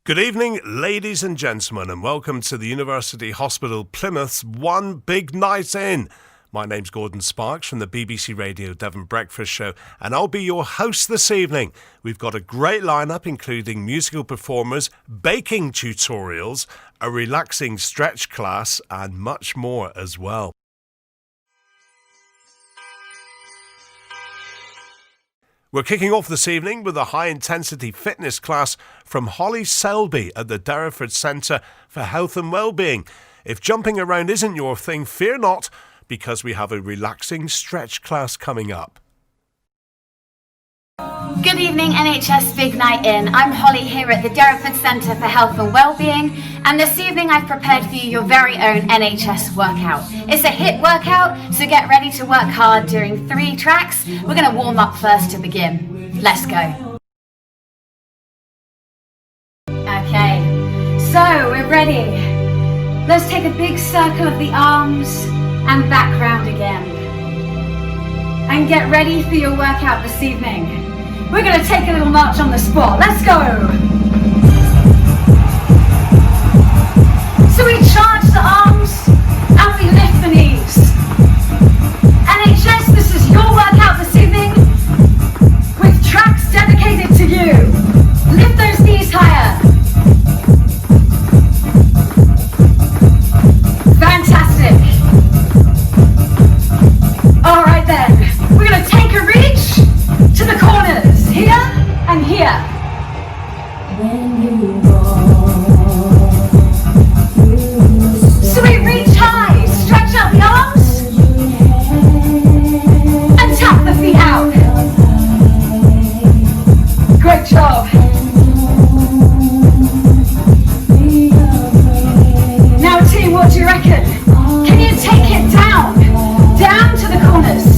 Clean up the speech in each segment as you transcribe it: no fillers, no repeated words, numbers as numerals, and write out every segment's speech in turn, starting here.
Good evening, ladies and gentlemen, and welcome to the University Hospital Plymouth's One Big Night In. My name's Gordon Sparks from the BBC Radio Devon Breakfast Show, and I'll be your host this evening. We've got a great lineup, including musical performers, baking tutorials, a relaxing stretch class, and much more as well. We're kicking off this evening with a high-intensity fitness class from Holly Selby at the Derriford Centre for Health and Wellbeing. If jumping around isn't your thing, fear not, because we have a relaxing stretch class coming up. Good evening, NHS Big Night In. I'm Holly here at the Derriford Centre for Health and Wellbeing, and this evening I've prepared for you your very own NHS workout. It's a HIIT workout, so get ready to work hard during 3 tracks. We're going to warm up first to begin. Let's go. Okay, so we're ready. Let's take a big circle of the arms and back round again. And get ready for your workout this evening. We're going to take a little march on the spot. Let's go! So we charge the arms and we lift the knees. NHS, this is your workout this evening with tracks dedicated to you. Lift those knees higher. Fantastic. All right then, we're going to take a reach to the corners, here and here. So we reach high, stretch out the arms, and tap the feet out. Great job. Now team, what do you reckon? Can you take it down to the corners?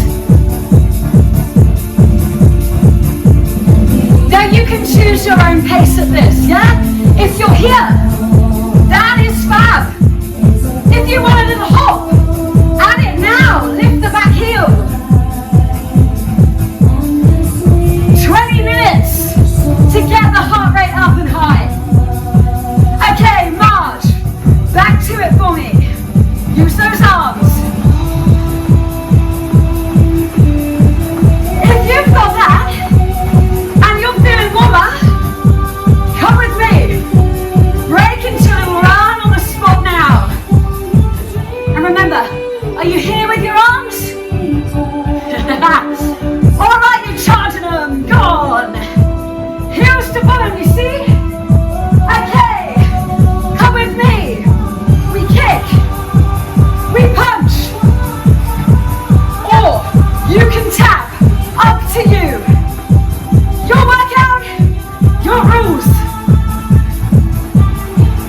You can choose your own pace at this, yeah? If you're here, that is fab. If you want a little hop, add it now. Lift the back heel. 20 minutes to get the heart rate up and high. Okay, Marge, back to it for me. Use those arms. If you've got that, come with me. Break into a little run on the spot now. And remember, are you here with your arms? All right, you're charging them. Go on. Heels to bottom, you see? Okay. Come with me. We kick. We punch. Or you can tap. Up to you. Your workout, your rules.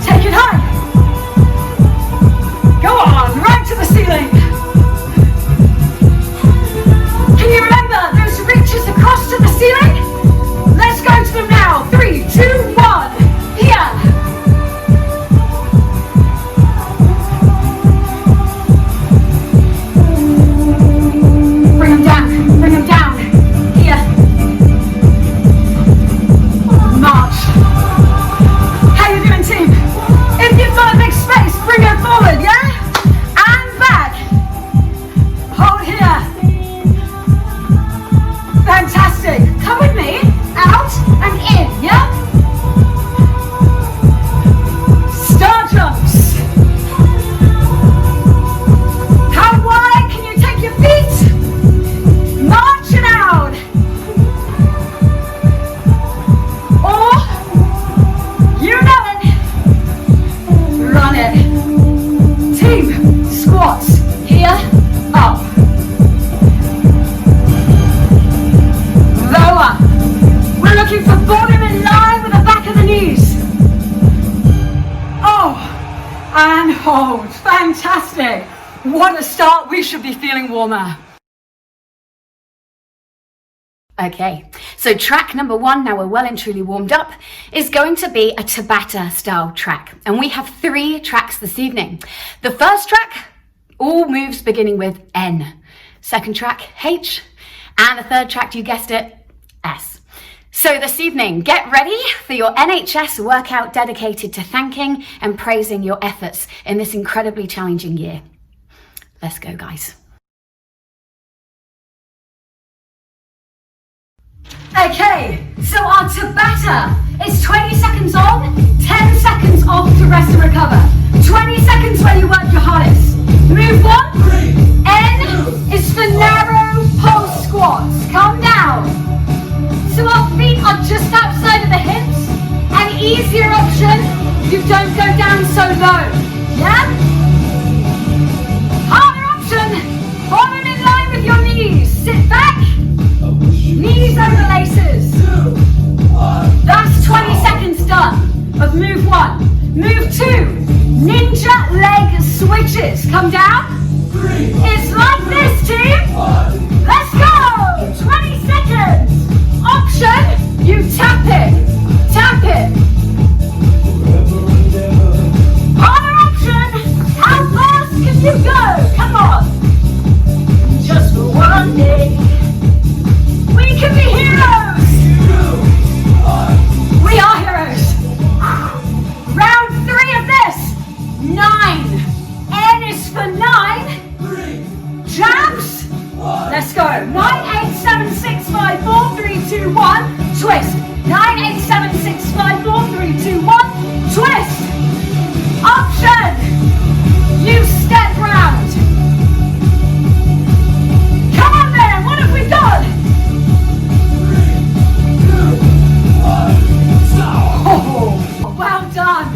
Take it high. Go on, right to the ceiling. Can you remember those reaches across to the ceiling? Let's go to them now. 3, 2, 1. Here. Bring them down. Bring them down. Here. March. How you doing, team? If you've got a big space, bring it forward, yeah? And back. Hold here. Fantastic. Come with me. Out and in, yeah? Star jumps. How wide can you take your feet? March it out. You know it. Run it. Team squats. Here, up. Lower. We're looking for bottom in line with the back of the knees. Oh, and hold. Fantastic. What a start. We should be feeling warmer. Okay, so track number 1, now we're well and truly warmed up, is going to be a Tabata style track. And we have 3 tracks this evening. The first track, all moves beginning with N. Second track, H. And the third track, you guessed it, S. So this evening, get ready for your NHS workout dedicated to thanking and praising your efforts in this incredibly challenging year. Let's go, guys. Okay, so our Tabata is 20 seconds on, 10 seconds off to rest and recover. 20 seconds where you work your hardest. Move 1. N is for narrow pulse squats. Calm down. So our feet are just outside of the hips. An easier option, you don't go down so low. Yeah? Harder option, bottom in line with your knees. Sit back, knees over laces. That's 20 seconds done of move 1. Move 2, ninja leg switches. Come down. It's like this, team. Let's go. 20 seconds. Option, you tap it. Tap it. Harder option, how fast can you go? Come on. Just for one day. We can be heroes. We are heroes. Round 3 of this. 9. N is for 9. Jabs. Let's go. 9, 8, 7, 6, 5, 4, 3, 2, 1. Twist. 9, 8, 7, 6, 5, 4, 3, 2, 1. Twist. Option. You step round. Come on then. What have we done? Oh, well done.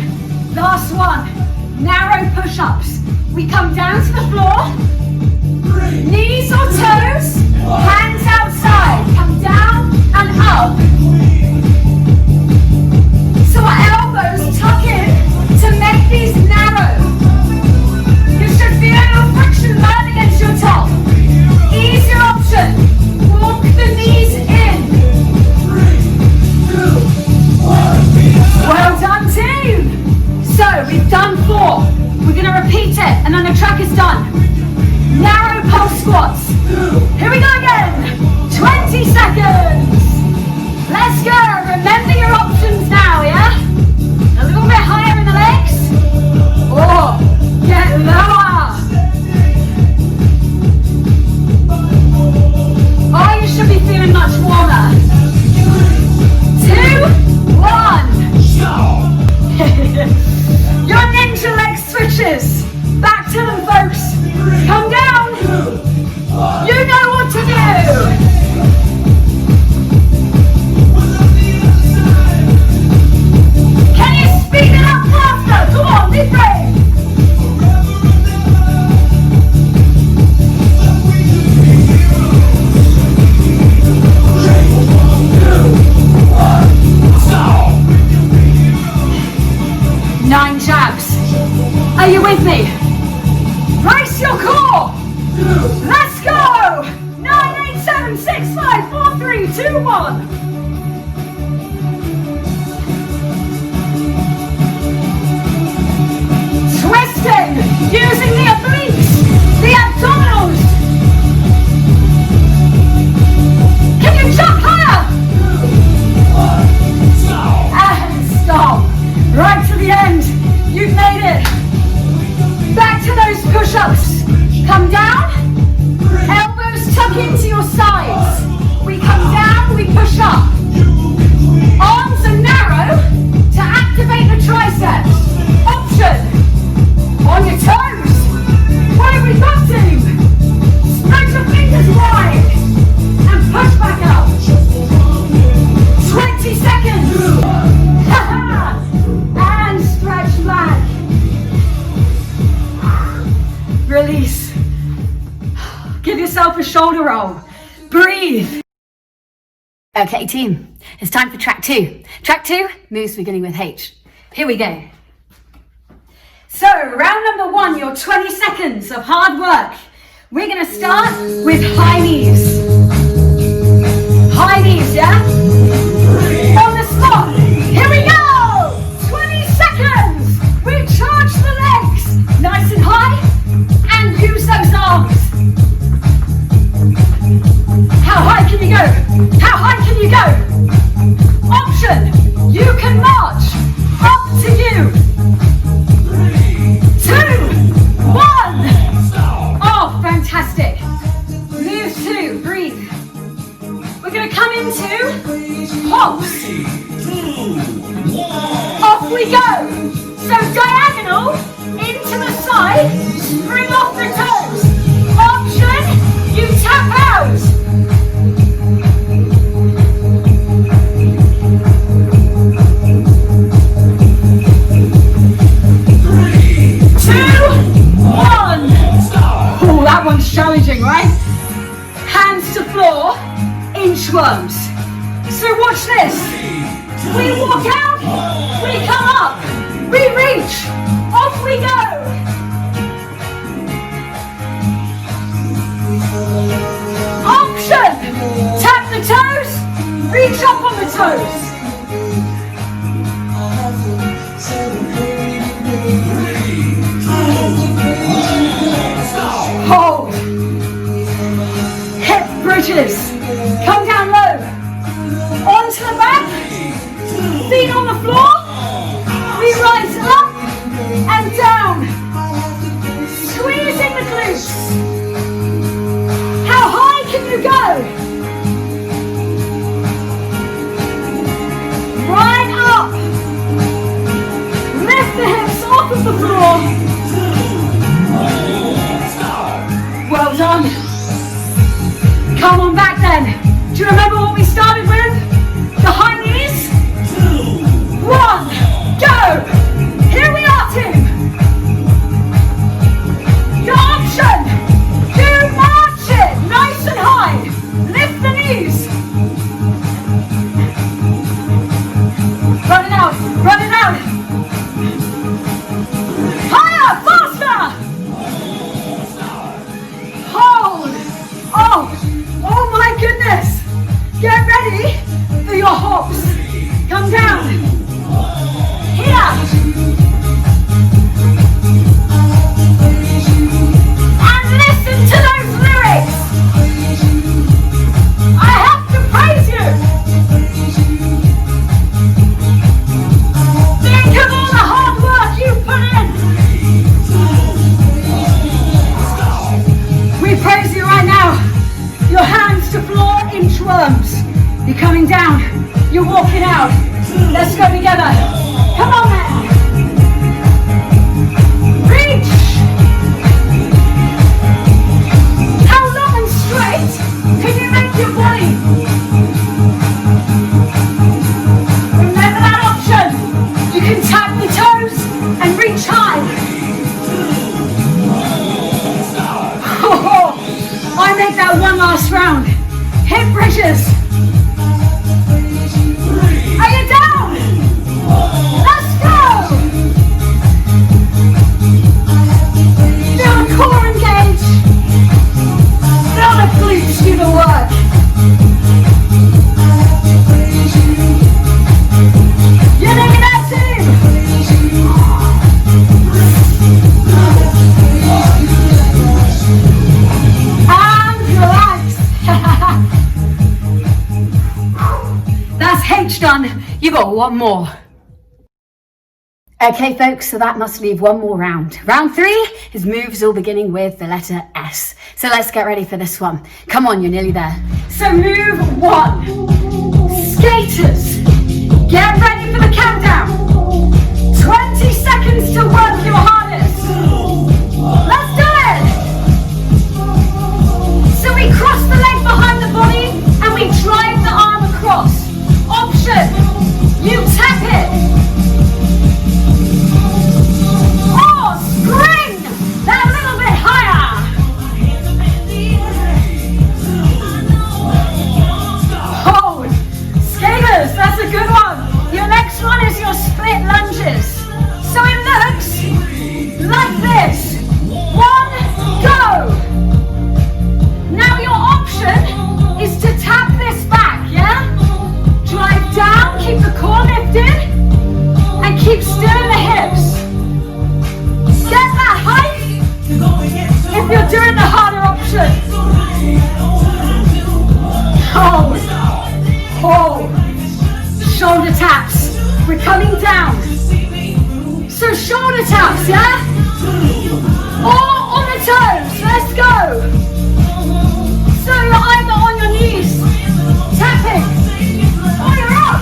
Last one. Narrow push-ups. We come down to the floor. Knees or toes. Hands outside. Come down and up. So our elbows tuck in to make these narrow. You should feel your friction learn against your top. Easier option. Walk the knees in. Well done, team. So we've done 4. We're going to repeat it and then the track is done. Narrow pulse squats. Here we go again. 20 seconds. Let's go. Remember your options now, yeah? A little bit higher in the legs. Or get lower. Oh, you should be feeling much warmer. 2, 1. Your ninja leg switches. Back to them, folks. Come down. You know what to do. Can you speed it up faster? Come on, be brave. Nine jabs. Are you with me? Brace your core. Let's go. 9, 8, 7, 6, 5, 4, 3, 2, 1. Twisting, using the obliques, the abdominals. Can you jump higher? And stop. Right to the end. You've made it. Back to those push-ups. Come down. Elbows tuck into your sides. We come down, we push up. Arms are narrow to activate the triceps. Option. On your toes. What have we got, team? Spread your fingers wide and push back up. 20 seconds. And stretch back. Release. Give yourself a shoulder roll. Breathe. Okay, team. It's time for track 2. Track 2, moves beginning with H. Here we go. So, round number 1, your 20 seconds of hard work. We're going to start with high knees. High knees, yeah? On the spot. Here we go! 20 seconds! We charge the legs. Nice and high. And use those arms. How high can you go? How high can you go? we go. So diagonal, into the side, spring off the toes. Option, you tap out. 3, 2, 1. Oh, that one's challenging, right? Hands to floor, inchworms. So watch this. We walk out, we come up, we reach, off we go. Option, tap the toes, reach up on the toes. Hold. Hip bridges. Come down low. Onto the back. Feet on the floor. We rise up and down. Squeezing the glutes. How high can you go? Right up. Lift the hips off of the floor. Well done. Come on back then. Do you remember what we started with? The high knees? 1, go! Here we are, team. Your option. Do march it. Nice and high. Lift the knees. Run it out. Run it out. Higher, faster. Hold. Oh my goodness. Get ready for your hops. Come down. Here. And listen to those lyrics. I have to praise you. Think of all the hard work you put in. We praise you right now. Your hands to floor, inchworms. You're coming down. You're walking out. Let's go together. Come on, man. Reach. How long and straight can you make your body? Remember that option. You can tap the toes and reach high. Oh, I make that one last round. Hip bridges. Are you down? Let's go! Feel the core engage. Feel the glutes do the work. You're doing that too! And relax. That's H done. You got one more. Okay folks, so that must leave one more round. Round 3 is moves all beginning with the letter S. So let's get ready for this one. Come on, you're nearly there. So move 1. Skaters, get ready for the countdown. 20 seconds to work your hardest. Let's do it. So we cross the leg behind the body and we drive the arm across. Option, you tap it. Or spring that little bit higher. Hold. Skaters, that's a good one. Your next one is your split lunges. So it looks like this. 1, go. Now your option is to tap this back, yeah? Drive down, keep the core lifted, and keep still in the hips. Get that height if you're doing the harder option. Hold. Hold. Shoulder taps. We're coming down. So shoulder taps, yeah? Or on the toes. Let's go. So you're either on your knees, tapping, or you're up.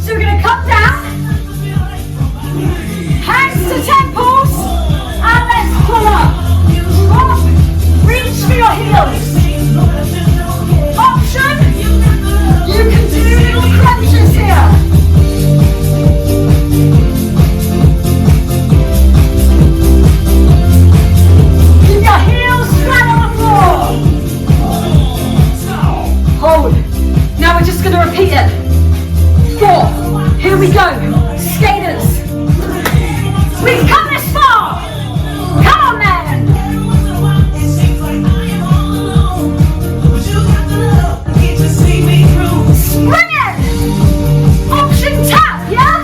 So we're gonna come down, hands to temples, and let's pull up. Drop, reach for your heels. Option, you can do little crunches here. Keep your heels flat on the floor. Hold. Now we're just going to repeat it. 4. Here we go. Skaters. We've come this far. Come on then. Spring it. Option tap, yeah?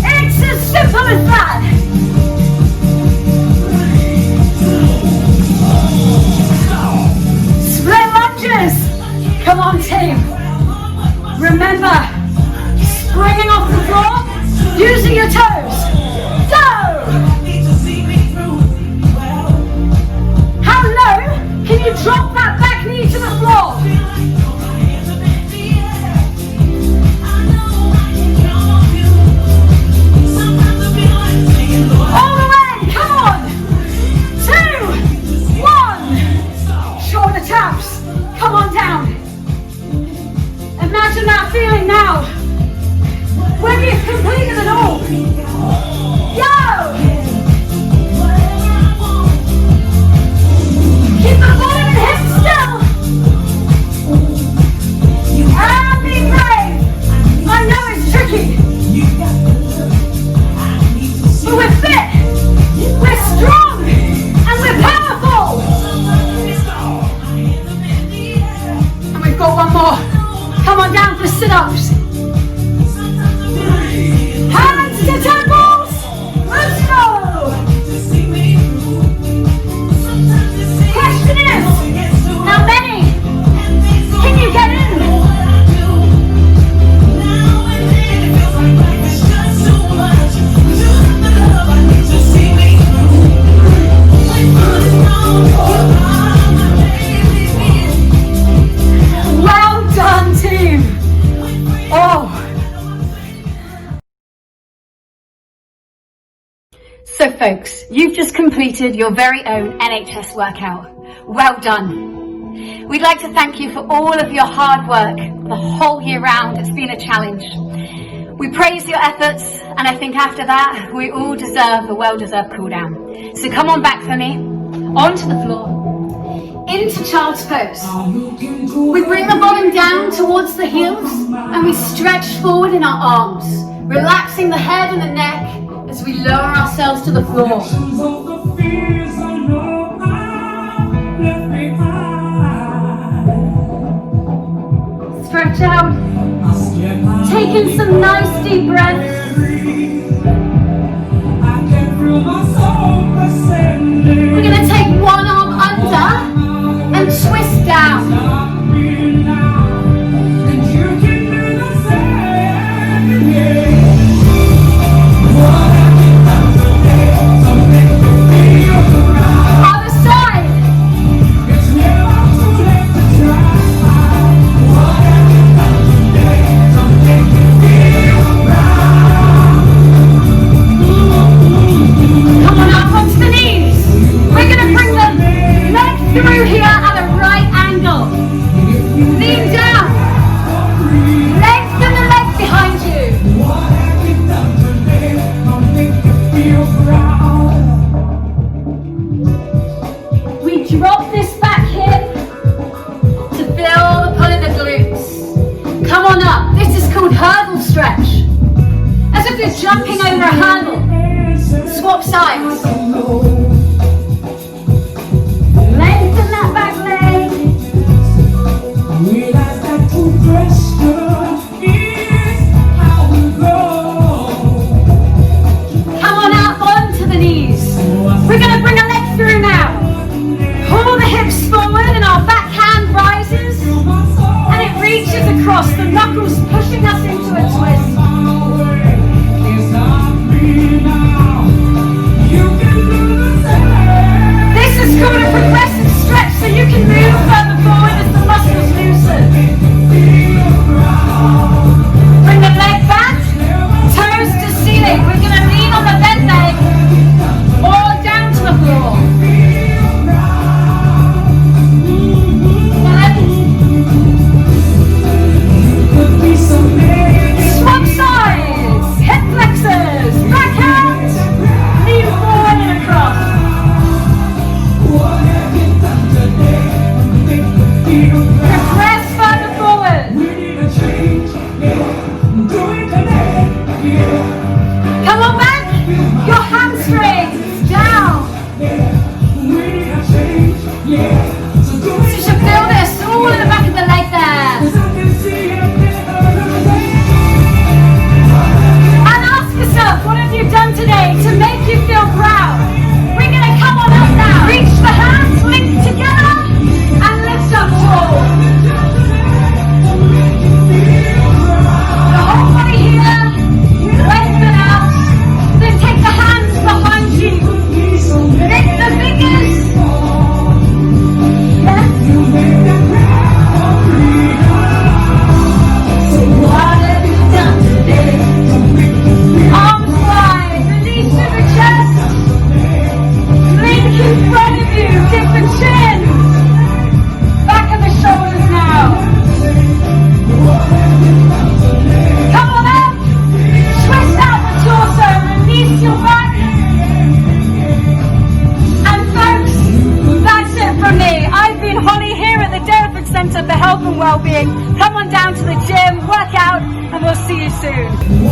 It's as simple as that. Split lunges. Come on, team. Remember, springing off the floor, using your toes. Go! How low can you drop that back knee to the floor? All the way, come on! 2, 1. Shoulder taps. Come on down. Imagine that feeling now. When you've completed it all. Go! Keep the bottom and hips still. And be brave. I know it's tricky. But we're fit. We're strong. And we're powerful. And we've got one more. Come on down for sit-ups. Hands to temples. Let's go. Question is, how many can you get in? Well done, team. Oh. So folks, you've just completed your very own NHS workout. Well done. We'd like to thank you for all of your hard work the whole year round. It's been a challenge. We praise your efforts, and I think after that, we all deserve a well-deserved cool down. So come on back for me, onto the floor, into child's pose. We bring the bottom down towards the heels, and we stretch forward in our arms, relaxing the head and the neck as we lower ourselves to the floor. Stretch out, taking some nice deep breaths. We're going to take one arm under and twist down. Through here at a right angle. Lean down. Lengthen the leg behind you. We drop this back hip to feel the pull in the glutes. Come on up. This is called hurdle stretch. As if you're jumping over a hurdle. Swap sides. Lengthen that back leg. Come on out onto the knees. We're going to bring a leg through now. Pull the hips forward and our back hand rises. And it reaches across, the knuckles pushing us into a twist. This is called a progressive stretch, so you can move further forward as the muscles loosen. the gym, work out, and we'll see you soon.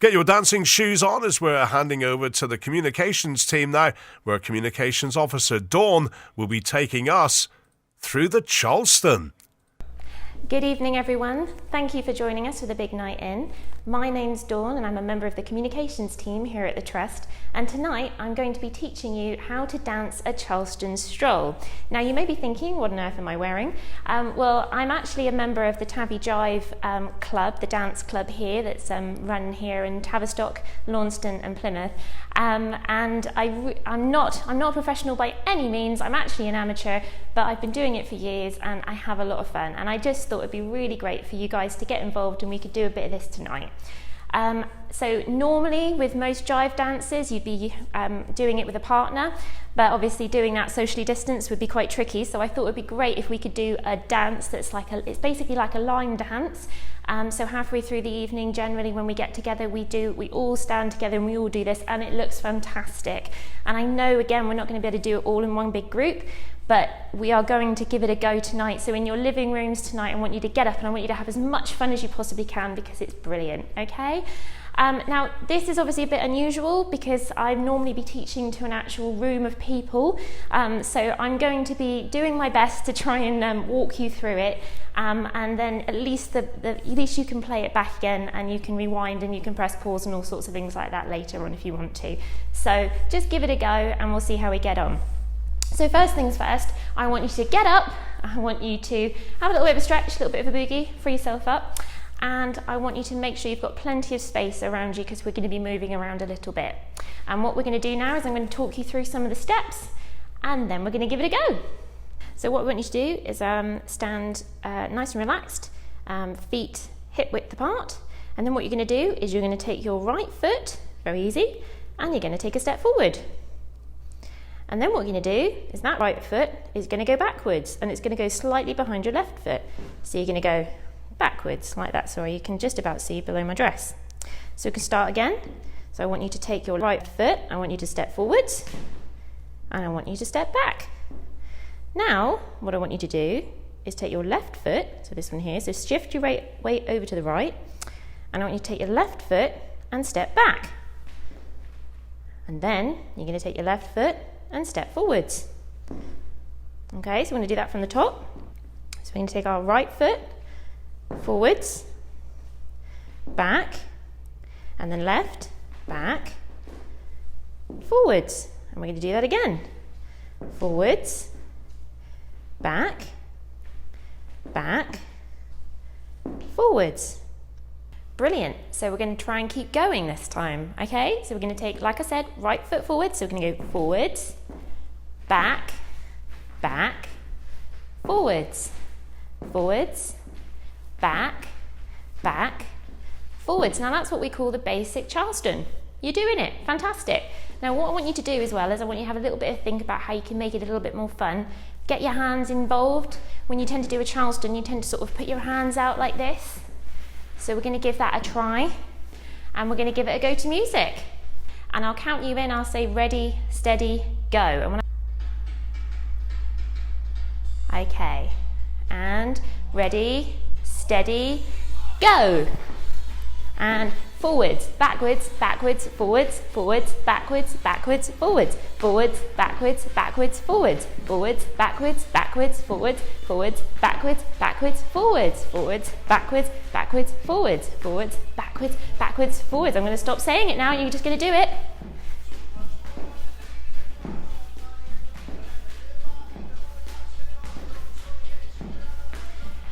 Get your dancing shoes on as we're handing over to the communications team now, where Communications Officer Dawn will be taking us through the Charleston. Good evening, everyone. Thank you for joining us for the Big Night In. My name's Dawn and I'm a member of the communications team here at the Trust, and tonight I'm going to be teaching you how to dance a Charleston stroll. Now you may be thinking, what on earth am I wearing? Well, I'm actually a member of the Tavi Jive club, the dance club here that's run here in Tavistock, Launceston and Plymouth. And I'm not a professional by any means. I'm actually an amateur, but I've been doing it for years and I have a lot of fun, and I just thought it'd be really great for you guys to get involved and we could do a bit of this tonight. So normally with most jive dances you'd be doing it with a partner, but obviously doing that socially distanced would be quite tricky, so I thought it would be great if we could do a dance that's it's basically like a line dance. So halfway through the evening, generally when we get together, we all stand together and we all do this, and it looks fantastic. And I know, again, we're not going to be able to do it all in one big group, but we are going to give it a go tonight. So in your living rooms tonight, I want you to get up and I want you to have as much fun as you possibly can, because it's brilliant, okay? Now, this is obviously a bit unusual because I'd normally be teaching to an actual room of people, so I'm going to be doing my best to try and walk you through it, and then at least you can play it back again, and you can rewind and you can press pause and all sorts of things like that later on if you want to. So just give it a go and we'll see how we get on. So first things first, I want you to get up, I want you to have a little bit of a stretch, a little bit of a boogie, free yourself up, and I want you to make sure you've got plenty of space around you because we're going to be moving around a little bit. And what we're going to do now is I'm going to talk you through some of the steps and then we're going to give it a go. So what we want you to do is stand nice and relaxed, feet hip width apart, and then what you're going to do is you're going to take your right foot, very easy, and you're going to take a step forward. And then what you're going to do is that right foot is going to go backwards and it's going to go slightly behind your left foot. So you're going to go backwards like that. Sorry, you can just about see below my dress. So we can start again. So I want you to take your right foot, I want you to step forwards, and I want you to step back. Now, what I want you to do is take your left foot, so this one here, so shift your weight over to the right, and I want you to take your left foot and step back. And then you're going to take your left foot and step forwards. Okay, so we're going to do that from the top. So we're going to take our right foot forwards, back, and then left, back, forwards. And we're going to do that again. Forwards, back, back, forwards. Brilliant. So we're going to try and keep going this time. Okay, so we're going to take, like I said, right foot forward. So we're going to go forwards, back, back, forwards, forwards, back, back, forwards. Now that's what we call the basic Charleston. You're doing it. Fantastic. Now what I want you to do as well is I want you to have a little bit of think about how you can make it a little bit more fun. Get your hands involved. When you tend to do a Charleston, you tend to sort of put your hands out like this. So we're going to give that a try and we're going to give it a go to music. And I'll count you in, I'll say ready, steady, go. Okay, and ready, steady, go. And forwards, backwards, backwards, forwards, forwards, backwards, backwards, forwards, forwards, backwards, backwards, forwards, forwards, backwards, backwards, forwards, forwards, backwards, backwards, forwards, forwards, backwards, backwards, forwards, forwards, backwards, backwards, forwards. I'm going to stop saying it now and you're just going to do it.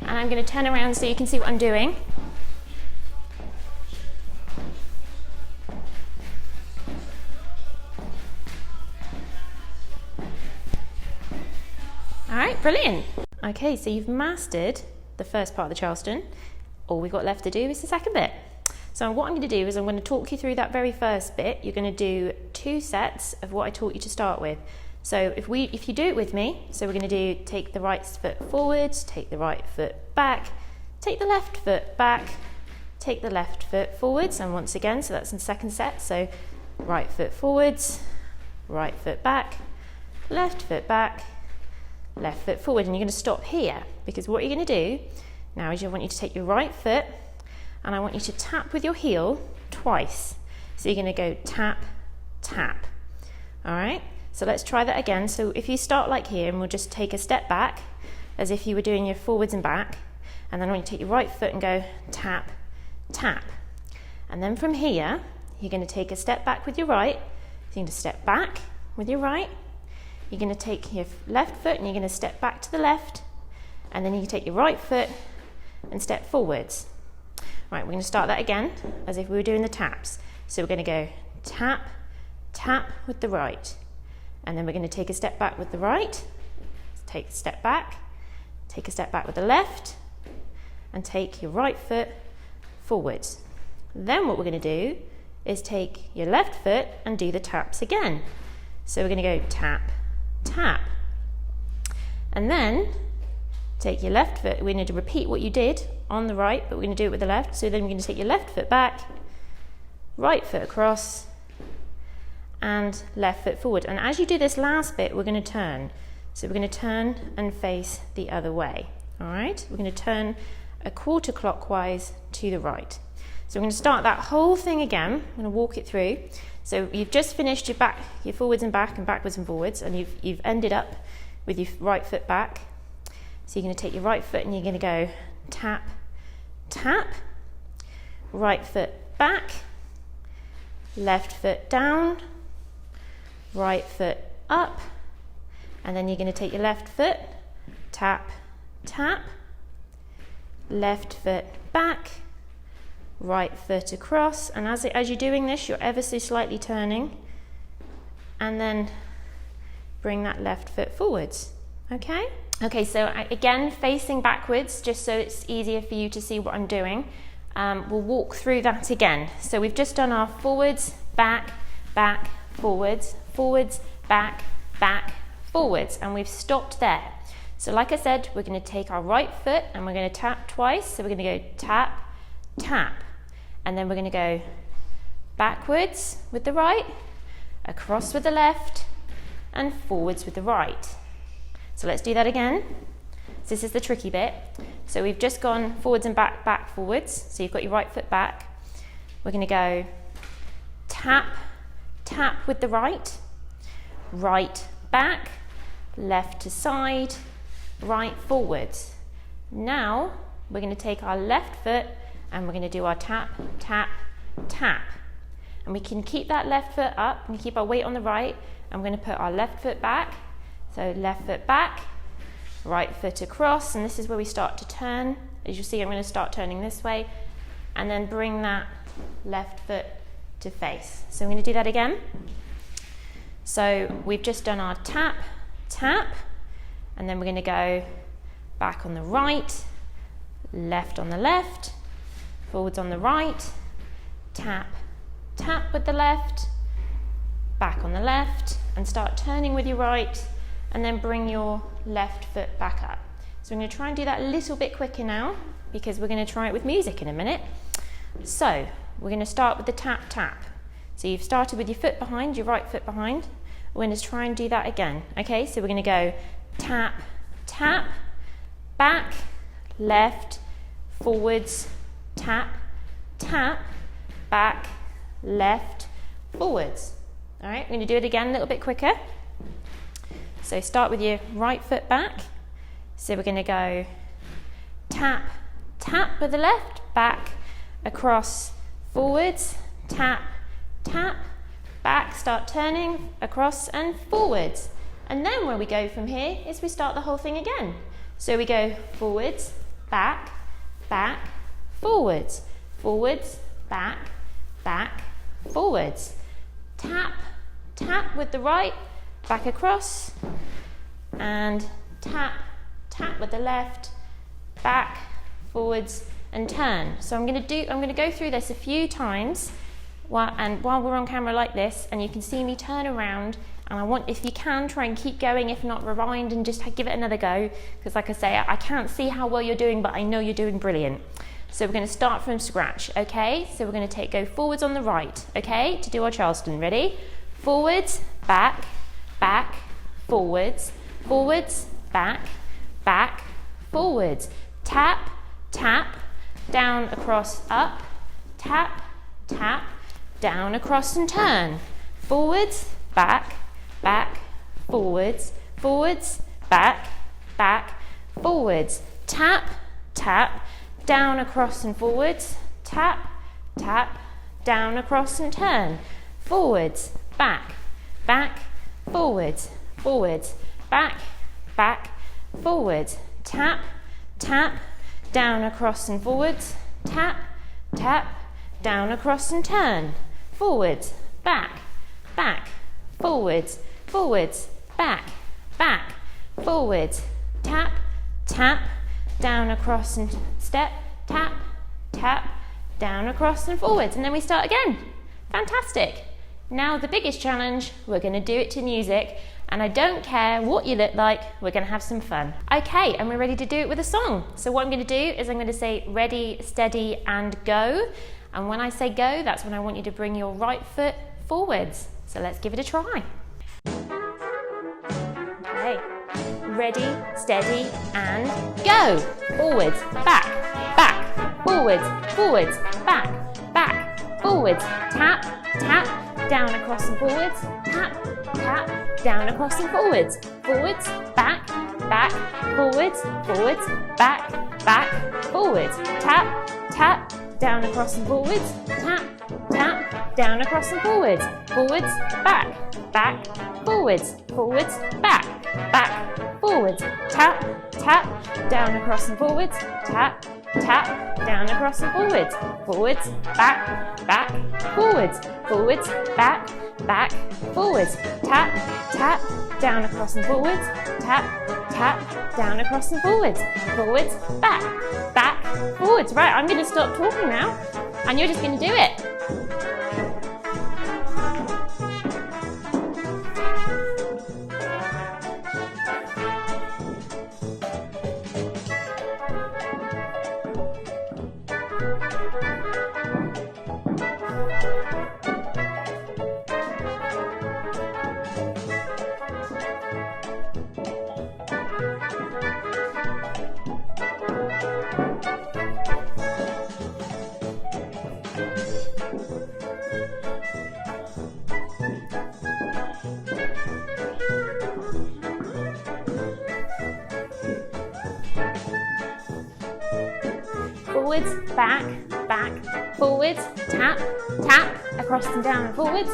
And I'm going to turn around so you can see what I'm doing. All right, brilliant. Okay, so you've mastered the first part of the Charleston. All we've got left to do is the second bit. So what I'm going to do is I'm going to talk you through that very first bit. You're going to do 2 sets of what I taught you to start with. So if you do it with me, so we're going to do take the right foot forwards, take the right foot back, take the left foot back, take the left foot forwards, and once again, so that's in the second set. So right foot forwards, right foot back, left foot back, left foot forward, and you're going to stop here because what you're going to do now is I want you to take your right foot and I want you to tap with your heel twice. So you're going to go tap, tap. All right, so let's try that again. So if you start like here, and we'll just take a step back as if you were doing your forwards and back, and then I want you to take your right foot and go tap, tap. And then from here, you're going to take a step back with your right. So you're going to step back with your right. You're going to take your left foot and you're going to step back to the left, and then you can take your right foot and step forwards. Right, we're going to start that again as if we were doing the taps. So we're going to go tap, tap with the right, and then we're going to take a step back with the right, take a step back with the left, and take your right foot forwards. Then what we're going to do is take your left foot and do the taps again. So we're going to go tap, tap, and then take your left foot. We need to repeat what you did on the right, but we're going to do it with the left. So then we're going to take your left foot back, right foot across, and left foot forward. And as you do this last bit, we're going to turn. So we're going to turn and face the other way. All right, we're going to turn a quarter clockwise to the right. So we're going to start that whole thing again. I'm going to walk it through. So you've just finished your forwards and backwards and forwards, and you've ended up with your right foot back. So you're going to take your right foot and you're going to go tap, tap, right foot back, left foot down, right foot up, and then you're going to take your left foot, tap, tap, left foot back, right foot across, and as you're doing this, you're ever so slightly turning, and then bring that left foot forwards. Okay, so again, facing backwards, just so it's easier for you to see what I'm doing. We'll walk through that again. So we've just done our forwards, back, back, forwards, forwards, back, back, forwards, and we've stopped there. So like I said, we're going to take our right foot and we're going to tap twice. So we're going to go tap, tap, and then we're going to go backwards with the right, across with the left, and forwards with the right. So let's do that again. So this is the tricky bit. So we've just gone forwards and back, back, forwards. So you've got your right foot back. We're going to go tap, tap with the right, right back, left to side, right forwards. Now we're going to take our left foot and we're going to do our tap, tap, tap. And we can keep that left foot up and keep our weight on the right. And we're going to put our left foot back. So left foot back, right foot across, and this is where we start to turn. As you see, I'm going to start turning this way, and then bring that left foot to face. So I'm going to do that again. So we've just done our tap, tap, and then we're going to go back on the right, left on the left, forwards on the right, tap, tap with the left, back on the left, and start turning with your right, and then bring your left foot back up. So I'm going to try and do that a little bit quicker now, because we're going to try it with music in a minute. So we're going to start with the tap, tap. So you've started with your foot behind, your right foot behind. We're going to try and do that again. Okay, so we're going to go tap, tap, back, left, forwards, tap, tap, back, left, forwards. All right, we're going to do it again a little bit quicker. So start with your right foot back. So we're going to go tap, tap with the left, back, across, forwards, tap, tap, back, start turning, across and forwards. And then where we go from here is we start the whole thing again. So we go forwards, back, back, forwards, forwards, back, back, forwards. Tap, tap with the right, back across, and tap, tap with the left, back, forwards, and turn. So I'm going to go through this a few times while we're on camera like this, and you can see me turn around, and I want, if you can, try and keep going, if not rewind and just give it another go, because like I say, I can't see how well you're doing, but I know you're doing brilliant. So we're going to start from scratch, okay? So we're going to go forwards on the right, okay? To do our Charleston, ready? Forwards, back, back, forwards, forwards, back, back, forwards. Tap, tap, down, across, up, tap, tap, down, across and turn. Forwards, back, back, forwards, forwards, back, back, forwards. Tap, tap, down, across and forwards, tap, tap, down, across and turn. Forwards, back, back, forwards, forwards, back, back, forwards. Tap, tap, down, across and forwards, tap, tap, down, across and turn. Forwards, back, back, forwards, forwards, back, back, forwards. Tap, tap, down, across and step, tap, tap, down, across and forwards. And then we start again. Fantastic. Now the biggest challenge, we're going to do it to music, and I don't care what you look like, we're going to have some fun. Okay, and we're ready to do it with a song. So what I'm going to do is I'm going to say ready, steady and go. And when I say go, that's when I want you to bring your right foot forwards. So let's give it a try. Okay, ready, steady and go. Forwards, back, back, forwards, forwards, back, forwards, tap, tap, down, across and forwards, tap, tap, down, across and forwards, forwards, back, back, forwards, forwards, back, back, forwards, tap, tap, down, across and forwards, tap, tap, down, across and forwards, forwards, back, back, forwards, forwards, back, back, forwards, tap, tap, down, across and forwards, tap, tap, down, across and forwards, forwards, back, back, forwards, forwards, back, back, forwards, tap, tap, down, across and forwards, tap, tap, down, across and forwards, forwards, back, back, forwards. Right, I'm going to stop talking now, and you're just going to do it. Forwards, back, back, forwards, tap, tap, across and down and forwards,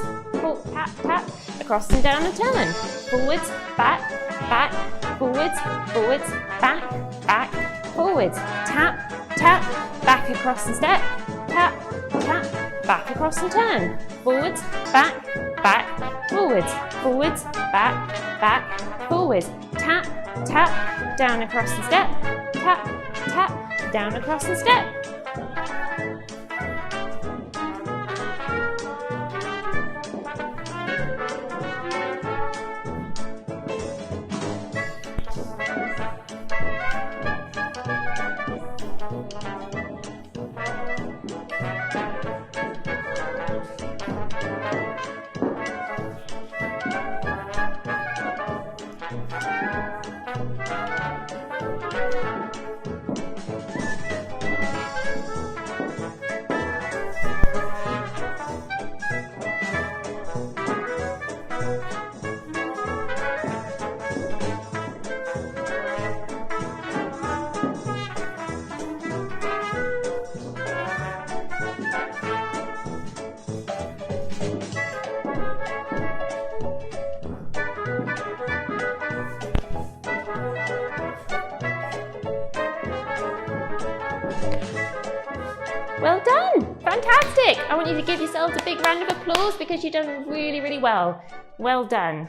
tap, tap, across and down and turn, forwards, back, back, forwards, forwards, back, back, forwards, tap, tap, back across and step, tap, tap, back across and turn, forwards, back, back, forwards, forwards, back, back, forwards, tap, tap, down across and step, tap, tap, down across and step. Well done! Fantastic! I want you to give yourselves a big round of applause because you've done really, really well. Well done.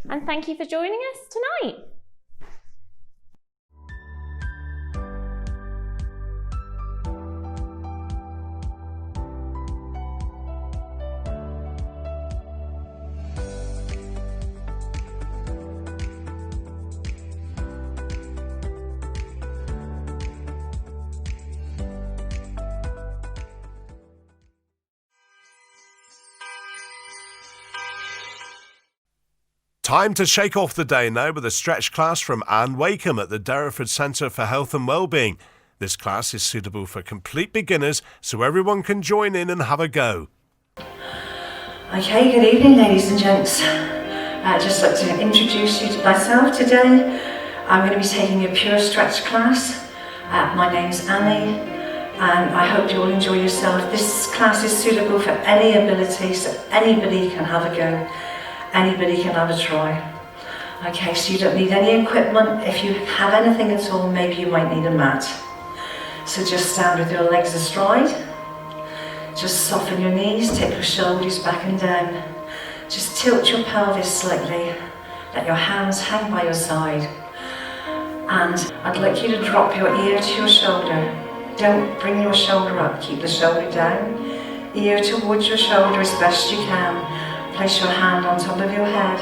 And thank you for joining us tonight. Time to shake off the day now with a stretch class from Anne Wakeham at the Derriford Centre for Health and Wellbeing. This class is suitable for complete beginners, so everyone can join in and have a go. Okay, good evening ladies and gents. I'd just like to introduce you to myself today. I'm going to be taking a pure stretch class. My name's Annie and I hope you all enjoy yourself. This class is suitable for any ability, so anybody can have a go. Anybody can have a try. Okay, so you don't need any equipment. If you have anything at all, maybe you might need a mat. So just stand with your legs astride. Just soften your knees, take your shoulders back and down. Just tilt your pelvis slightly. Let your hands hang by your side. And I'd like you to drop your ear to your shoulder. Don't bring your shoulder up, keep the shoulder down. Ear towards your shoulder as best you can. Place your hand on top of your head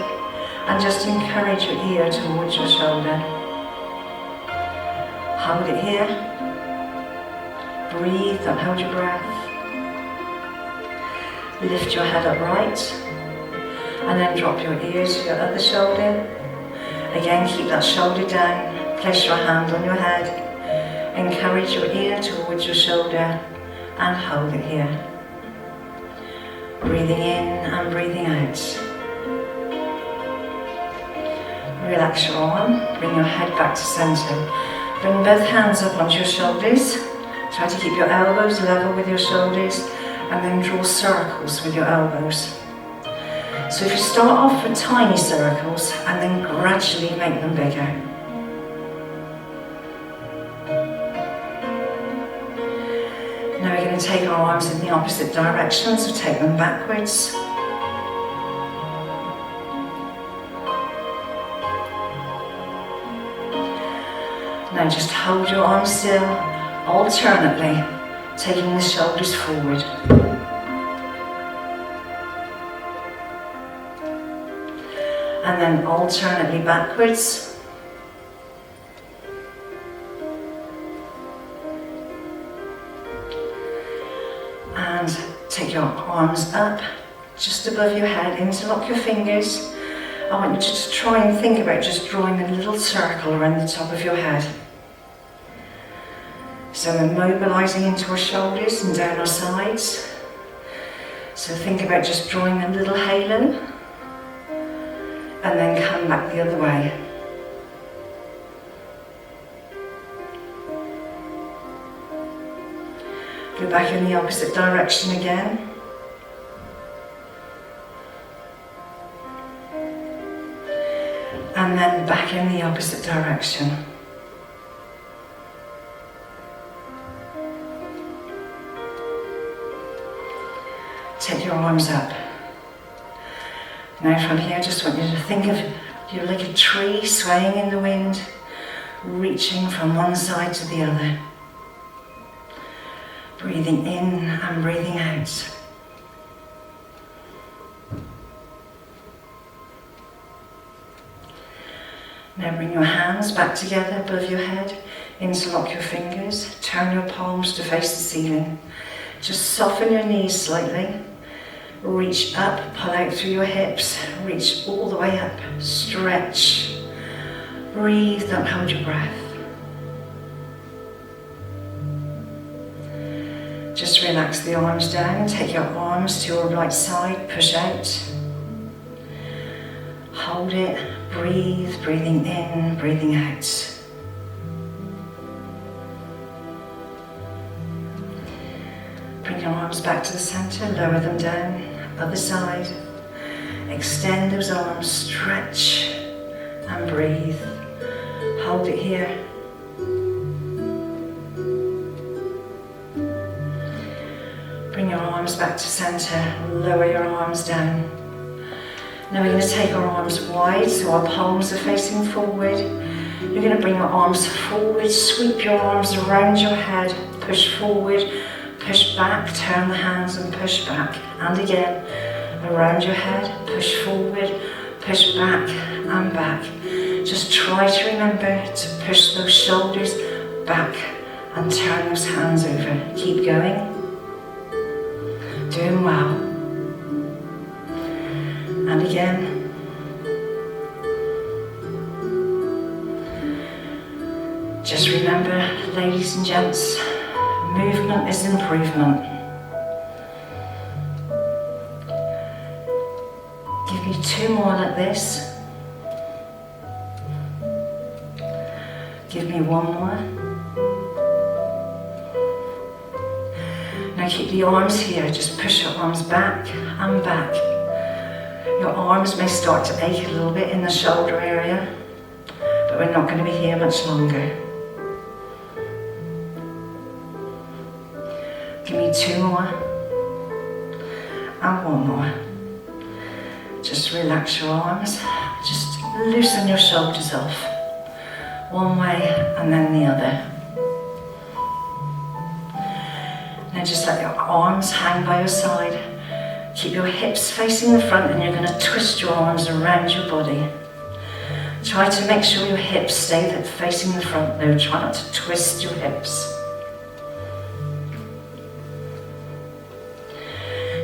and just encourage your ear towards your shoulder. Hold it here. Breathe and hold your breath. Lift your head upright and then drop your ear to your other shoulder. Again, keep that shoulder down. Place your hand on your head. Encourage your ear towards your shoulder and hold it here. Breathing in and breathing out. Relax your arm, bring your head back to centre. Bring both hands up onto your shoulders. Try to keep your elbows level with your shoulders and then draw circles with your elbows. So if you start off with tiny circles and then gradually make them bigger. Now we're going to take our arms in the opposite direction, so take them backwards. Now just hold your arms still, alternately taking the shoulders forward. And then alternately backwards. And take your arms up, just above your head, interlock your fingers. I want you to just try and think about just drawing a little circle around the top of your head. So we're mobilising into our shoulders and down our sides. So think about just drawing a little halo and then come back the other way. Go back in the opposite direction again. And then back in the opposite direction. Take your arms up. Now from here, I just want you to think of you like a tree swaying in the wind, reaching from one side to the other. Breathing in and breathing out. Now bring your hands back together above your head, interlock your fingers, turn your palms to face the ceiling. Just soften your knees slightly. Reach up, pull out through your hips, reach all the way up, stretch. Breathe, don't hold your breath. Just relax the arms down, take your arms to your right side, push out. Hold it, breathe, breathing in, breathing out. Bring your arms back to the centre, lower them down, other side. Extend those arms, stretch and breathe. Hold it here. Bring your arms back to centre, lower your arms down. Now we're going to take our arms wide so our palms are facing forward. You're going to bring your arms forward, sweep your arms around your head, push forward, push back, turn the hands and push back. And again, around your head, push forward, push back and back. Just try to remember to push those shoulders back and turn those hands over. Keep going. Doing well. And again. Just remember, ladies and gents, movement is improvement. Give me 2 more like this. Give me 1 more. Now keep the arms here, just push your arms back and back. Your arms may start to ache a little bit in the shoulder area, but we're not going to be here much longer. Give me 2 more and 1 more. Just relax your arms, just loosen your shoulders off. One way and then the other. Now just let your arms hang by your side. Keep your hips facing the front and you're going to twist your arms around your body. Try to make sure your hips stay facing the front though. Try not to twist your hips.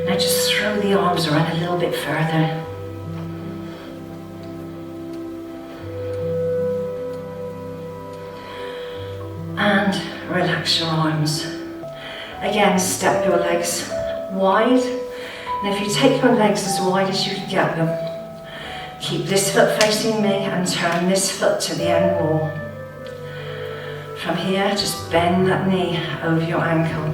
Now just throw the arms around a little bit further. And relax your arms. Again, step your legs wide. And if you take your legs as wide as you can get them, keep this foot facing me and turn this foot to the end wall. From here, just bend that knee over your ankle.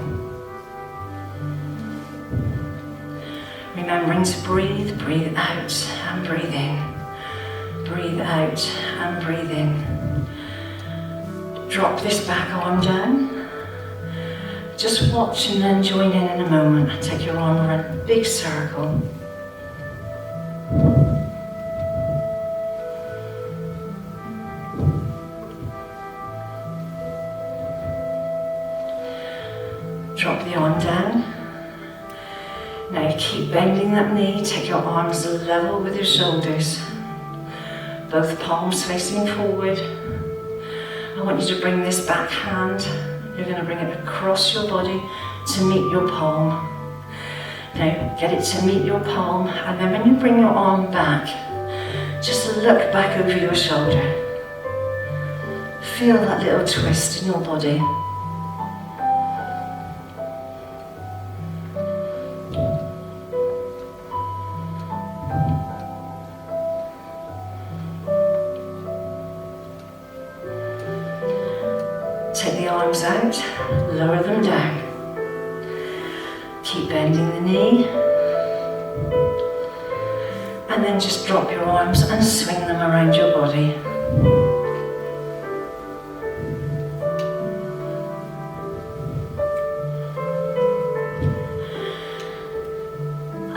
Remembering to breathe, breathe out and breathe in. Breathe out and breathe in. Drop this back arm down. Just watch and then join in a moment. Take your arm around a big circle. Drop the arm down. Now keep bending that knee. Take your arms level with your shoulders. Both palms facing forward. I want you to bring this back hand. You're going to bring it across your body to meet your palm. Now get it to meet your palm, and then when you bring your arm back, just look back over your shoulder. Feel that little twist in your body. Take the arms out, lower them down. Keep bending the knee. And then just drop your arms and swing them around your body.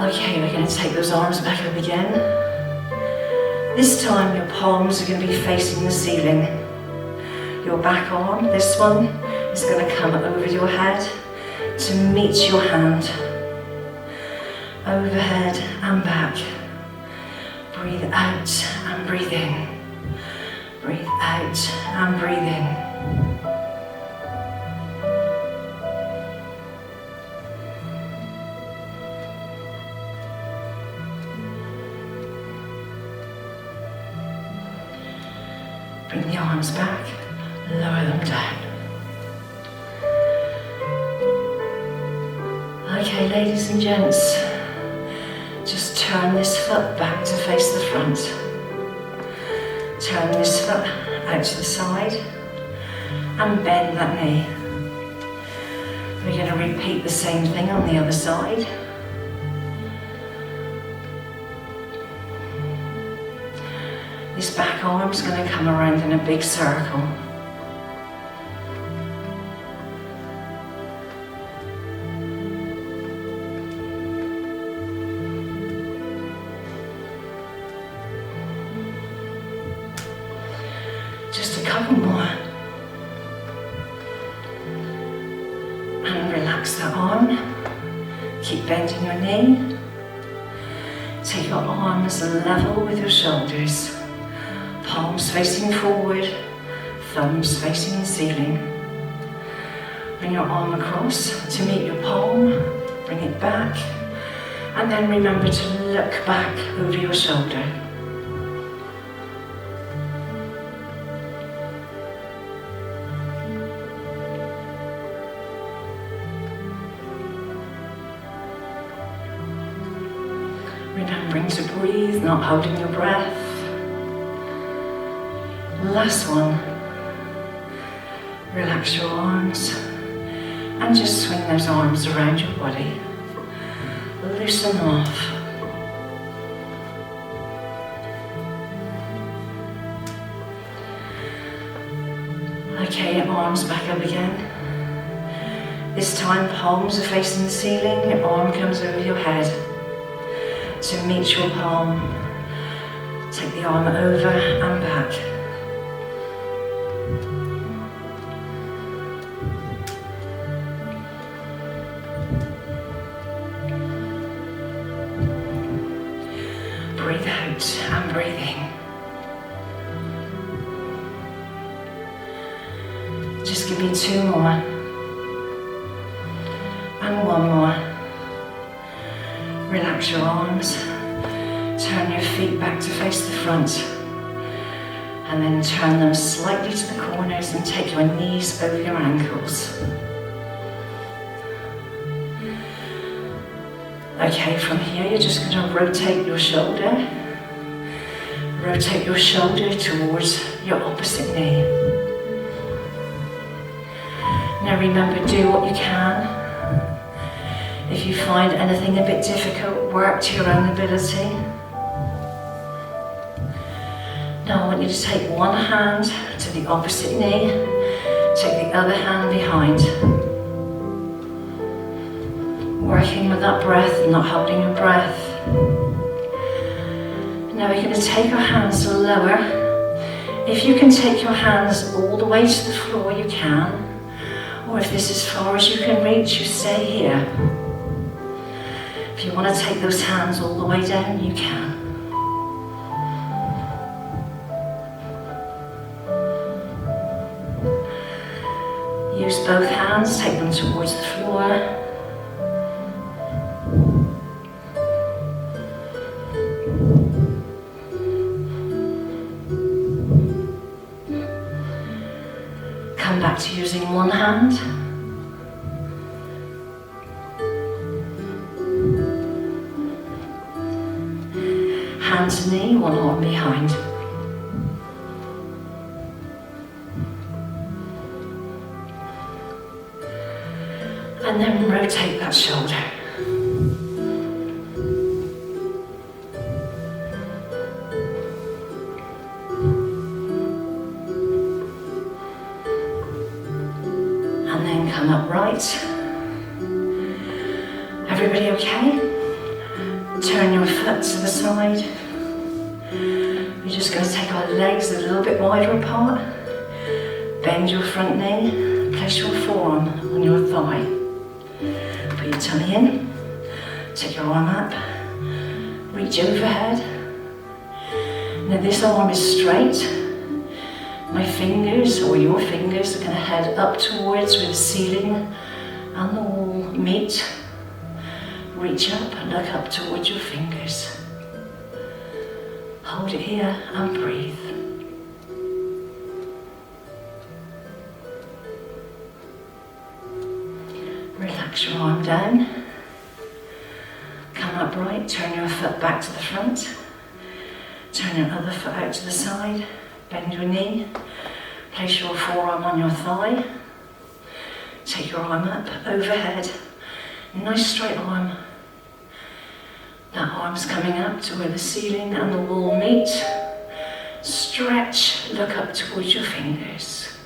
Okay, we're going to take those arms back up again. This time your palms are going to be facing the ceiling. Your back arm, this one, is going to come over your head to meet your hand. Overhead and back. Breathe out and breathe in. Breathe out and breathe in. Bring the arms back. Lower them down. Okay, ladies and gents, just turn this foot back to face the front. Turn this foot out to the side and bend that knee. We're going to repeat the same thing on the other side. This back arm's going to come around in a big circle. Just a couple more. And relax the arm. Keep bending your knee. Take your arms level with your shoulders. Palms facing forward, thumbs facing the ceiling. Bring your arm across to meet your palm. Bring it back. And then remember to look back over your shoulder. Remembering to breathe, not holding your breath. Last one. Relax your arms and just swing those arms around your body. Loosen them off. Okay, arms back up again. This time palms are facing the ceiling, your arm comes over your head. To meet your palm, take the arm over and back. Breathe out and breathe in. Just give me two more. And one more. Relax your arms. Turn your feet back to face the front. And then turn them slightly to the corners and take your knees over your ankles. Okay, from here you're just going to rotate your shoulder. Rotate your shoulder towards your opposite knee. Now remember, do what you can. If you find anything a bit difficult, work to your own ability. Now I want you to take one hand to the opposite knee, take the other hand behind. Working with that breath, not holding your breath. Now we're going to take our hands lower. If you can take your hands all the way to the floor, you can. Or if this is as far as you can reach, you stay here. If you want to take those hands all the way down, you can. Use both hands, take them towards the floor. Come back to using one hand. Hand to knee, one arm behind. And then rotate that shoulder. And then come upright. Everybody okay? Turn your foot to the side. You're just going to take our legs a little bit wider apart. Bend your front knee. Place your forearm on your thigh. Put your tummy in. Take your arm up. Reach overhead. Now this arm is straight. My fingers, or your fingers, are going to head up towards where the ceiling and the wall meet. Reach up and look up towards your fingers. Hold it here and breathe. Relax your arm down. Come upright, turn your foot back to the front. Turn your other foot out to the side. Bend your knee. Place your forearm on your thigh. Take your arm up, overhead. Nice straight arm. That arm's coming up to where the ceiling and the wall meet. Stretch, look up towards your fingers.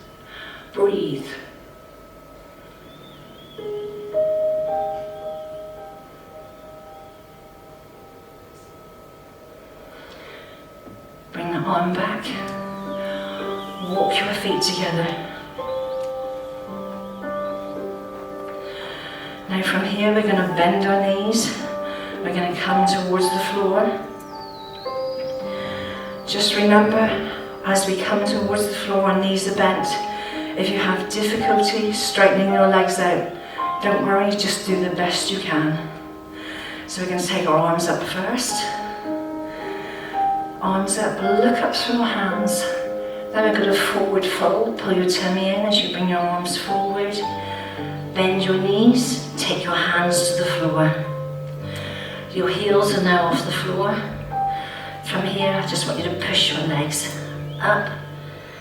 Breathe. Bring the arm back. Walk your feet together. Now from here we're going to bend our knees. We're going to come towards the floor. Just remember, as we come towards the floor, our knees are bent. If you have difficulty straightening your legs out, don't worry, just do the best you can. So we're going to take our arms up first. Arms up, look up through your hands. Then we're going to forward fold, pull your tummy in as you bring your arms forward. Bend your knees, take your hands to the floor. Your heels are now off the floor. From here, I just want you to push your legs up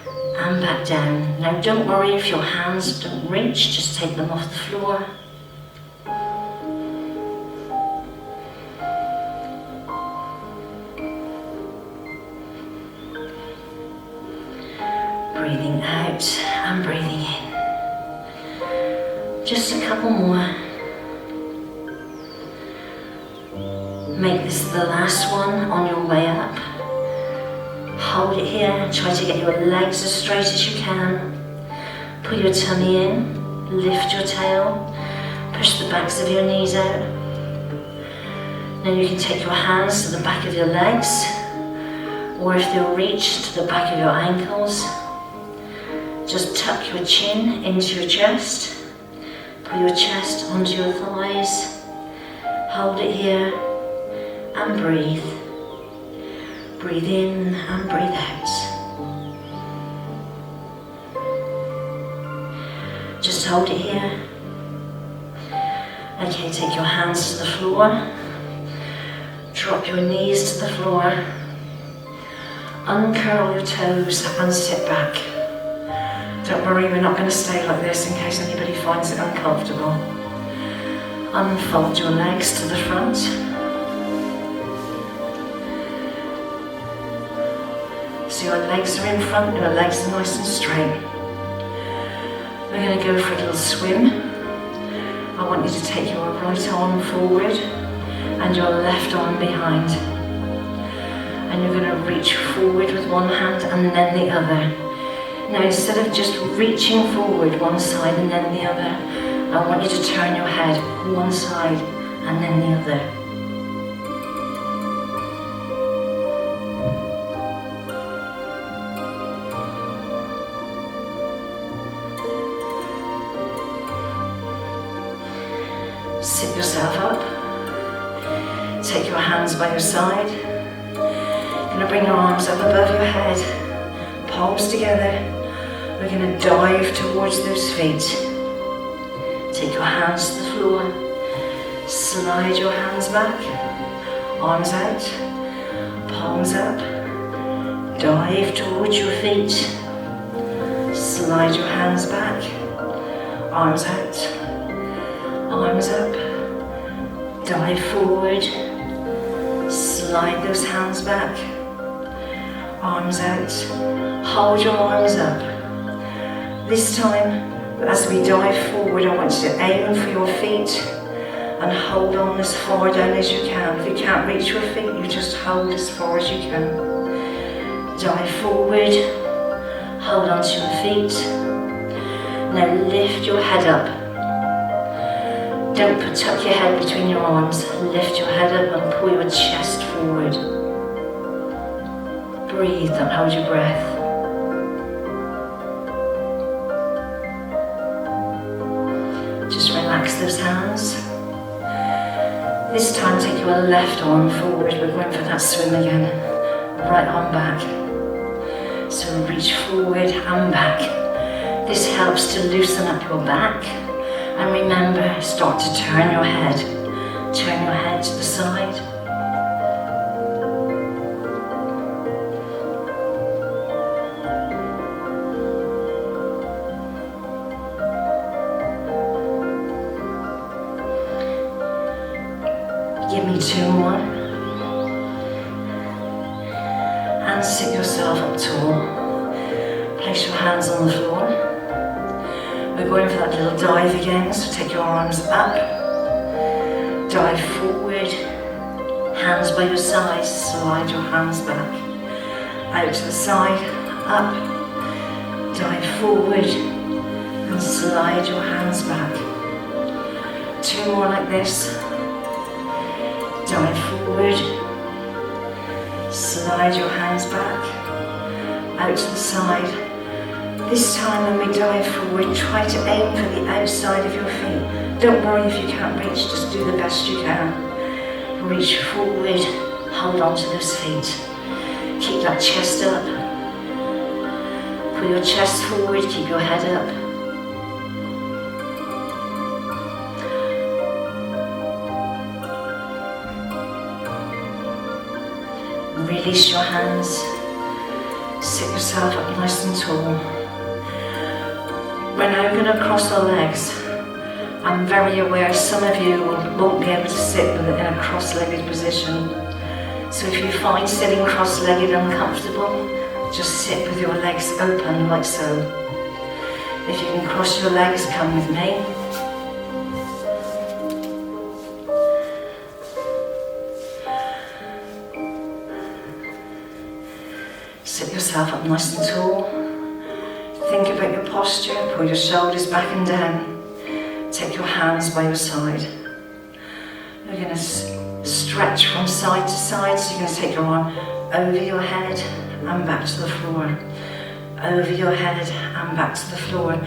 and back down. Now don't worry if your hands don't reach, just take them off the floor. Breathing out and breathing in. Just a couple more. Make this the last one on your way up. Hold it here, try to get your legs as straight as you can. Put your tummy in, lift your tail, push the backs of your knees out. Now you can take your hands to the back of your legs, or if they'll reach, to the back of your ankles. Just tuck your chin into your chest, put your chest onto your thighs, hold it here and breathe. Breathe in and breathe out. Just hold it here. Okay, take your hands to the floor. Drop your knees to the floor. Uncurl your toes and sit back. Don't worry, we're not going to stay like this in case anybody finds it uncomfortable. Unfold your legs to the front. So your legs are in front, your legs are nice and straight. We're going to go for a little swim. I want you to take your right arm forward and your left arm behind. And you're going to reach forward with one hand and then the other. Now instead of just reaching forward one side and then the other, I want you to turn your head one side and then the other. Sit yourself up. Take your hands by your side. You're going to bring your arms up above your head, palms together. We're going to dive towards those feet. Take your hands to the floor. Slide your hands back. Arms out. Palms up. Dive towards your feet. Slide your hands back. Arms out. Arms up, dive forward, slide those hands back, arms out, hold your arms up. This time, as we dive forward, I want you to aim for your feet and hold on as far down as you can. If you can't reach your feet, you just hold as far as you can. Dive forward, hold on to your feet. Now lift your head up. Don't tuck your head between your arms. Lift your head up and pull your chest forward. Breathe, don't hold your breath. Just relax those hands. This time take your left arm forward. We're going for that swim again. Right arm back. So reach forward and back. This helps to loosen up your back. And remember, start to turn your head. Turn your head to the side. Give me 2 more. And sit yourself up tall. Place your hands on the floor. We're going for that little dive again, so take your arms up, dive forward, hands by your sides, slide your hands back, out to the side, up, dive forward, and slide your hands back. 2 more like this, dive forward, slide your hands back, out to the side. This time when we dive forward, try to aim for the outside of your feet. Don't worry if you can't reach, just do the best you can. Reach forward, hold on to those feet. Keep that chest up. Pull your chest forward, keep your head up. Release your hands. Sit yourself up nice and tall. We're now going to cross our legs. I'm very aware some of you won't be able to sit in a cross-legged position. So if you find sitting cross-legged uncomfortable, just sit with your legs open like so. If you can cross your legs, come with me. Sit yourself up nice and tall. Think about your posture, pull your shoulders back and down. Take your hands by your side. You're going to stretch from side to side, so you're going to take your arm over your head and back to the floor. Over your head and back to the floor.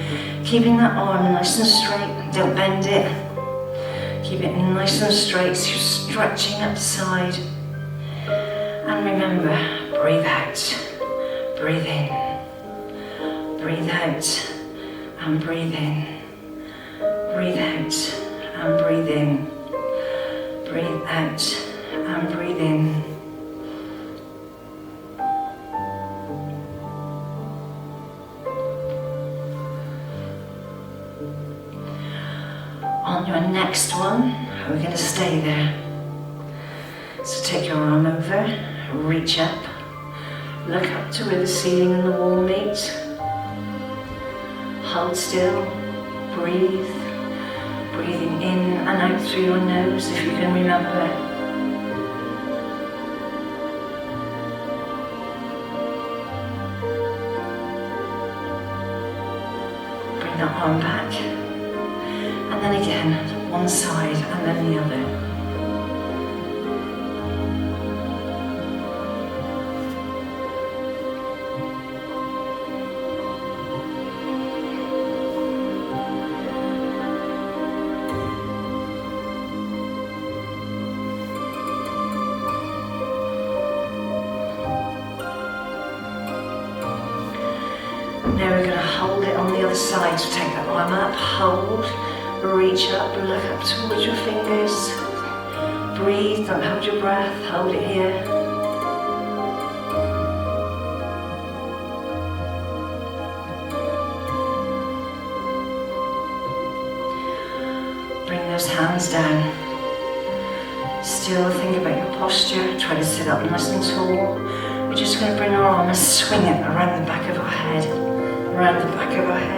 Keeping that arm nice and straight, don't bend it. Keep it nice and straight, so you're stretching up the side. And remember, breathe out, breathe in. Breathe out and breathe in. Breathe out and breathe in. Breathe out and breathe in. On your next one, we're going to stay there. So take your arm over, reach up, look up to where the ceiling and the wall meet. Hold still, breathe, breathing in and out through your nose if you can remember. Bring that arm back. And then again, one side and then the other. Now we're going to hold it on the other side, so take that arm up, hold. Reach up, look up towards your fingers. Breathe, don't hold your breath, hold it here. Bring those hands down. Still think about your posture, try to sit up nice and tall. We're just going to bring our arm and swing it around the back of our head. Around the back of our head.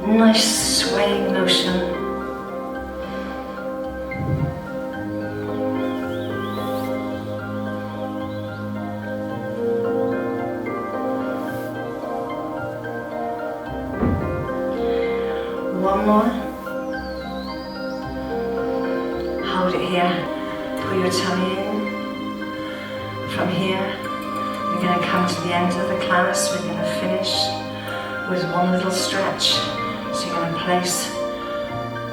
Nice swaying motion. One more. Hold it here. Pull your tummy in. From here, we're going to come to the end of the class. We're going to finish with one little stretch. So you're going to place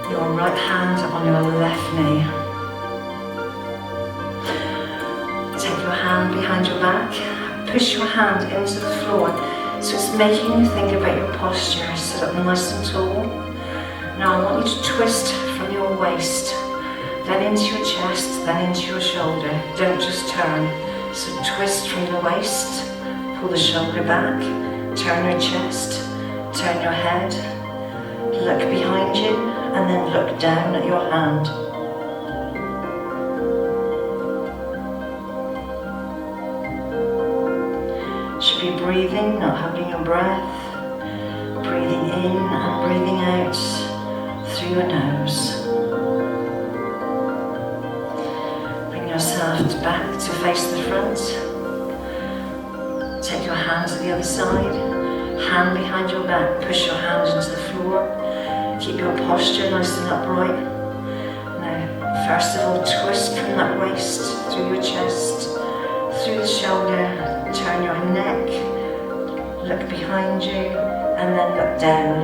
your right hand on your left knee. Take your hand behind your back, push your hand into the floor. So it's making you think about your posture. Sit up nice and tall. Now I want you to twist from your waist, then into your chest, then into your shoulder. Don't just turn. So twist from the waist, pull the shoulder back, turn your chest, turn your head. Look behind you and then look down at your hand. Should be breathing, not holding your breath. Breathing in and breathing out through your nose. Bring yourself back to face the front. Take your hand to the other side. Hand behind your back, push your hand into the floor. Keep your posture nice and upright. Now, first of all, twist from that waist, through your chest, through the shoulder, turn your neck, look behind you, and then look down.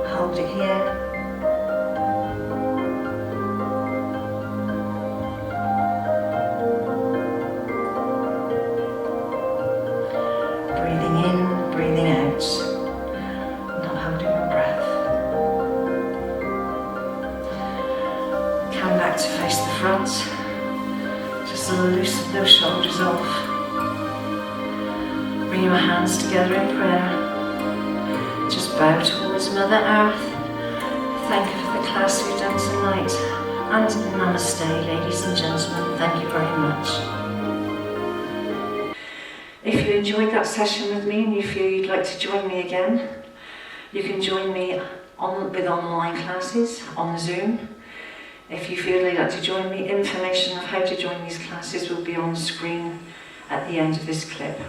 Hold it here. Loosen those shoulders off. Bring your hands together in prayer. Just bow towards Mother Earth. Thank you for the class we've done tonight. And namaste, ladies and gentlemen. Thank you very much. If you enjoyed that session with me and you feel you'd like to join me again, you can join me with online classes on Zoom. If you feel you'd like to join me, information of how to join these classes will be on the screen at the end of this clip.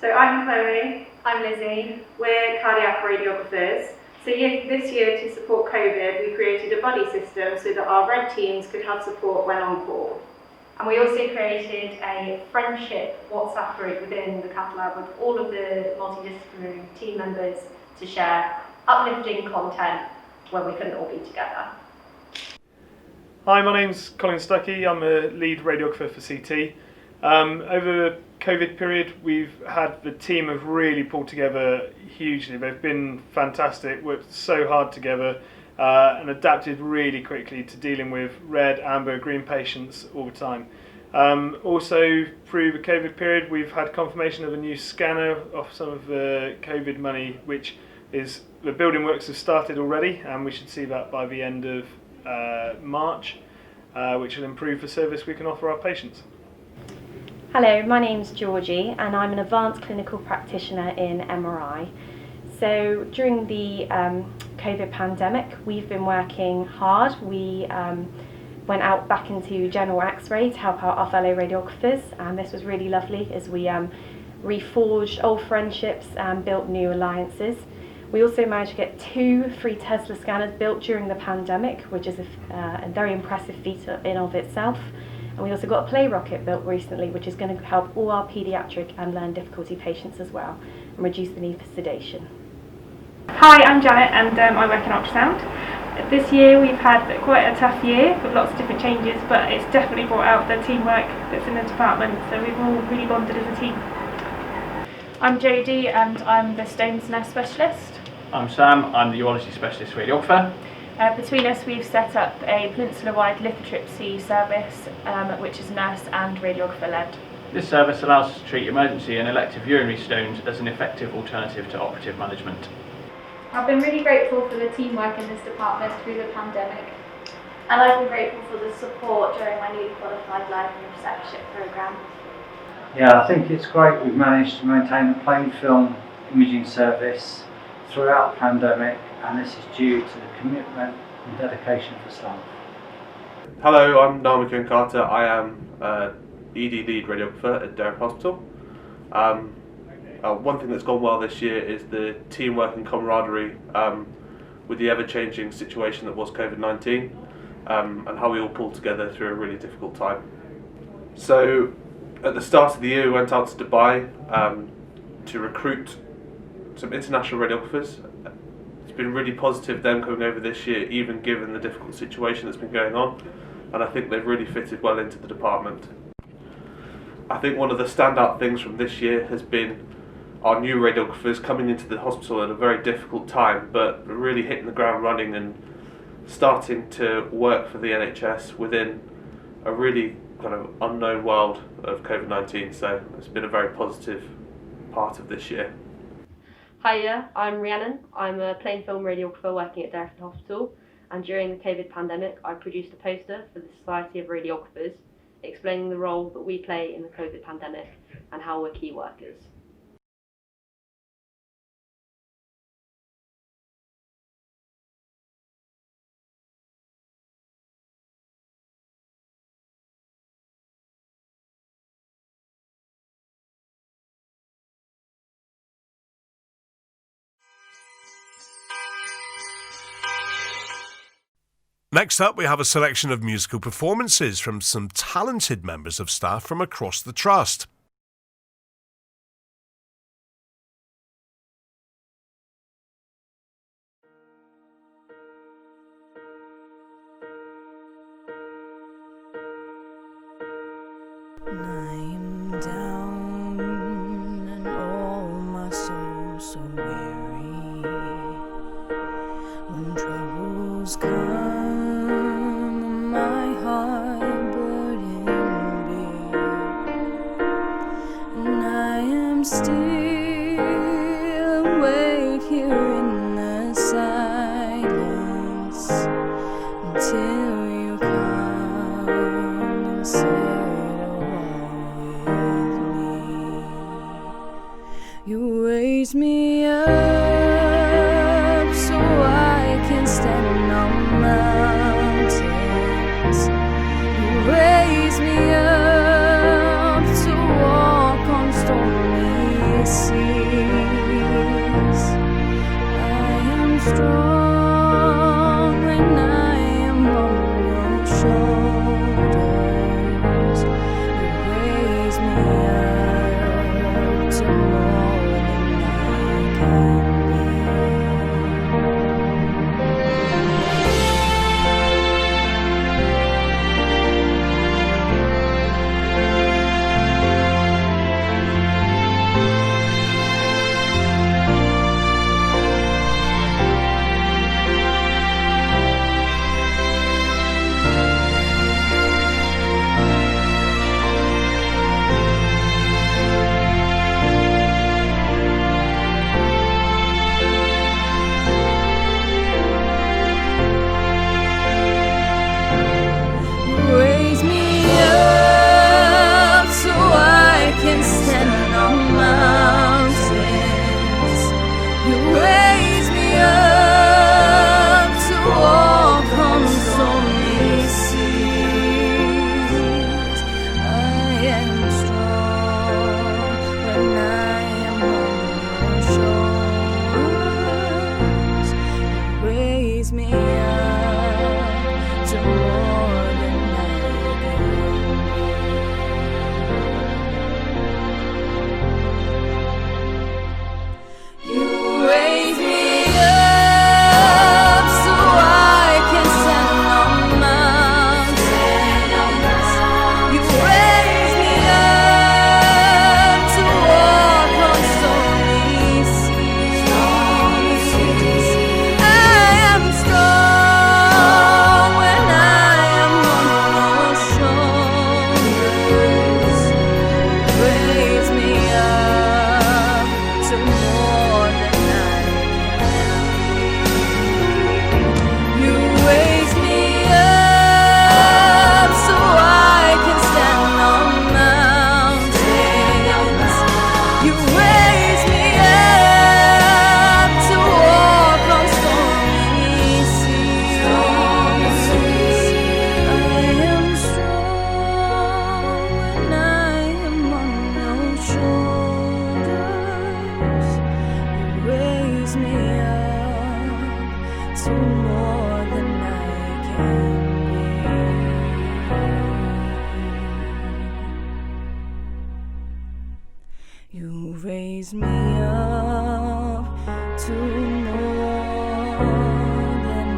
So I'm Chloe. I'm Lizzie. We're cardiac radiographers. So this year, to support COVID, we created a buddy system so that our red teams could have support when on call. And we also created a friendship WhatsApp group within the cath lab with all of the multidisciplinary team members to share uplifting content, when we couldn't all be together. Hi, my name's Colin Stuckey. I'm a lead radiographer for CT. Over the COVID period, we've had the team have really pulled together hugely. They've been fantastic, worked so hard together, and adapted really quickly to dealing with red, amber, green patients all the time. Also, through the COVID period, we've had confirmation of a new scanner off some of the COVID money, which is the building works have started already, and we should see that by the end of March, which will improve the service we can offer our patients. Hello, my name's Georgie and I'm an advanced clinical practitioner in MRI. So during the COVID pandemic, we've been working hard. We went out back into general X-ray to help out our fellow radiographers, and this was really lovely as we reforged old friendships and built new alliances. We also managed to get 2 free Tesla scanners built during the pandemic, which is a very impressive feat in of itself. And we also got a play rocket built recently, which is going to help all our paediatric and learning difficulty patients as well, and reduce the need for sedation. Hi, I'm Janet and I work in ultrasound. This year we've had quite a tough year with lots of different changes, but it's definitely brought out the teamwork that's in the department, so we've all really bonded as a team. I'm Jodie and I'm the Stones Nurse Specialist. I'm Sam, I'm the Urology Specialist Radiographer. Between us we've set up a peninsula-wide lithotripsy service, which is nurse and radiographer led. This service allows us to treat emergency and elective urinary stones as an effective alternative to operative management. I've been really grateful for the teamwork in this department through the pandemic. And I've been grateful for the support during my newly qualified live and preceptorship programme. Yeah, I think it's great we've managed to maintain the plain film imaging service throughout the pandemic, and this is due to the commitment and dedication of the staff. Hello, I'm Niall McKeown-Carter. I am ED lead radiographer at Dereham Hospital. One thing that's gone well this year is the teamwork and camaraderie with the ever-changing situation that was COVID-19, and how we all pulled together through a really difficult time. So at the start of the year we went out to Dubai to recruit some international radiographers. It's been really positive them coming over this year, even given the difficult situation that's been going on, and I think they've really fitted well into the department. I think one of the standout things from this year has been our new radiographers coming into the hospital at a very difficult time, but really hitting the ground running and starting to work for the NHS within a really kind of unknown world of COVID-19, so it's been a very positive part of this year. Hiya, I'm Rhiannon. I'm a plain film radiographer working at Dereham Hospital, and during the COVID pandemic I produced a poster for the Society of Radiographers explaining the role that we play in the COVID pandemic and how we're key workers. Next up, we have a selection of musical performances from some talented members of staff from across the Trust. I'm down and all my soul so weary. When troubles come, my heart burdened be, and I am still awake here in the silence until you come and settle with me. You raise me up so I can stand on mountains. You raise me up to walk on stormy seas. I am strong when I am on your shoulders. You raise me up to more than I can be. raise me up to more than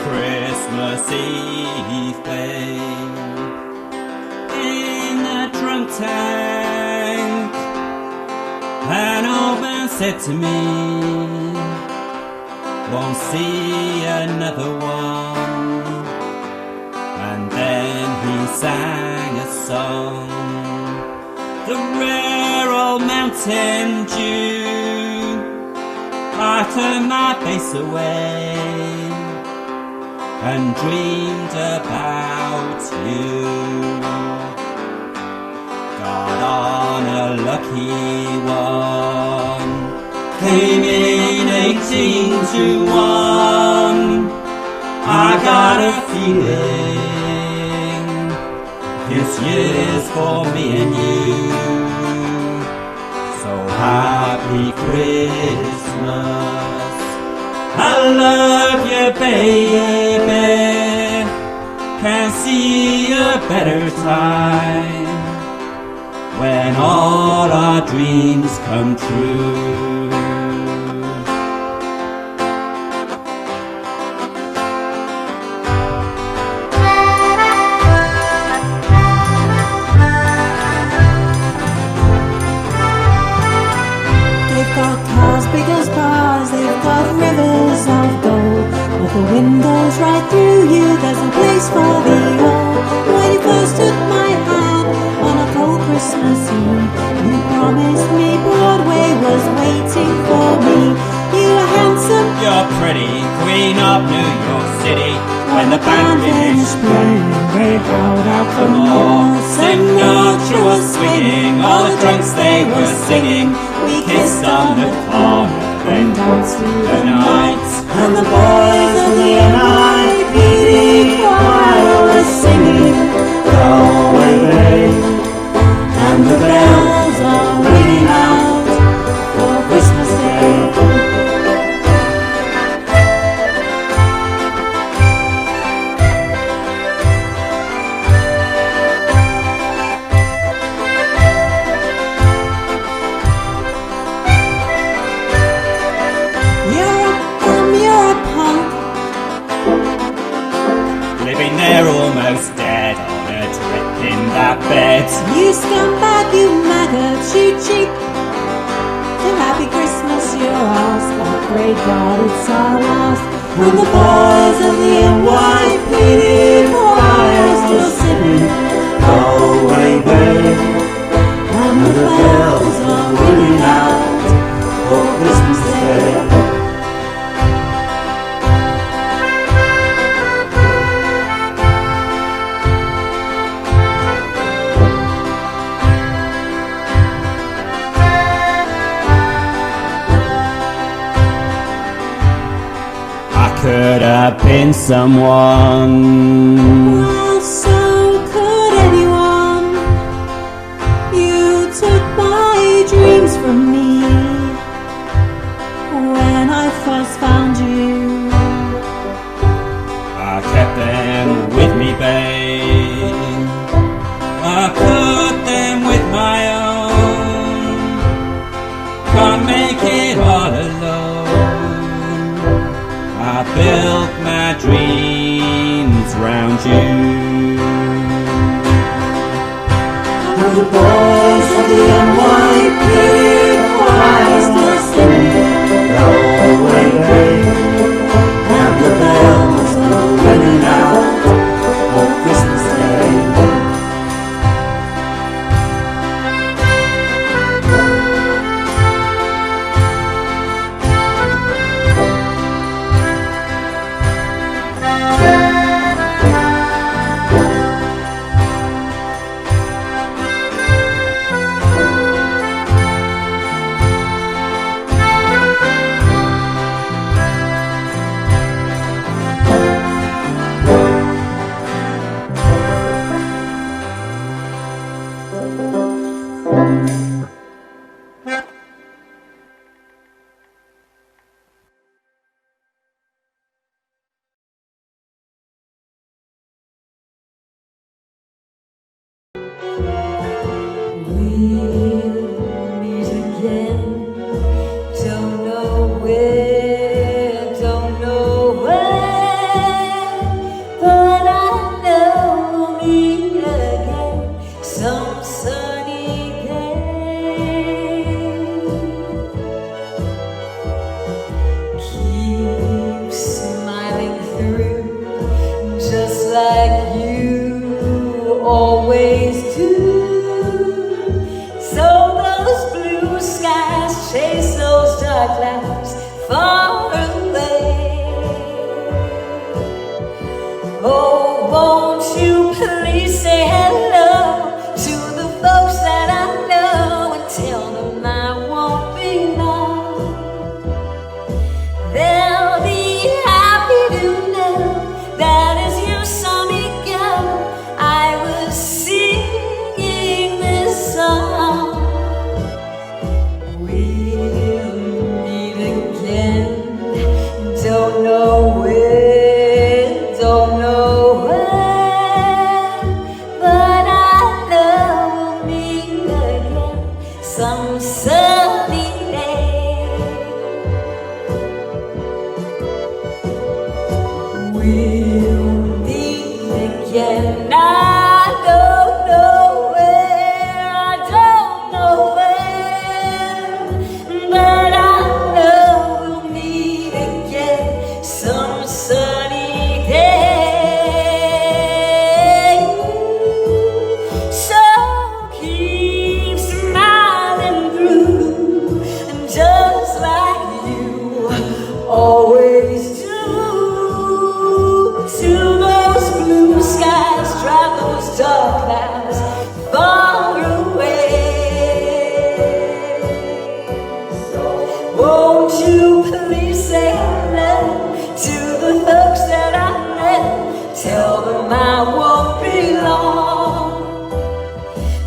Christmas Eve, babe, in a drunk tank. An old man said to me, won't see another one. And then he sang a song, the rare old Mountain Dew. I turned my face away and dreamed about you. Got on a lucky one, came in 18 to 1. I got a feeling this year's for me and you. So happy Christmas, I love you, baby. Can't see a better time when all our dreams come true. They've got cars big as bars, they've got rivers of gold. With the windows right through you, there's a place for the old. When you first took my hand on a cold Christmas Eve, you promised me Broadway was waiting for me. You were handsome, you're pretty, queen of New York City. When the band finished playing, they held out for more. Sinatra was swinging, all the drunks they were singing. We kissed on the corner, then danced through the night. And the boys of the NIPD choir were singing, go away, babe. And the bells are ringing out for Christmas Day. They're almost dead on a trip in that bed. You scumbag, you maggot, you cheat. So happy Christmas, you're ours. I pray God it's our last. When the boys of the NYPD choir still singing, go away, babe. And the bells are ringing out for Christmas Day. Could have been someone. Well, so could anyone. You took my dreams from me when I first found you. I kept them with me, babe. I put them with my own. Can't make it all alone. I built my dreams round you. And the boys of the NYPD choir still singing, go away, babe. And the bells are ringing out for Christmas Day. We'll meet again. Don't know where, don't know when, but I know we'll meet again some sunny day. Keep smiling through, just like you always do. So those blue skies chase those dark clouds far away. Oh, won't you please say hello to the folks that I know and tell them I won't be long. They'll be happy to know that as you saw me go, I was singing this song. We'll meet again. Don't know where, don't know when, but I know we'll meet again some sunny day. We'll meet again. I don't know where, I don't know when, but I know we'll meet again some sunny day. So keep smiling through, just like you always do. To those blue skies, drive those dark clouds far away. Won't you please say hello to the folks that I met? Tell them I won't be long.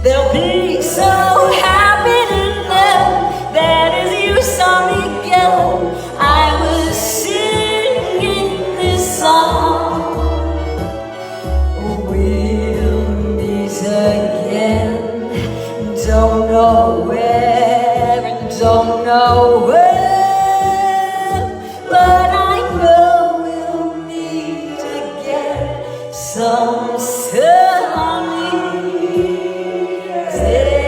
They'll be so happy to know that as you saw me go, I was singing this song. We'll meet again. Don't know where and don't know when, but I know we'll meet again some sunny day.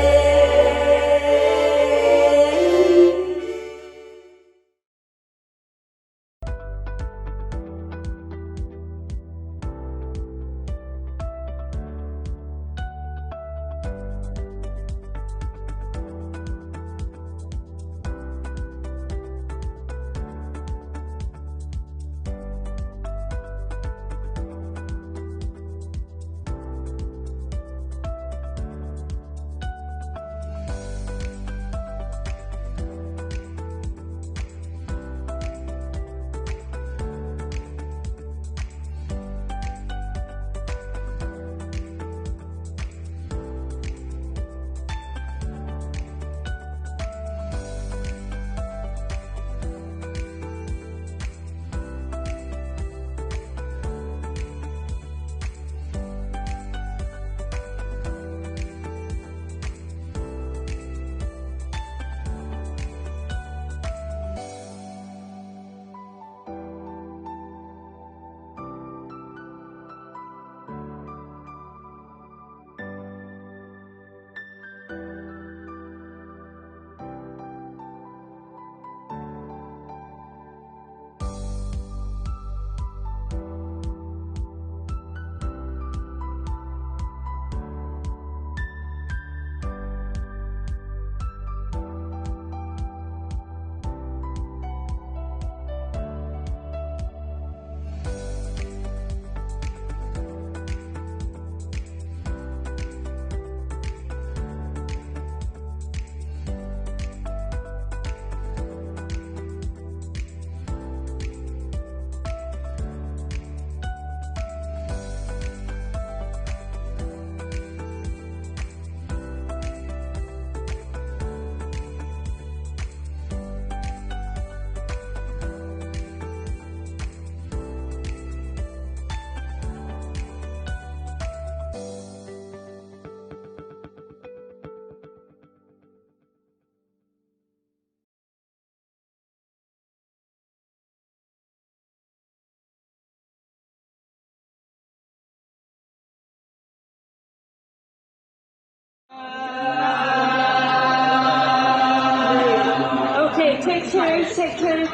take turns, take turns.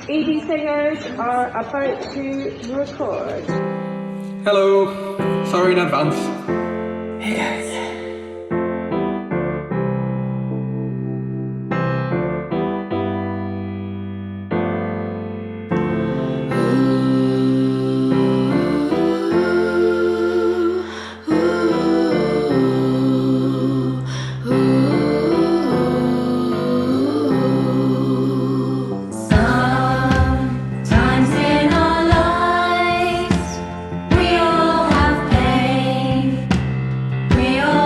ED singers are about to record. Hello, sorry in advance. Hey guys. Sometimes in our lives, we all have pain. We all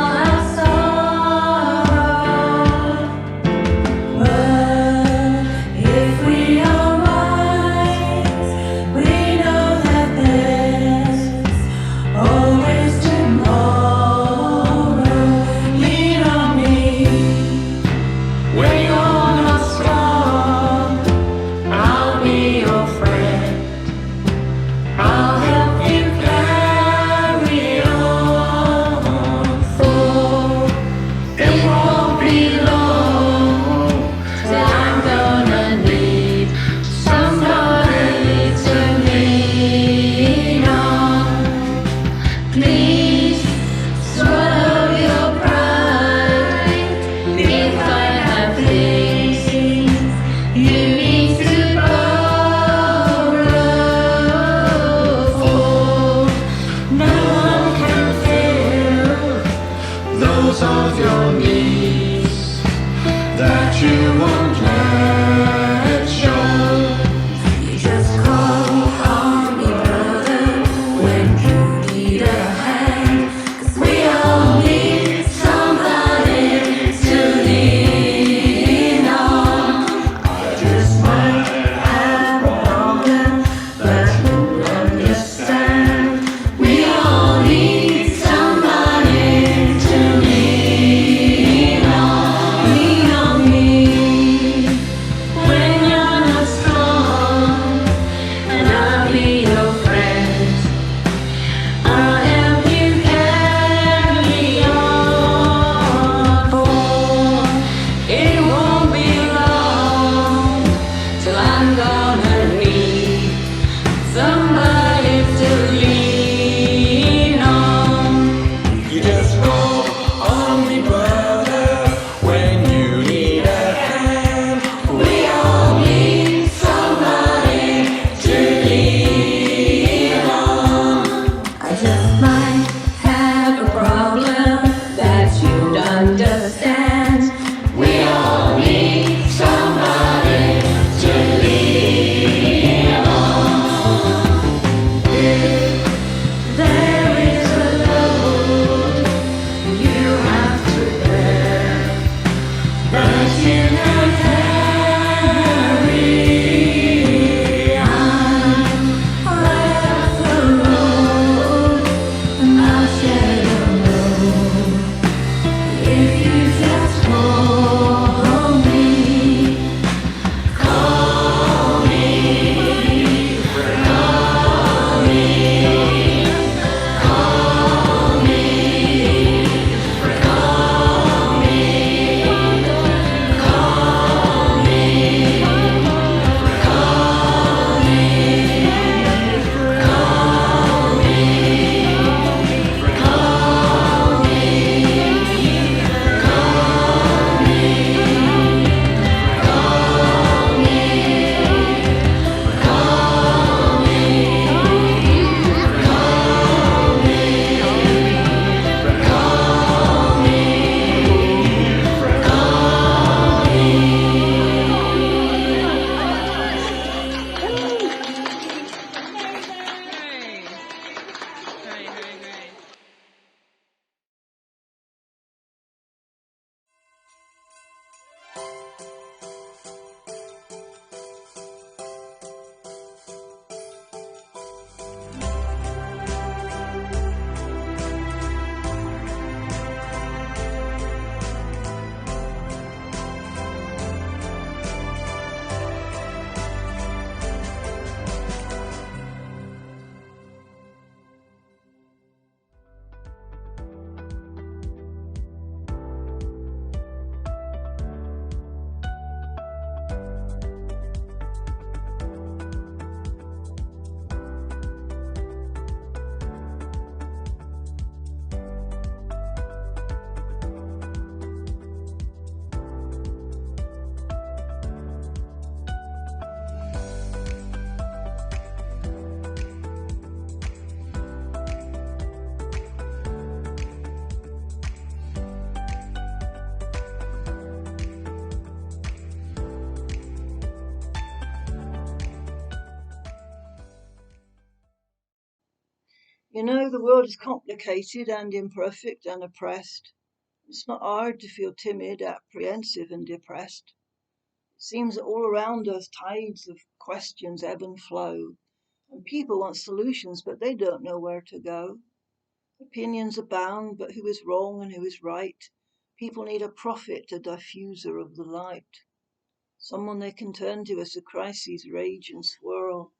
You know, the world is complicated and imperfect and oppressed. It's not hard to feel timid, apprehensive, and depressed. It seems that all around us tides of questions ebb and flow, and people want solutions, but they don't know where to go. Opinions abound, but who is wrong and who is right? People need a prophet, a diffuser of the light. Someone they can turn to as the crises rage and swirl.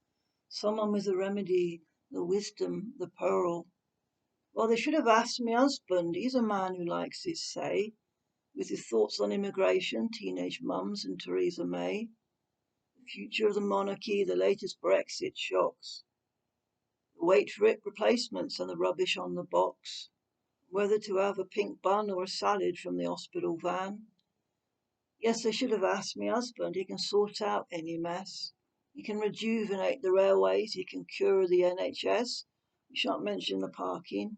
Someone with the remedy, the wisdom, the pearl. Well, they should have asked my husband. He's a man who likes his say, with his thoughts on immigration, teenage mums, and Theresa May. The future of the monarchy, the latest Brexit shocks. The wait for it replacements and the rubbish on the box. Whether to have a pink bun or a salad from the hospital van. Yes, they should have asked my husband. He can sort out any mess. He can rejuvenate the railways. He can cure the NHS. We shan't mention the parking.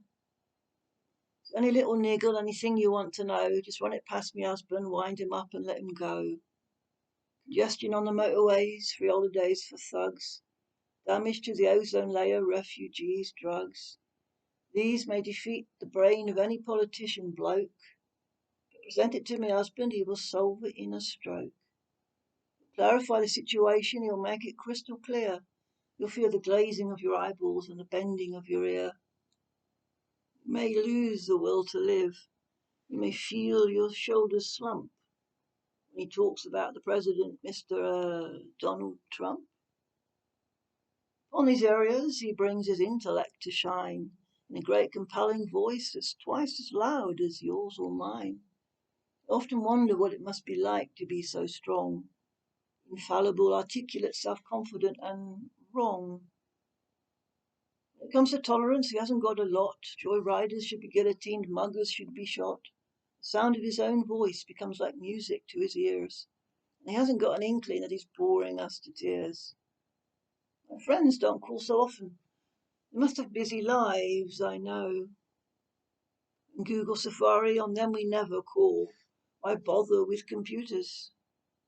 Any little niggle, anything you want to know, just run it past my husband, wind him up and let him go. Congestion on the motorways, free holidays for thugs. Damage to the ozone layer, refugees, drugs. These may defeat the brain of any politician bloke. But present it to my husband, he will solve it in a stroke. Clarify the situation, he'll make it crystal clear. You'll feel the glazing of your eyeballs and the bending of your ear. You may lose the will to live. You may feel your shoulders slump when he talks about the president, Mr. Donald Trump. On these areas, he brings his intellect to shine in a great compelling voice that's twice as loud as yours or mine. I often wonder what it must be like to be so strong, infallible, articulate, self-confident, and wrong. When it comes to tolerance, he hasn't got a lot. Joy riders should be guillotined, muggers should be shot. The sound of his own voice becomes like music to his ears, and he hasn't got an inkling that he's boring us to tears. My friends don't call so often. They must have busy lives, I know. And Google Safari, on them we never call. Why bother with computers?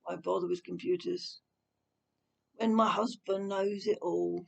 Why bother with computers? When my husband knows it all.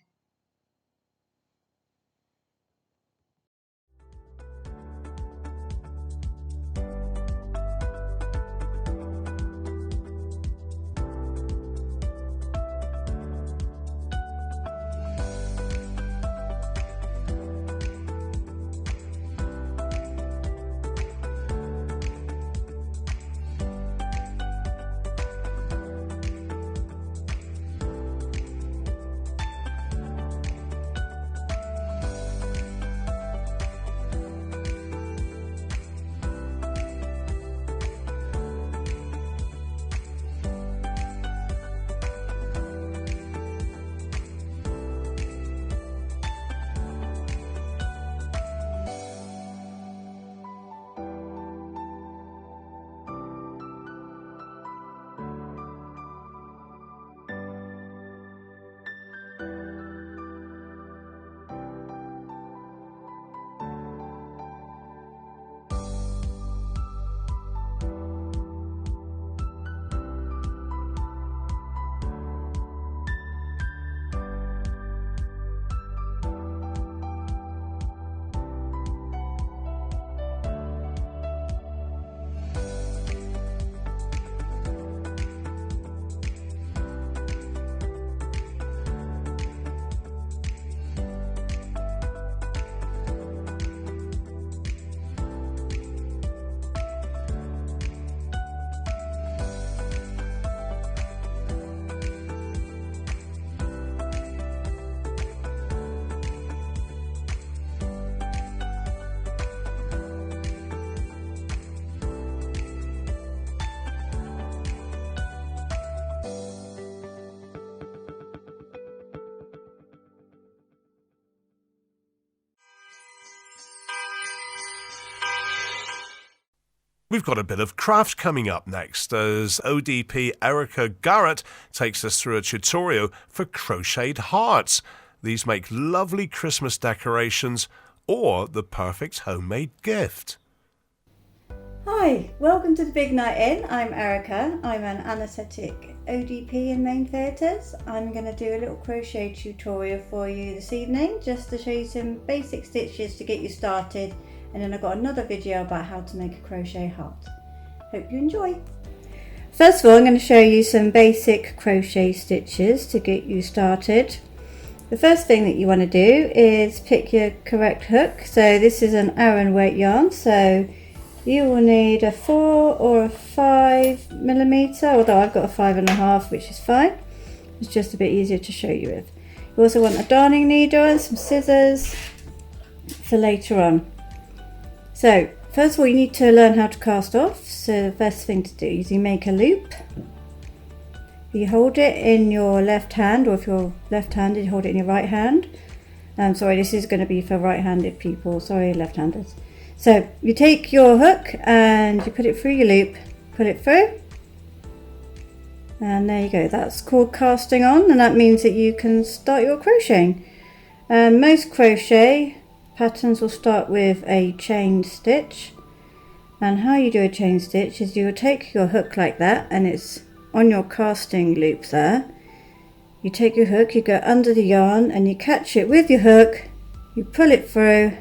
We've got a bit of craft coming up next as ODP Erica Garrett takes us through a tutorial for crocheted hearts. These make lovely Christmas decorations or the perfect homemade gift. Hi, welcome to the Big Night In. I'm Erica. I'm an anaesthetic ODP in main theatres. I'm going to do a little crochet tutorial for you this evening just to show you some basic stitches to get you started, and then I've got another video about how to make a crochet heart. Hope you enjoy. First of all, I'm going to show you some basic crochet stitches to get you started. The first thing that you want to do is pick your correct hook. So this is an Aran weight yarn, so you will need a 4 or a 5mm, although I've got a 5.5, which is fine. It's just a bit easier to show you with. You also want a darning needle and some scissors for later on. So first of all, you need to learn how to cast off. So the first thing to do is you make a loop. You hold it in your left hand, or if you're left-handed, you hold it in your right hand. Sorry, this is going to be for right-handed people. Sorry, left-handers. So you take your hook and you put it through your loop, pull it through, and there you go. That's called casting on, and that means that you can start your crocheting. Most crochet patterns will start with a chain stitch, and how you do a chain stitch is you will take your hook like that, and it's on your casting loop there. You take your hook, you go under the yarn and you catch it with your hook, you pull it through,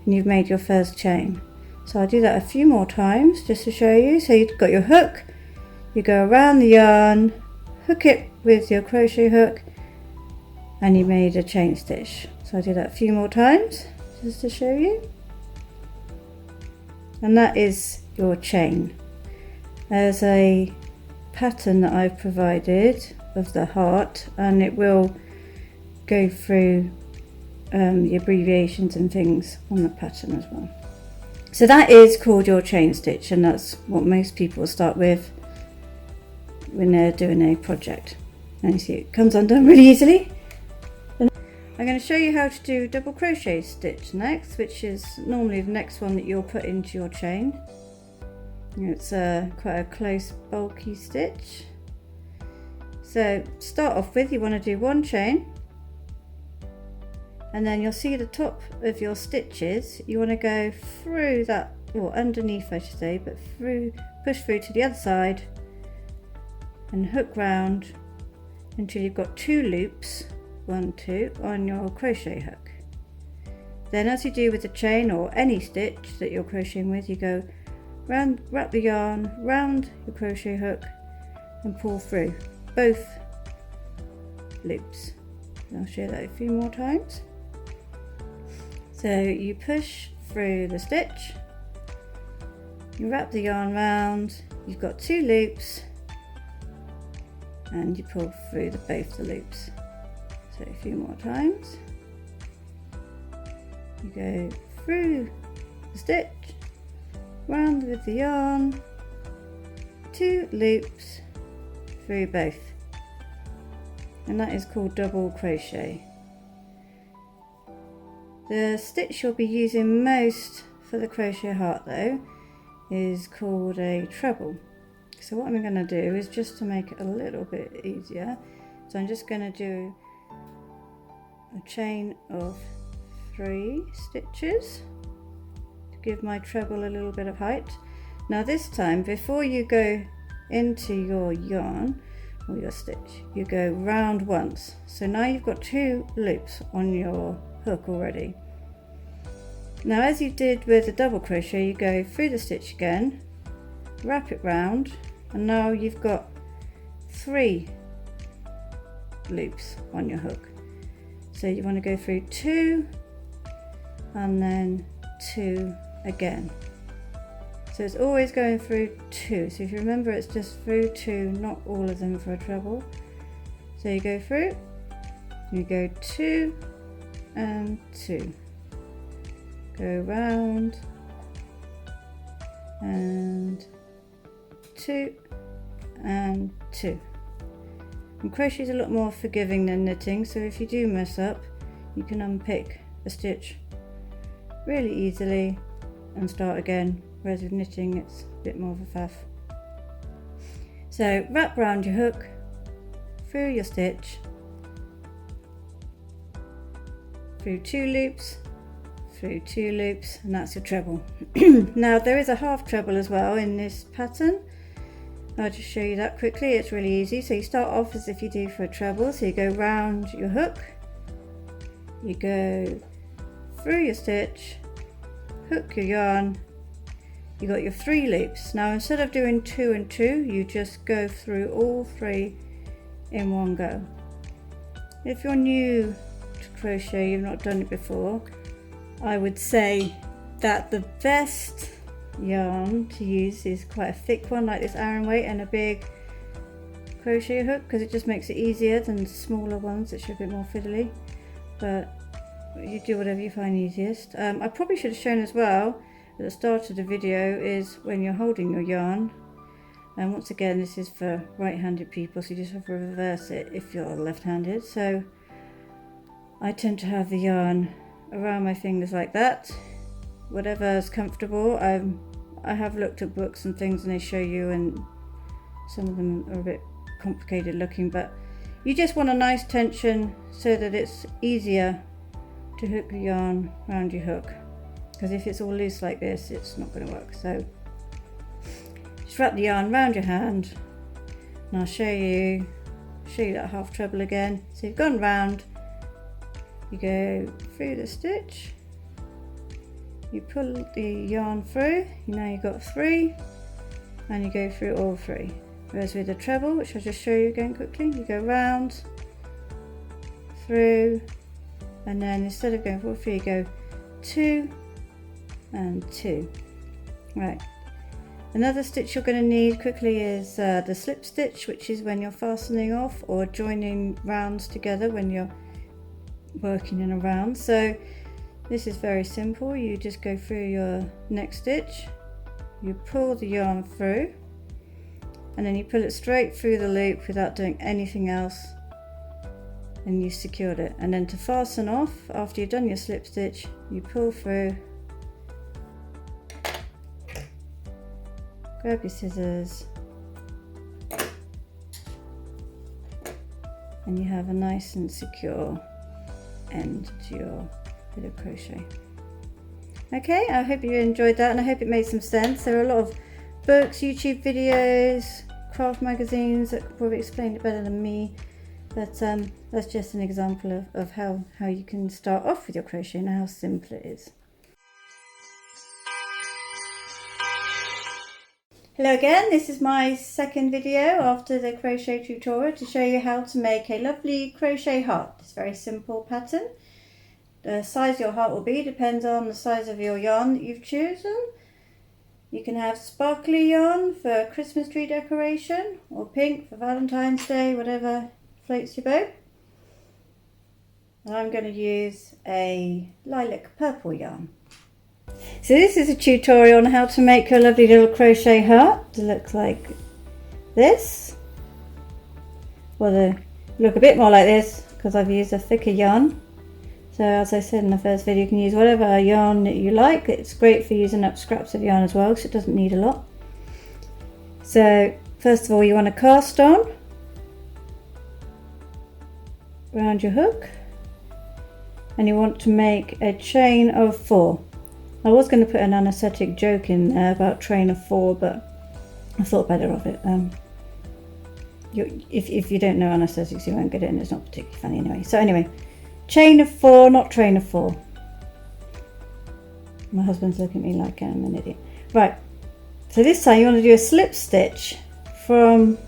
and you've made your first chain. So I'll do that a few more times just to show you. So you've got your hook, you go around the yarn, hook it with your crochet hook, and you made a chain stitch. So I'll do that a few more times just to show you. And that is your chain. There's a pattern that I've provided of the heart, and it will go through the abbreviations and things on the pattern as well. So that is called your chain stitch, and that's what most people start with when they're doing a project. And you see it comes undone really easily. I'm going to show you how to do double crochet stitch next, which is normally the next one that you'll put into your chain. It's quite a close, bulky stitch. So start off with, you want to do one chain, and then you'll see the top of your stitches. You want to go through that, or underneath I should say, but through, push through to the other side and hook round until you've got 2 loops, 1, 2, on your crochet hook. Then as you do with the chain or any stitch that you're crocheting with, you go round, wrap the yarn round your crochet hook and pull through both loops. And I'll show that a few more times. So you push through the stitch, you wrap the yarn round, you've got 2 loops, and you pull through both the loops. So a few more times. You go through the stitch, round with the yarn, 2 loops through both, and that is called double crochet. The stitch you'll be using most for the crochet heart though is called a treble. So what I'm going to do is, just to make it a little bit easier, so I'm just going to do a chain of 3 stitches to give my treble a little bit of height. Now this time, before you go into your yarn or your stitch, you go round once. So now you've got 2 loops on your hook already. Now as you did with the double crochet, you go through the stitch again, wrap it round, and now you've got 3 loops on your hook. So you want to go through 2 and then 2 again. So it's always going through 2. So if you remember, it's just through 2, not all of them for a treble. So you go through, you go 2 and 2, go round and 2 and 2. And crochet is a lot more forgiving than knitting, so if you do mess up, you can unpick a stitch really easily and start again, whereas with knitting it's a bit more of a faff. So wrap round your hook, through your stitch, through 2 loops, through 2 loops, and that's your treble. Now there is a half treble as well in this pattern, I'll just show you that quickly. It's really easy. So you start off as if you do for a treble. So you go round your hook, you go through your stitch, hook your yarn, you got your 3 loops. Now instead of doing 2 and 2, you just go through all 3 in one go. If you're new to crochet, you've not done it before, I would say that the best yarn to use is quite a thick one like this Aran weight and a big crochet hook, because it just makes it easier than smaller ones which are a bit more fiddly, but you do whatever you find easiest. I probably should have shown as well at the start of the video is when you're holding your yarn, and once again this is for right-handed people, so you just have to reverse it if you're left-handed. So I tend to have the yarn around my fingers like that, whatever's comfortable. I have looked at books and things and they show you, and some of them are a bit complicated looking, but you just want a nice tension so that it's easier to hook the yarn around your hook, because if it's all loose like this it's not going to work. So just wrap the yarn around your hand and I'll show you that half treble again. So you've gone round, you go through the stitch, you pull the yarn through, now you've got 3 and you go through all 3. Whereas with the treble, which I'll just show you again quickly, you go round, through, and then instead of going 4 3 you go 2 and 2. Right, another stitch you're going to need quickly is the slip stitch, which is when you're fastening off or joining rounds together when you're working in a round. So this is very simple. You just go through your next stitch, you pull the yarn through, and then you pull it straight through the loop without doing anything else, and you secured it. And then to fasten off, after you've done your slip stitch, you pull through, grab your scissors, and you have a nice and secure end to your bit of crochet. Okay, I hope you enjoyed that and I hope it made some sense. There are a lot of books, YouTube videos, craft magazines that could probably explain it better than me, but that's just an example of how you can start off with your crochet and how simple it is. Hello again, this is my second video after the crochet tutorial to show you how to make a lovely crochet heart. It's a very simple pattern. The size your heart will be depends on the size of your yarn that you've chosen. You can have sparkly yarn for Christmas tree decoration, or pink for Valentine's Day, whatever floats your boat. And I'm going to use a lilac purple yarn. So this is a tutorial on how to make a lovely little crochet heart. It looks like this. Well, they look a bit more like this because I've used a thicker yarn. So as I said in the first video, you can use whatever yarn that you like. It's great for using up scraps of yarn as well, because it doesn't need a lot. So first of all, you want to cast on around your hook, and you want to make a chain of 4. I was going to put an anaesthetic joke in there about train of 4, but I thought better of it. If you don't know anaesthetics, you won't get it, and it's not particularly funny anyway. So anyway, chain of 4, not train of 4. My husband's looking at me like I'm an idiot. Right, so this time you want to do a slip stitch from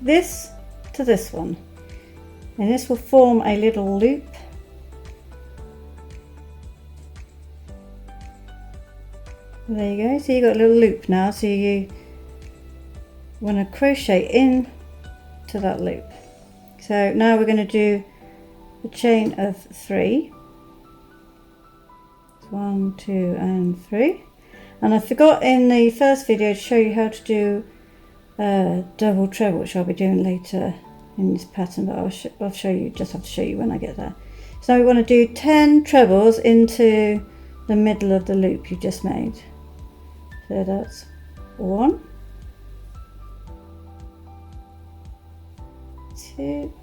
this to this one, and this will form a little loop. There you go, so you got a little loop now, so you want to crochet in to that loop. So now we're going to do a chain of 3. 1, 2 and 3. And I forgot in the first video to show you how to do double treble, which I'll be doing later in this pattern, but I'll show you, just have to show you when I get there. So we want to do 10 trebles into the middle of the loop you just made. So that's 1, 2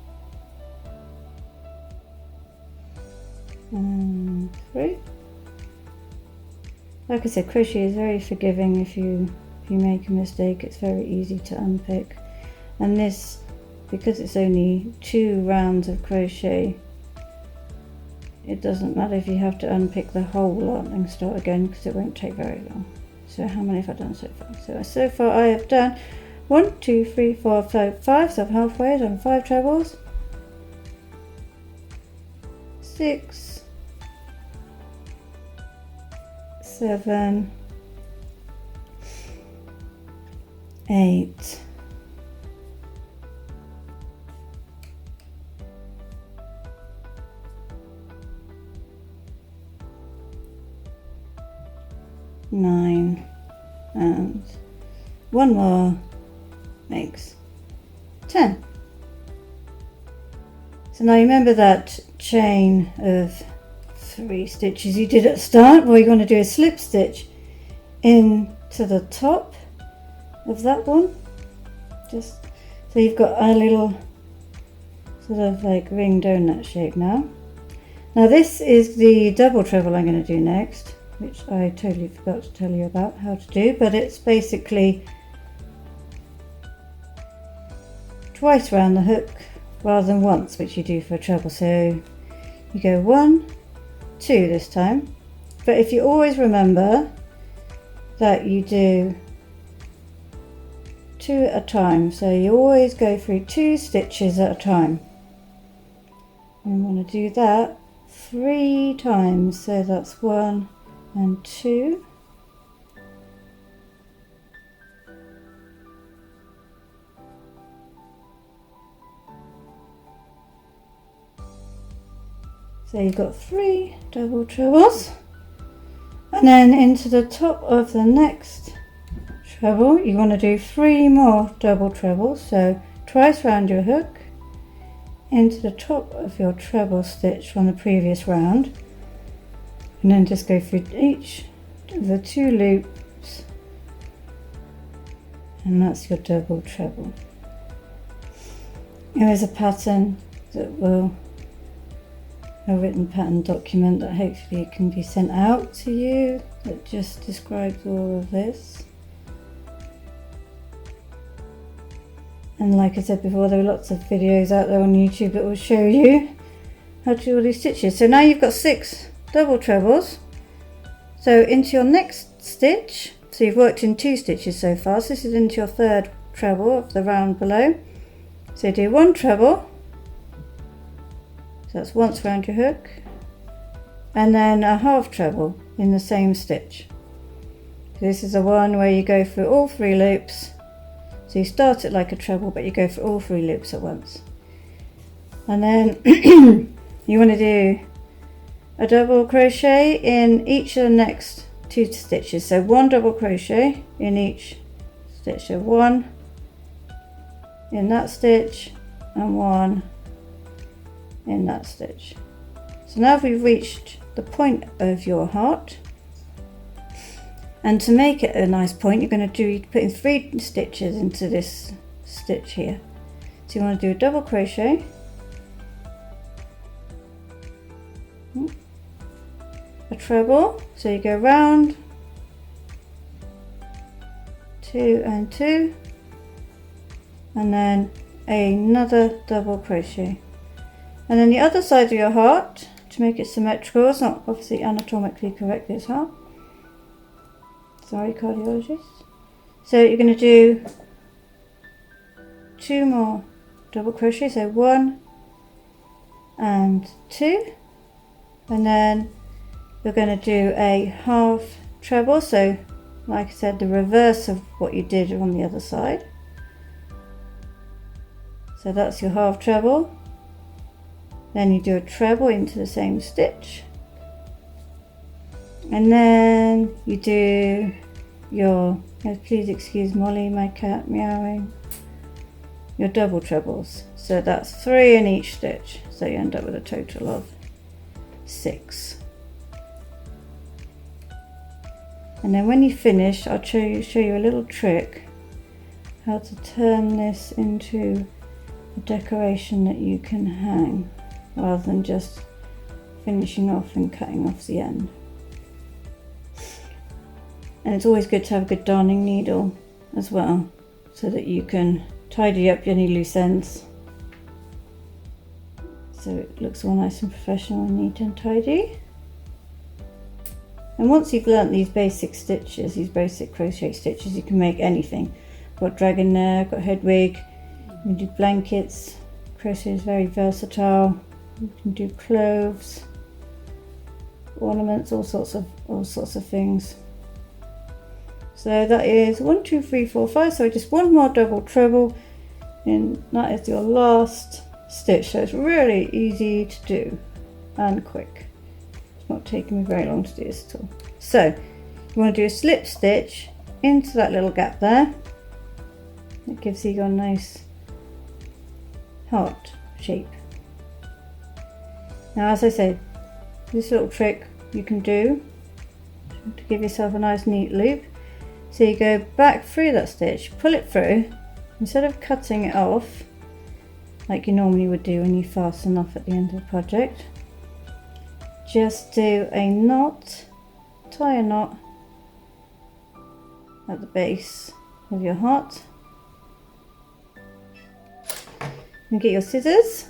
and 3. Like I said, crochet is very forgiving if you If you make a mistake, it's very easy to unpick. And this, because it's only 2 rounds of crochet, it doesn't matter if you have to unpick the whole lot and start again, because it won't take very long. So how many have I done so far? So far I have done 1, 2, 3, 4, 5, so I'm halfway. I've done 5 trebles, 6, 7, 8, 9, and 1 more makes 10. So now you remember that chain of 3 stitches you did at the start? What you're going to do is slip stitch into the top of that one, just so you've got a little sort of like ring donut shape now. Now this is the double treble I'm going to do next, which I totally forgot to tell you about how to do, but it's basically twice around the hook rather than once, which you do for a treble. So you go 1, 2 this time, but if you always remember that you do 2 at a time, so you always go through 2 stitches at a time. And I'm going to do that 3 times, so that's 1 and 2. So you've got 3 double trebles, and then into the top of the next treble you want to do 3 more double trebles, so twice round your hook into the top of your treble stitch from the previous round, and then just go through each of the 2 loops, and that's your double treble. There is a pattern that will, a written pattern document that hopefully can be sent out to you that just describes all of this. And like I said before, there are lots of videos out there on YouTube that will show you how to do all these stitches. So now you've got 6 double trebles. So into your next stitch, so you've worked in 2 stitches so far, so this is into your 3rd treble of the round below. So do 1 treble, so that's once round your hook, and then a half treble in the same stitch. So this is the one where you go through all 3 loops. So you start it like a treble, but you go for all 3 loops at once. And then you want to do a double crochet in each of the next 2 stitches. So 1 double crochet in each stitch. So 1 in that stitch and 1 in that stitch. So now we've reached the point of your heart. And to make it a nice point, you're going to put in 3 stitches into this stitch here. So you want to do a double crochet, a treble, so you go round, 2 and 2, and then another double crochet. And then the other side of your heart, to make it symmetrical, it's not obviously anatomically correct this heart. Sorry, cardiologists. So you're going to do 2 more double crochet, so 1 and 2, and then you're going to do a half treble, so like I said, the reverse of what you did on the other side. So that's your half treble. Then you do a treble into the same stitch, and then you do your, please excuse Molly, my cat meowing, your double trebles. So that's 3 in each stitch, so you end up with a total of 6. And then when you finish, I'll show you a little trick how to turn this into a decoration that you can hang, rather than just finishing off and cutting off the end. And it's always good to have a good darning needle as well, so that you can tidy up any loose ends. So it looks all nice and professional and neat and tidy. And once you've learnt these basic stitches, these basic crochet stitches, you can make anything. Got dragon there, got Hedwig, you can do blankets. Crochet is very versatile. You can do clothes, ornaments, all sorts of things. So that is 1, 2, 3, 4, 5. So just one more double treble, and that is your last stitch. So it's really easy to do and quick. It's not taking me very long to do this at all. So you want to do a slip stitch into that little gap there. It gives you a nice heart shape. Now, as I said, this little trick you can do to give yourself a nice neat loop. So you go back through that stitch, pull it through, instead of cutting it off like you normally would do when you fasten off at the end of the project, just do a knot, tie a knot at the base of your heart, and get your scissors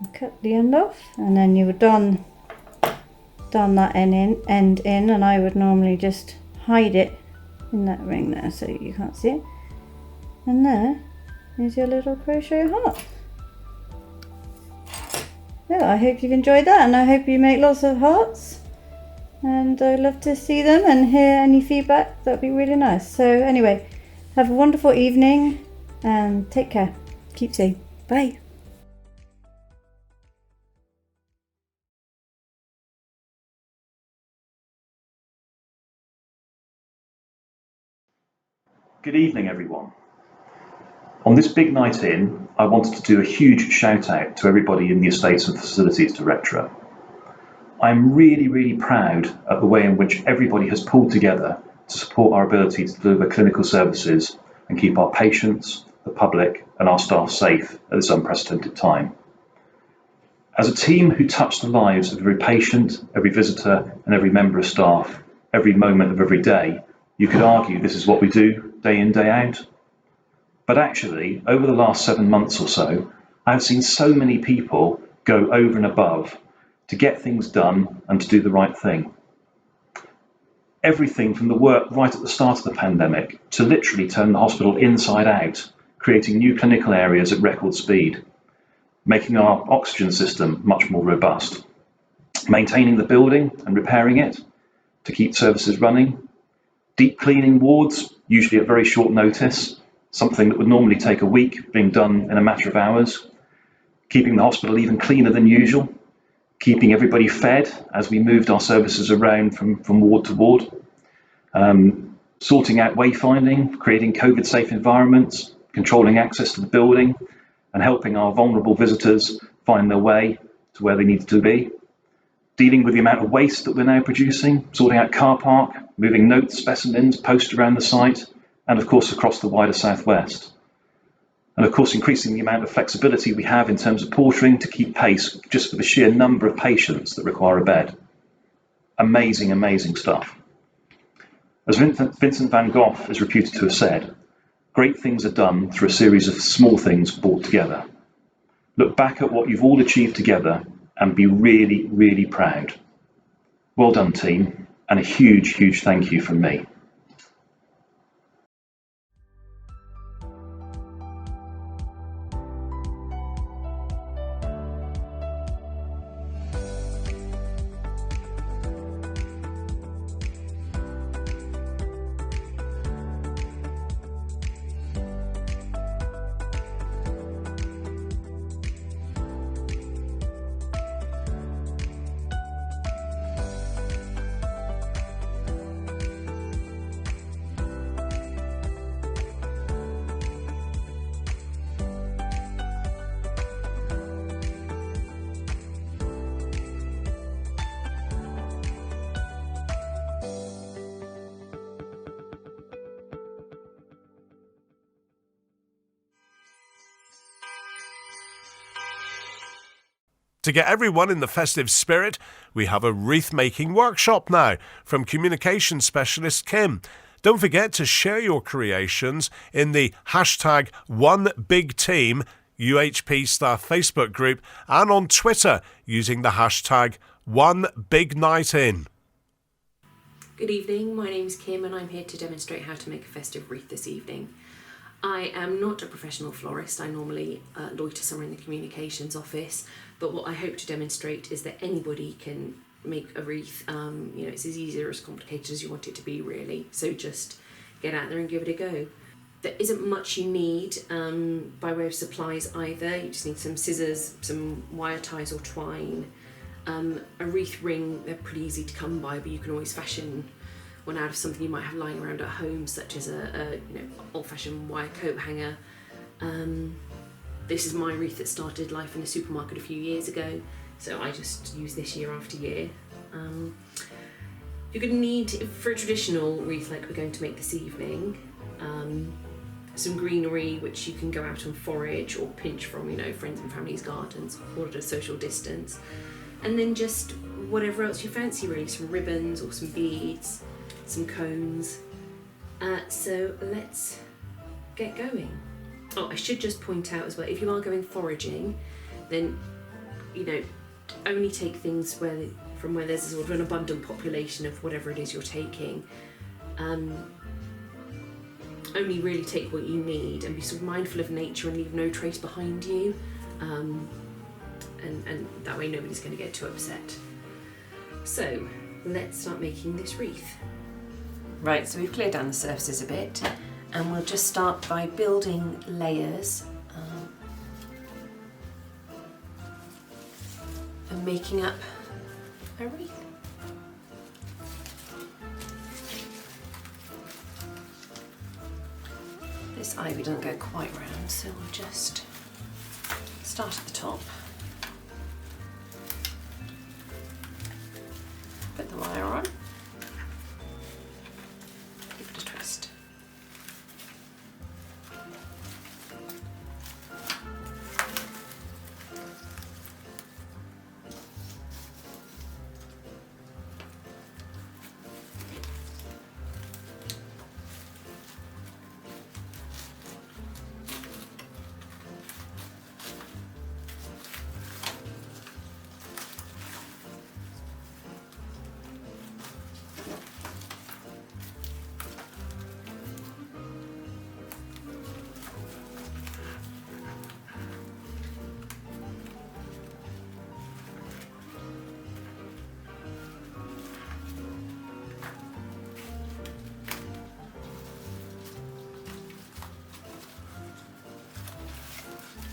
and cut the end off, and then you would don that end in, and I would normally just hide it in that ring there so you can't see it. And there is your little crochet heart. Yeah, I hope you've enjoyed that, and I hope you make lots of hearts, and I'd love to see them and hear any feedback. That'd be really nice. So anyway, have a wonderful evening and take care. Keep safe. Bye. Good evening, everyone. On this big night in, I wanted to do a huge shout out to everybody in the Estates and Facilities Directorate. I'm really proud at the way in which everybody has pulled together to support our ability to deliver clinical services and keep our patients, the public and our staff safe at this unprecedented time. As a team who touch the lives of every patient, every visitor and every member of staff, every moment of every day, you could argue this is what we do day in, day out. But actually, over the last 7 months or so, I've seen so many people go over and above to get things done and to do the right thing. Everything from the work right at the start of the pandemic to literally turn the hospital inside out, creating new clinical areas at record speed, making our oxygen system much more robust, maintaining the building and repairing it to keep services running, deep cleaning wards, usually at very short notice, something that would normally take a week being done in a matter of hours, keeping the hospital even cleaner than usual, keeping everybody fed as we moved our services around from ward to ward, sorting out wayfinding, creating COVID-safe environments, controlling access to the building, and helping our vulnerable visitors find their way to where they needed to be, dealing with the amount of waste that we're now producing, sorting out car park, moving notes, specimens, posts around the site, and of course across the wider southwest. And of course increasing the amount of flexibility we have in terms of portering to keep pace just for the sheer number of patients that require a bed. Amazing stuff. As Vincent van Gogh is reputed to have said, great things are done through a series of small things brought together. Look back at what you've all achieved together and be really proud. Well done, team, and a huge thank you from me. To get everyone in the festive spirit, we have a wreath-making workshop now from communications specialist Kim. Don't forget to share your creations in the hashtag #OneBigTeam UHP staff Facebook group and on Twitter using the hashtag #OneBigNightIn. Good evening, my name's Kim and I'm here to demonstrate how to make a festive wreath this evening. I am not a professional florist, I normally loiter somewhere in the communications office, but what I hope to demonstrate is that anybody can make a wreath. It's as easy or as complicated as you want it to be really, so just get out there and give it a go. There isn't much you need by way of supplies either. You just need some scissors, some wire ties or twine, a wreath ring. They're pretty easy to come by, but you can always fashion one out of something you might have lying around at home, such as a old-fashioned wire coat hanger. This is my wreath that started life in a supermarket a few years ago, so I just use this year after year. You're going to need, for a traditional wreath like we're going to make this evening, some greenery which you can go out and forage or pinch from, friends and family's gardens, all at a social distance. And then just whatever else you fancy really, some ribbons or some beads, some cones. So let's get going. Oh, I should just point out as well, if you are going foraging, then, only take things from where there's sort of an abundant population of whatever it is you're taking. Only really take what you need and be sort of mindful of nature and leave no trace behind you. And that way nobody's going to get too upset. So let's start making this wreath. Right, so we've cleared down the surfaces a bit and we'll just start by building layers and making up a wreath. This ivy doesn't go quite round, so we'll just start at the top. Put the wire on. Give it a twist.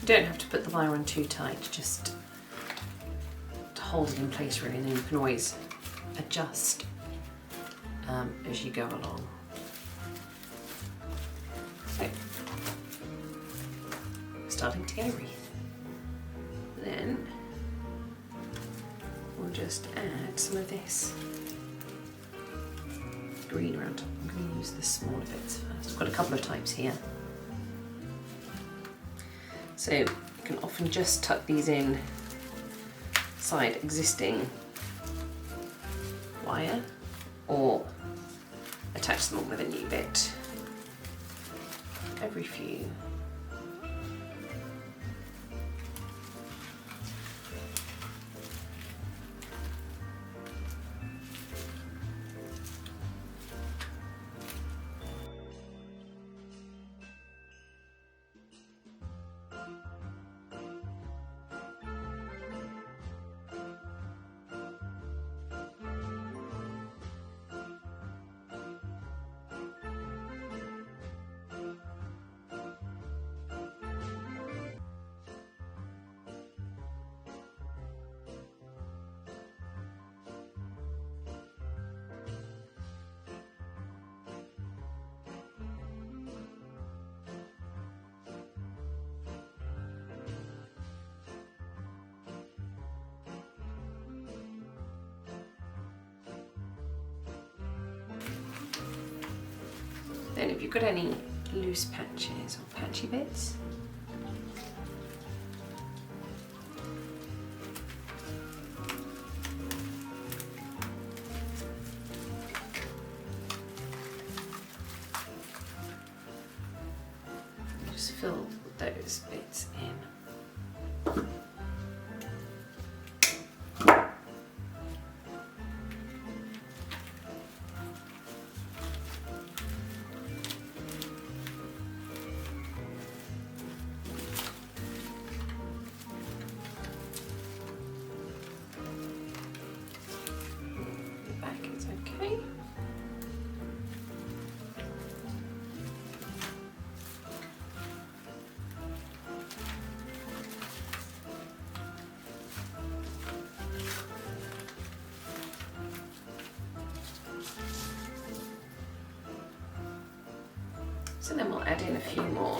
You don't have to put the wire on too tight, just to hold it in place really, and then you can always adjust as you go along. So, starting to get a wreath. Then we'll just add some of this green around top. I'm going to use the smaller bits first. I've got a couple of types here. So you can often just tuck these in side existing wire or attach them all with a new bit every few. Then if you've got any loose patches or patchy bits, just fill those bits in. So then we'll add in a few more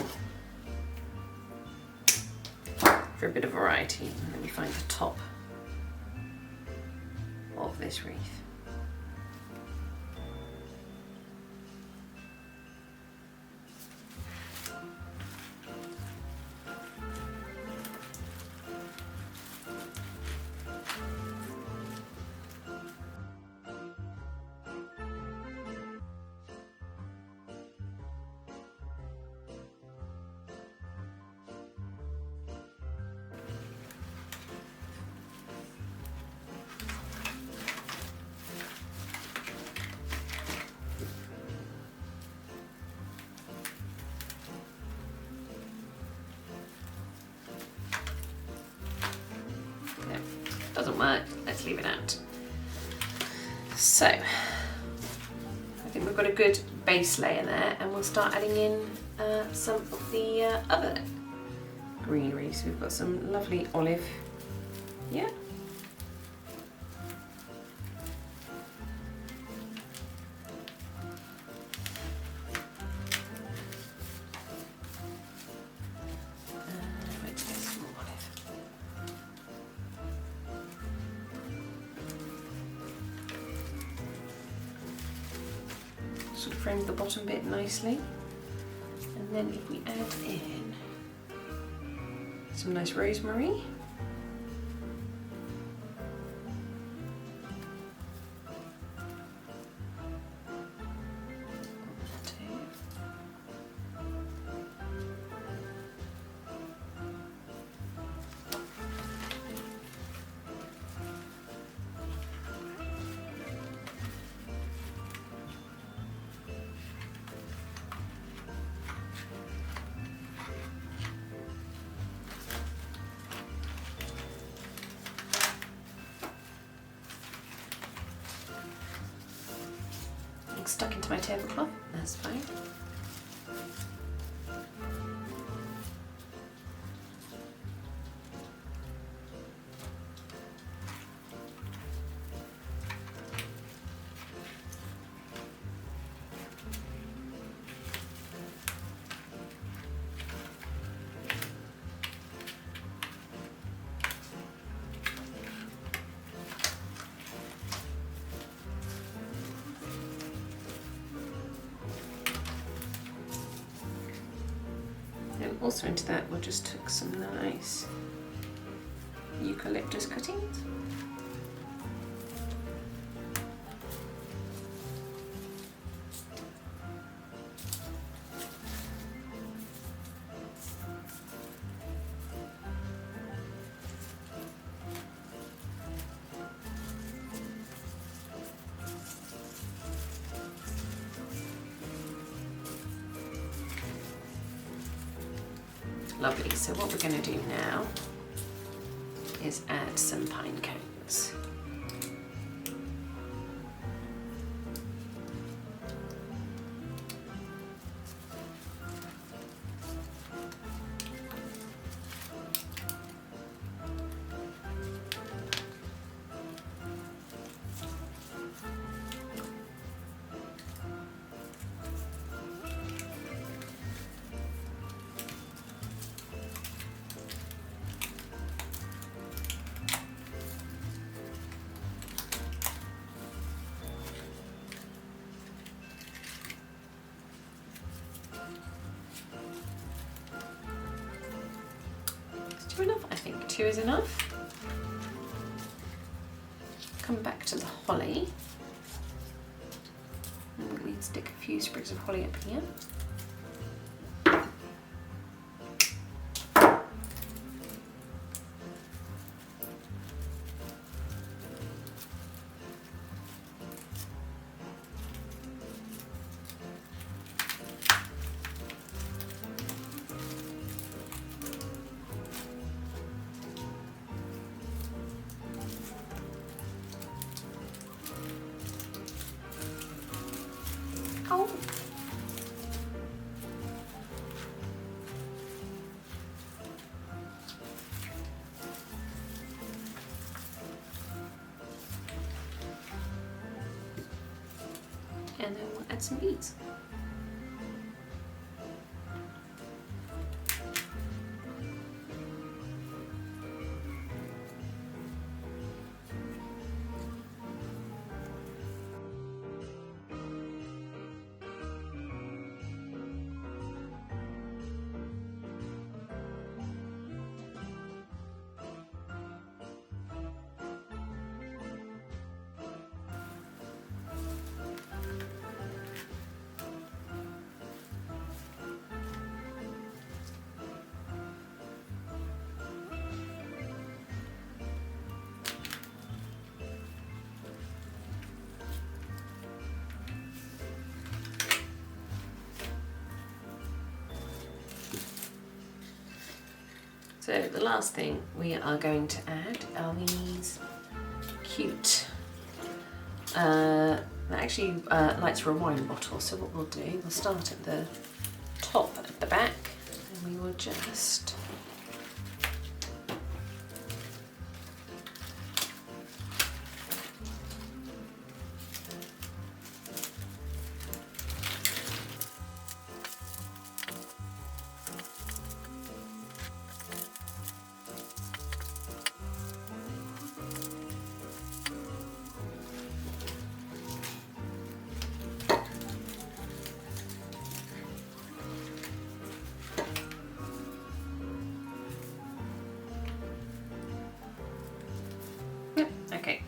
for a bit of variety, and then we find the top of this wreath. Doesn't work, let's leave it out. So, I think we've got a good base layer there, and we'll start adding in some of the other greenery. So we've got some lovely olive, yeah. Sort of frame the bottom bit nicely, and then if we add in some nice rosemary, stuck into my tablecloth, that's fine. Also into that we'll just took some nice eucalyptus cuttings. Lovely, so what we're going to do now is add some pine cones. Enough, I think 2 is enough. Come back to the holly. And we stick a few sprigs of holly up here. and then we'll add some beads. So the last thing we are going to add are these cute, they're actually lights for a wine bottle. So what we'll do, we'll start at the top at the back, and we will just okay.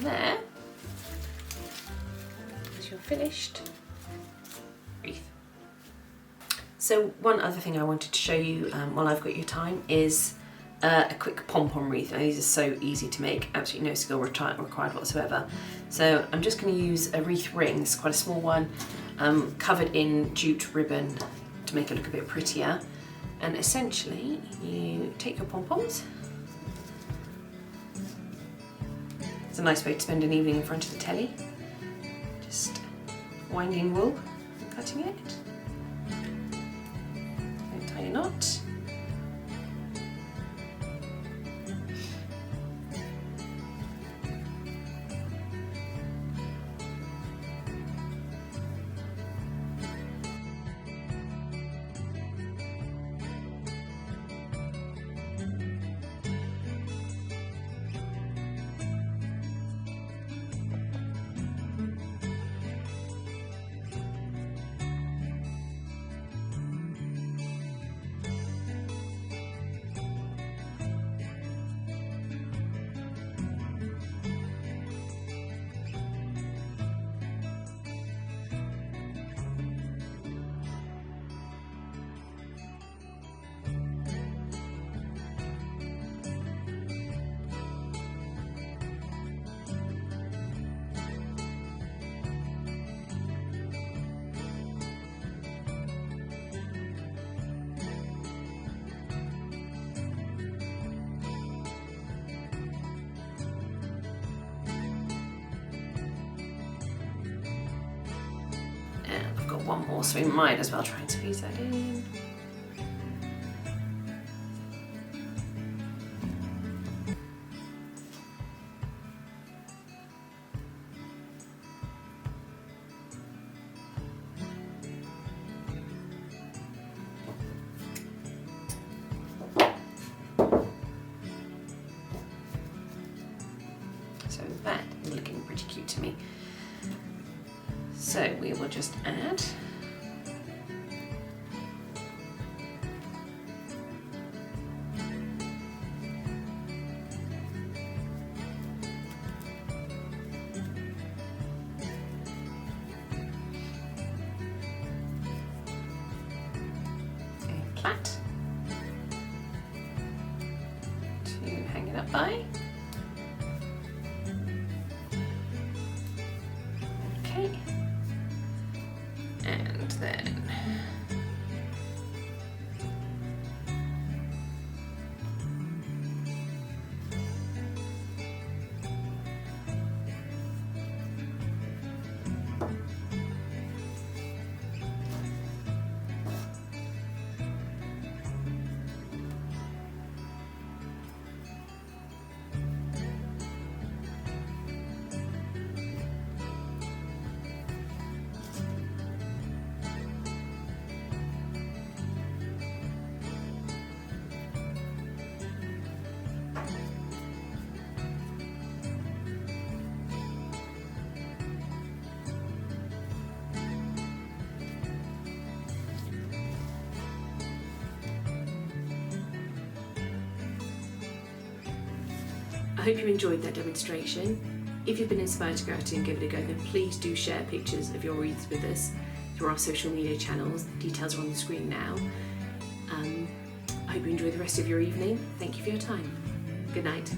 There is your finished wreath. So one other thing I wanted to show you while I've got your time is a quick pom-pom wreath. Now, these are so easy to make, absolutely no skill required whatsoever. So I'm just going to use a wreath ring, it's quite a small one, covered in jute ribbon to make it look a bit prettier. And essentially, you take your pom-poms. It's a nice way to spend an evening in front of the telly. Just winding wool and cutting it. And tie a knot. One more, so we might as well try and squeeze that in. So that is looking pretty cute to me. So we will just add a plait to hang it up by. Okay. And hope you enjoyed that demonstration. If you've been inspired to go out and give it a go, then please do share pictures of your wreaths with us through our social media channels. The details are on the screen now. I hope you enjoy the rest of your evening. Thank you for your time. Good night.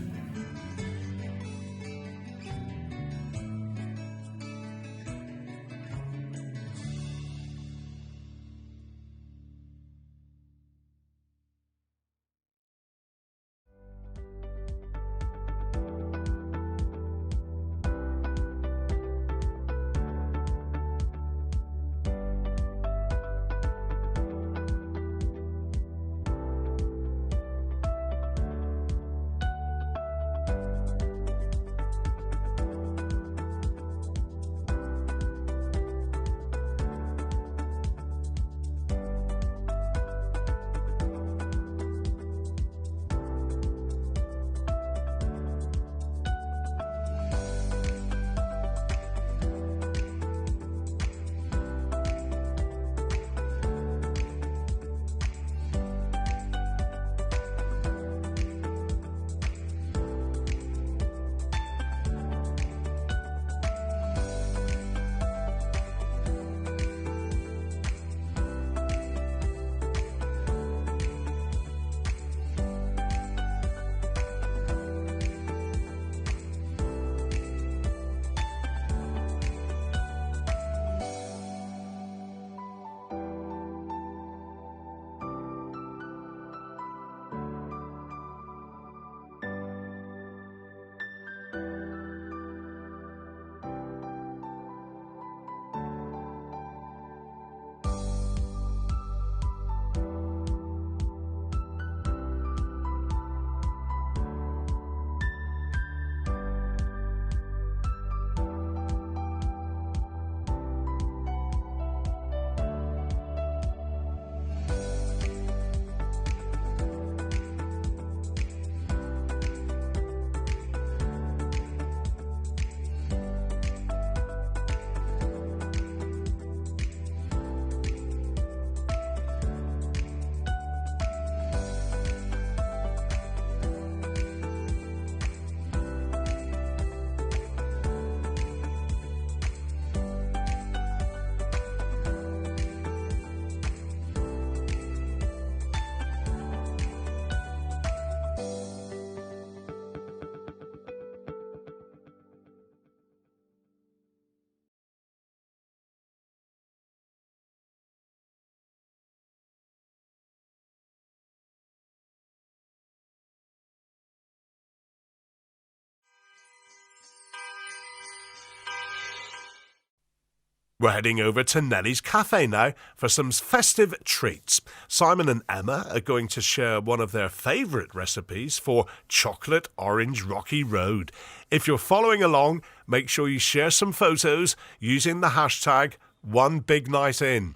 We're heading over to Nellie's Cafe now for some festive treats. Simon and Emma are going to share one of their favourite recipes for chocolate orange rocky road. If you're following along, make sure you share some photos using the hashtag #OneBigNightIn.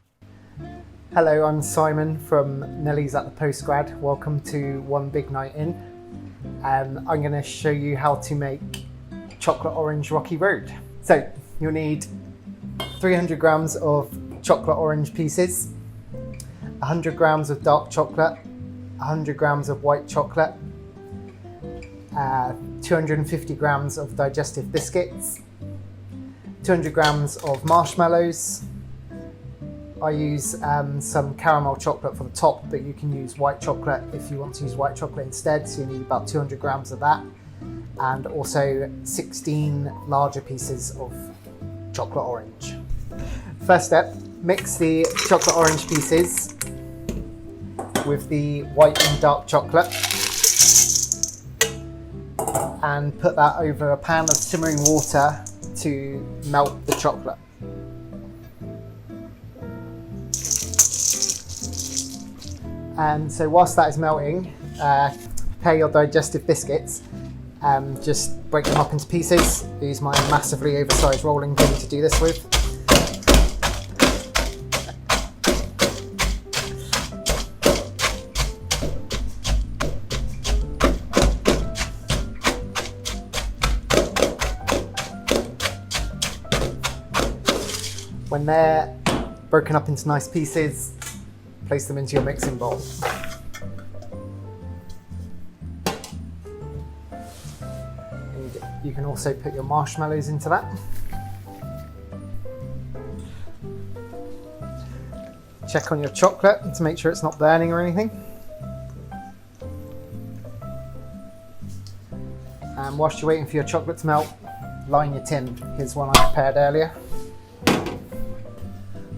Hello, I'm Simon from Nellie's at the Postgrad. Welcome to One Big Night In. I'm going to show you how to make chocolate orange rocky road. So you'll need 300 grams of chocolate orange pieces, 100 grams of dark chocolate, 100 grams of white chocolate, 250 grams of digestive biscuits, 200 grams of marshmallows. I use some caramel chocolate for the top, but you can use white chocolate if you want to use white chocolate instead, so you need about 200 grams of that, and also 16 larger pieces of chocolate orange. First step, mix the chocolate orange pieces with the white and dark chocolate and put that over a pan of simmering water to melt the chocolate. And so whilst that is melting, prepare your digestive biscuits. Just break them up into pieces. Use my massively oversized rolling pin to do this with. When they're broken up into nice pieces, place them into your mixing bowl. you can also put your marshmallows into that. Check on your chocolate to make sure it's not burning or anything. And whilst you're waiting for your chocolate to melt, line your tin. Here's one I prepared earlier.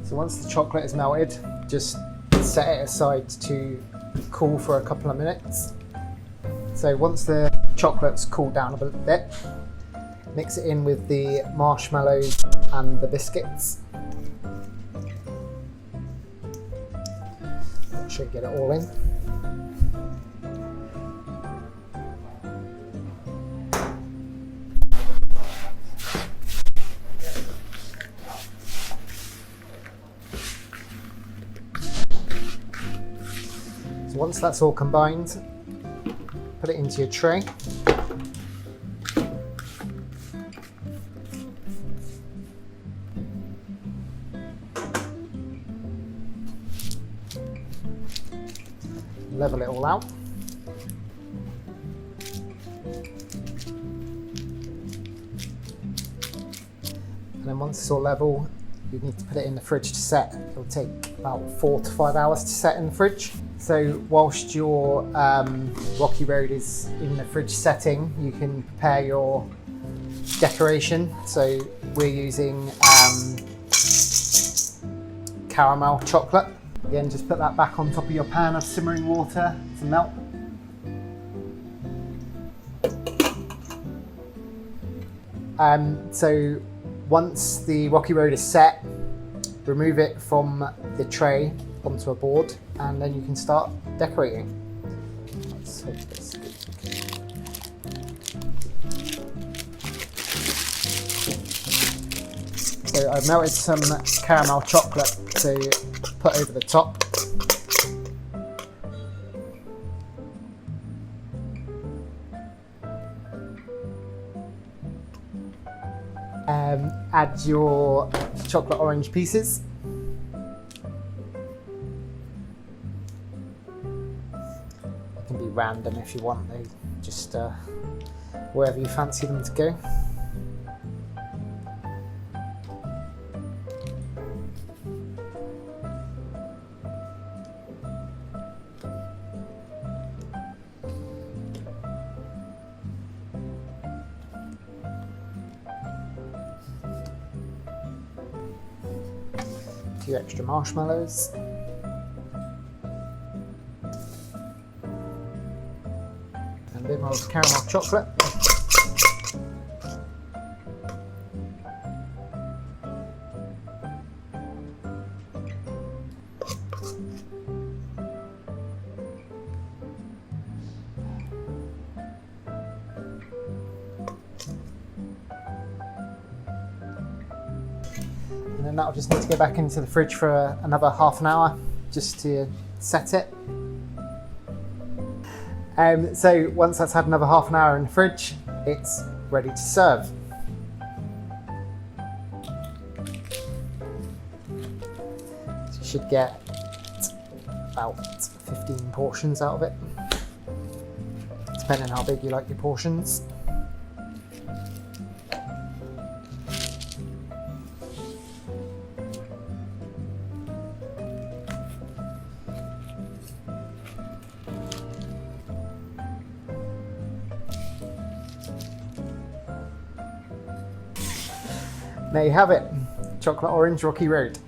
So once the chocolate is melted, just set it aside to cool for a couple of minutes. So once the chocolate's cooled down a bit, mix it in with the marshmallows and the biscuits. Make sure you get it all in. So once that's all combined, put it into your tray. Level it all out. And then once it's all level, you need to put it in the fridge to set. It'll take about 4 to 5 hours to set in the fridge. So whilst your Rocky Road is in the fridge setting, you can prepare your decoration. So we're using caramel chocolate. Again, just put that back on top of your pan of simmering water to melt. So once the Rocky Road is set, remove it from the tray onto a board, and then you can start decorating. Let's hope this is good. So I've melted some caramel chocolate to put over the top. Add your chocolate orange pieces. It can be random if you want, they just wherever you fancy them to go. A few extra marshmallows. And a bit more caramel chocolate. And then that'll just need to go back into the fridge for another half an hour just to set it. So once that's had another half an hour in the fridge, it's ready to serve. So you should get about 15 portions out of it, depending on how big you like your portions. There you have it, chocolate orange Rocky Road.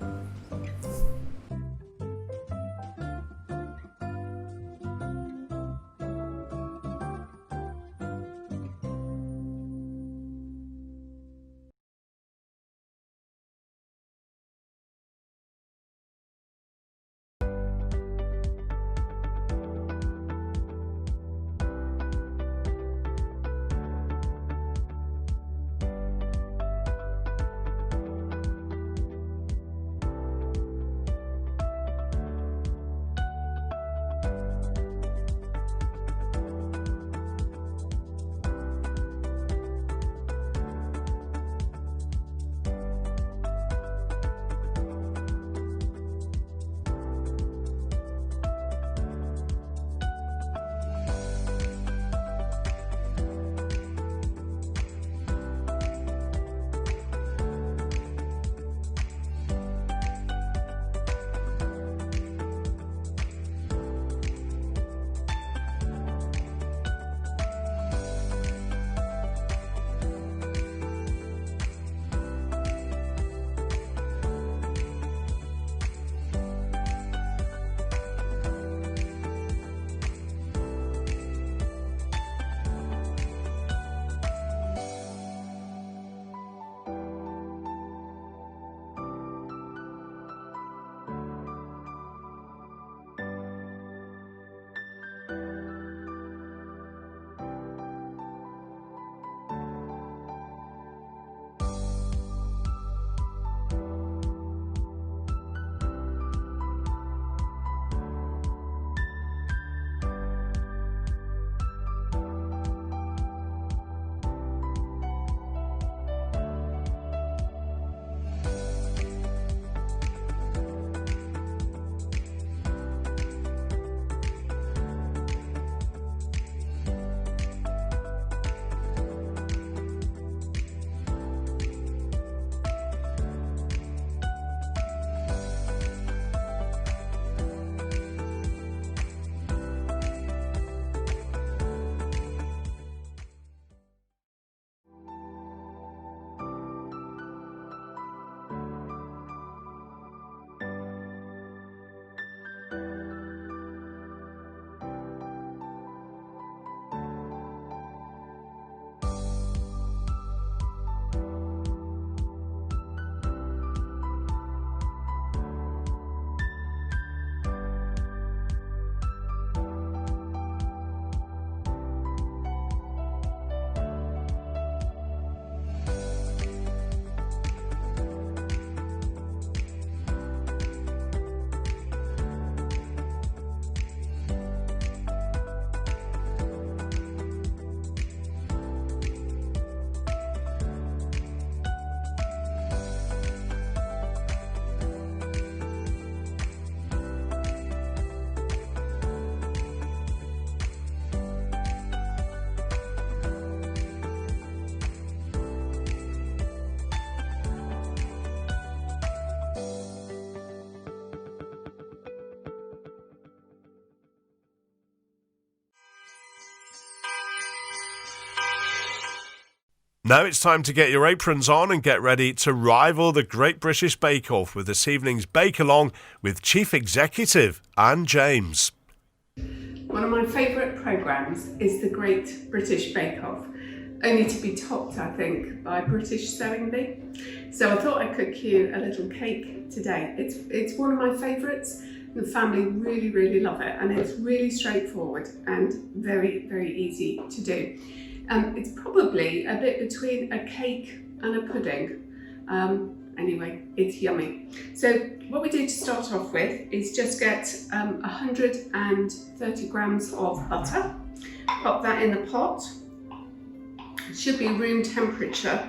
Now it's time to get your aprons on and get ready to rival the Great British Bake Off with this evening's Bake Along with Chief Executive Anne James. One of my favourite programmes is the Great British Bake Off, only to be topped, I think, by British Sewing Bee. So I thought I'd cook you a little cake today. It's one of my favourites. The family really, really love it, and it's really straightforward and very, very easy to do. It's probably a bit between a cake and a pudding. Anyway, it's yummy. So what we do to start off with is just get 130 grams of butter. Pop that in the pot. It should be room temperature.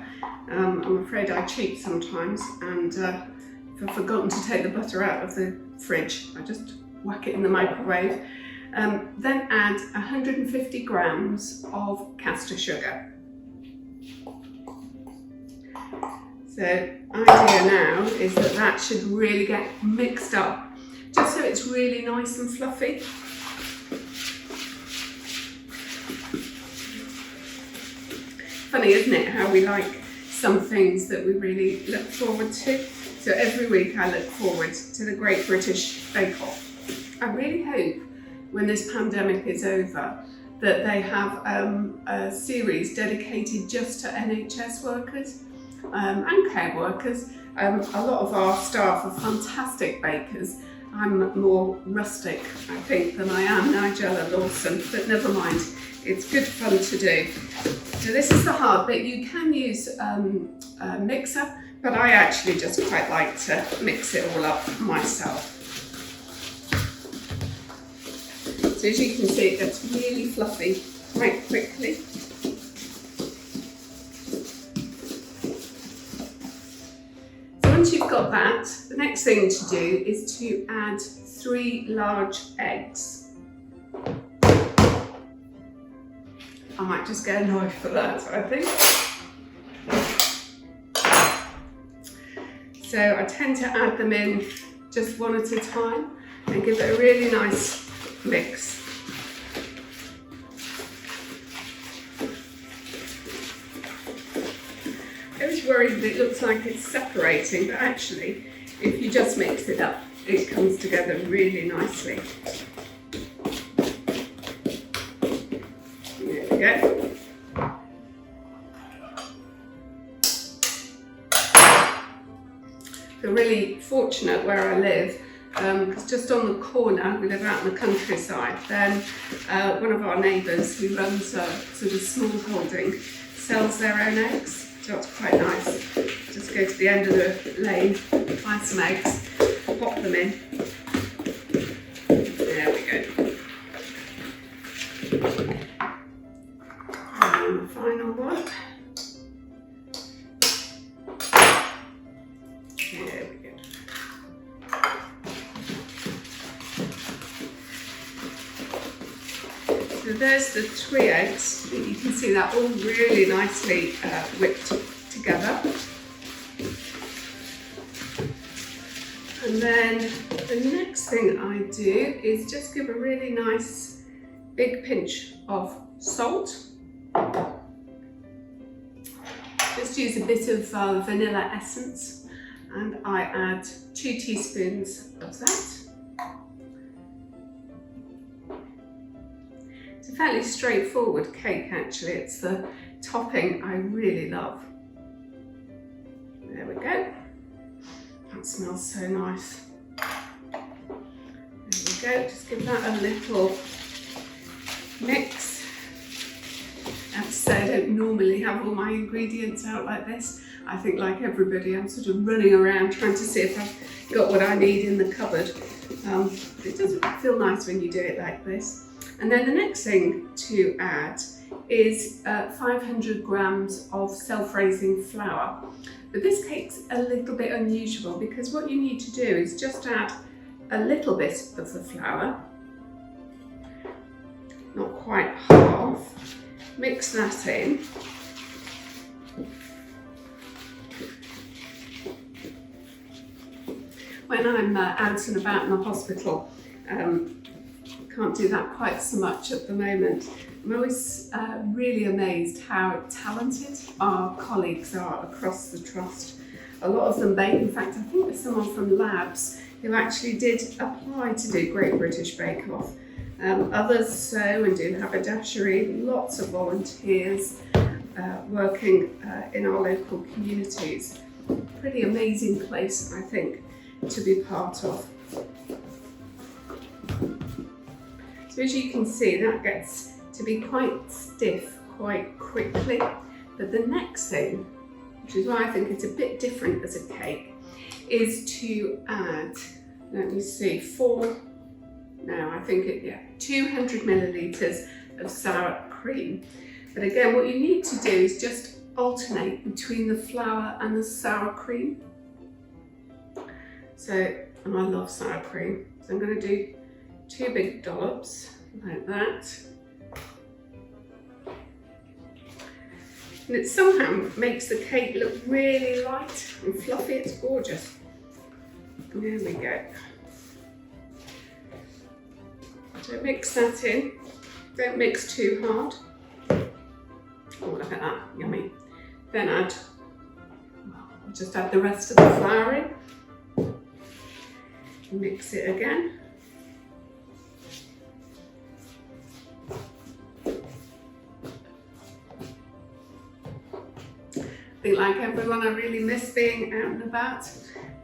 I'm afraid I cheat sometimes, and I've forgotten to take the butter out of the fridge. I just whack it in the microwave. Then add 150 grams of caster sugar. So idea now is that should really get mixed up, just so it's really nice and fluffy. Funny, isn't it, how we like some things that we really look forward to? So every week I look forward to the Great British Bake Off. I really hope when this pandemic is over that they have a series dedicated just to NHS workers and care workers. A lot of our staff are fantastic bakers. I'm more rustic, I think, than I am Nigella Lawson, but never mind, it's good fun to do. So this is the hard bit. You can use a mixer, but I actually just quite like to mix it all up myself. So as you can see, it gets really fluffy quite quickly. So once you've got that, the next thing to do is to add 3 large eggs. I might just get a knife for that, I think. So I tend to add them in just one at a time and give it a really nice mix. I was worried that it looks like it's separating, but actually, if you just mix it up, it comes together really nicely. There we go. I'm really fortunate where I live, because just on the corner, we live out in the countryside, then one of our neighbours who runs a sort of small holding sells their own eggs, so it's quite nice. Just go to the end of the lane, buy some eggs, pop them in. There we go. And the final one. There we go. So there's the 3 eggs. You can see that all really nicely whipped together. And then the next thing I do is just give a really nice big pinch of salt. Just use a bit of vanilla essence, and I add 2 teaspoons of that. It's a fairly straightforward cake actually, it's the topping I really love. There we go. That smells so nice. There we go, just give that a little mix. I have to say I don't normally have all my ingredients out like this. I think like everybody I'm sort of running around trying to see if I've got what I need in the cupboard. It doesn't feel nice when you do it like this. And then the next thing to add is 500 grams of self-raising flour. But this cake's a little bit unusual because what you need to do is just add a little bit of the flour, not quite half, mix that in. When I'm out and about in the hospital, can't do that quite so much at the moment. I'm always really amazed how talented our colleagues are across the Trust. A lot of them bake. In fact, I think there's someone from Labs who actually did apply to do Great British Bake Off. Others sew and do haberdashery, lots of volunteers working in our local communities. Pretty amazing place, I think, to be part of. So as you can see, that gets to be quite stiff quite quickly. But the next thing, which is why I think it's a bit different as a cake, is to add, let me see, 200 millilitres of sour cream. But again, what you need to do is just alternate between the flour and the sour cream. So, and I love sour cream, so I'm going to do 2 big dollops like that. And it somehow makes the cake look really light and fluffy. It's gorgeous. There we go. So mix that in. Don't mix too hard. Oh, look at that, yummy. Then just add the rest of the flour in. Mix it again. I think, like everyone, I really miss being out and about.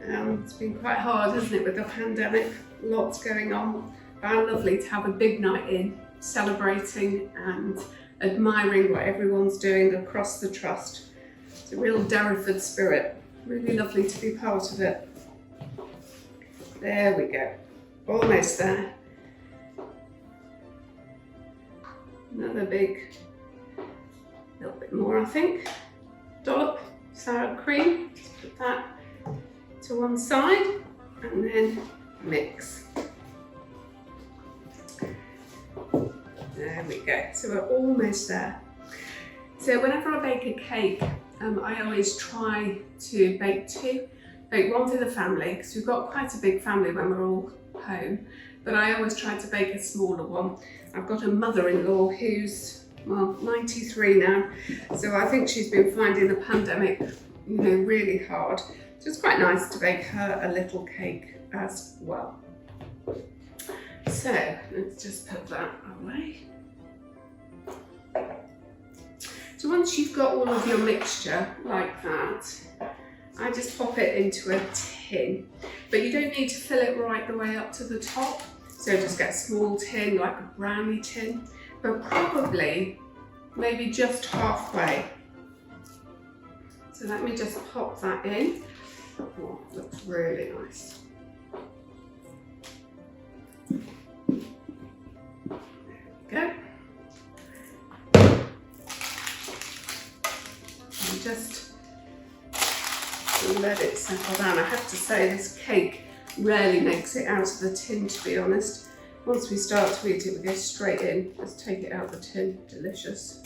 It's been quite hard, hasn't it, with the pandemic? Lots going on. But how lovely to have a big night in, celebrating and admiring what everyone's doing across the Trust. It's a real Derriford spirit. Really lovely to be part of it. There we go. Almost there. Another big, little bit more, I think. Dollop sour cream. Just put that to one side and then mix. There we go. So we're almost there. So whenever I bake a cake, I always try to bake 2. Bake one for the family, because we've got quite a big family when we're all home, but I always try to bake a smaller one. I've got a mother-in-law who's, well, 93 now, so I think she's been finding the pandemic, really hard. So it's quite nice to bake her a little cake as well. So let's just put that away. So once you've got all of your mixture like that, I just pop it into a tin. But you don't need to fill it right the way up to the top. So just get a small tin, like a brownie tin, but probably maybe just halfway. So let me just pop that in. Oh, looks really nice. There we go. And just let it settle down. I have to say, this cake rarely makes it out of the tin, to be honest. Once we start to eat it, we go straight in. Just take it out of the tin. Delicious.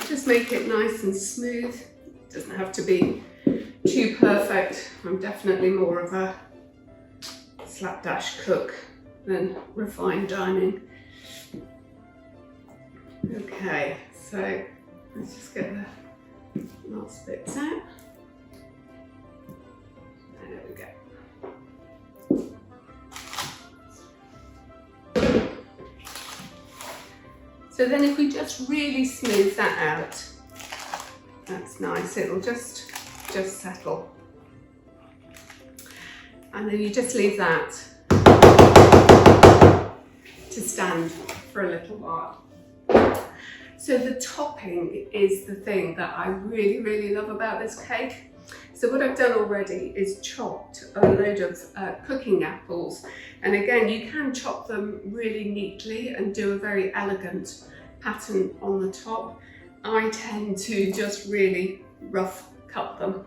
Just make it nice and smooth. It doesn't have to be too perfect. I'm definitely more of a slapdash cook than refined dining. Okay, so let's just get the last bits out. There we go. So then if we just really smooth that out, that's nice, it'll just settle. And then you just leave that to stand for a little while. So the topping is the thing that I really, really love about this cake. So what I've done already is chopped a load of cooking apples. And again, you can chop them really neatly and do a very elegant pattern on the top. I tend to just really rough cut them.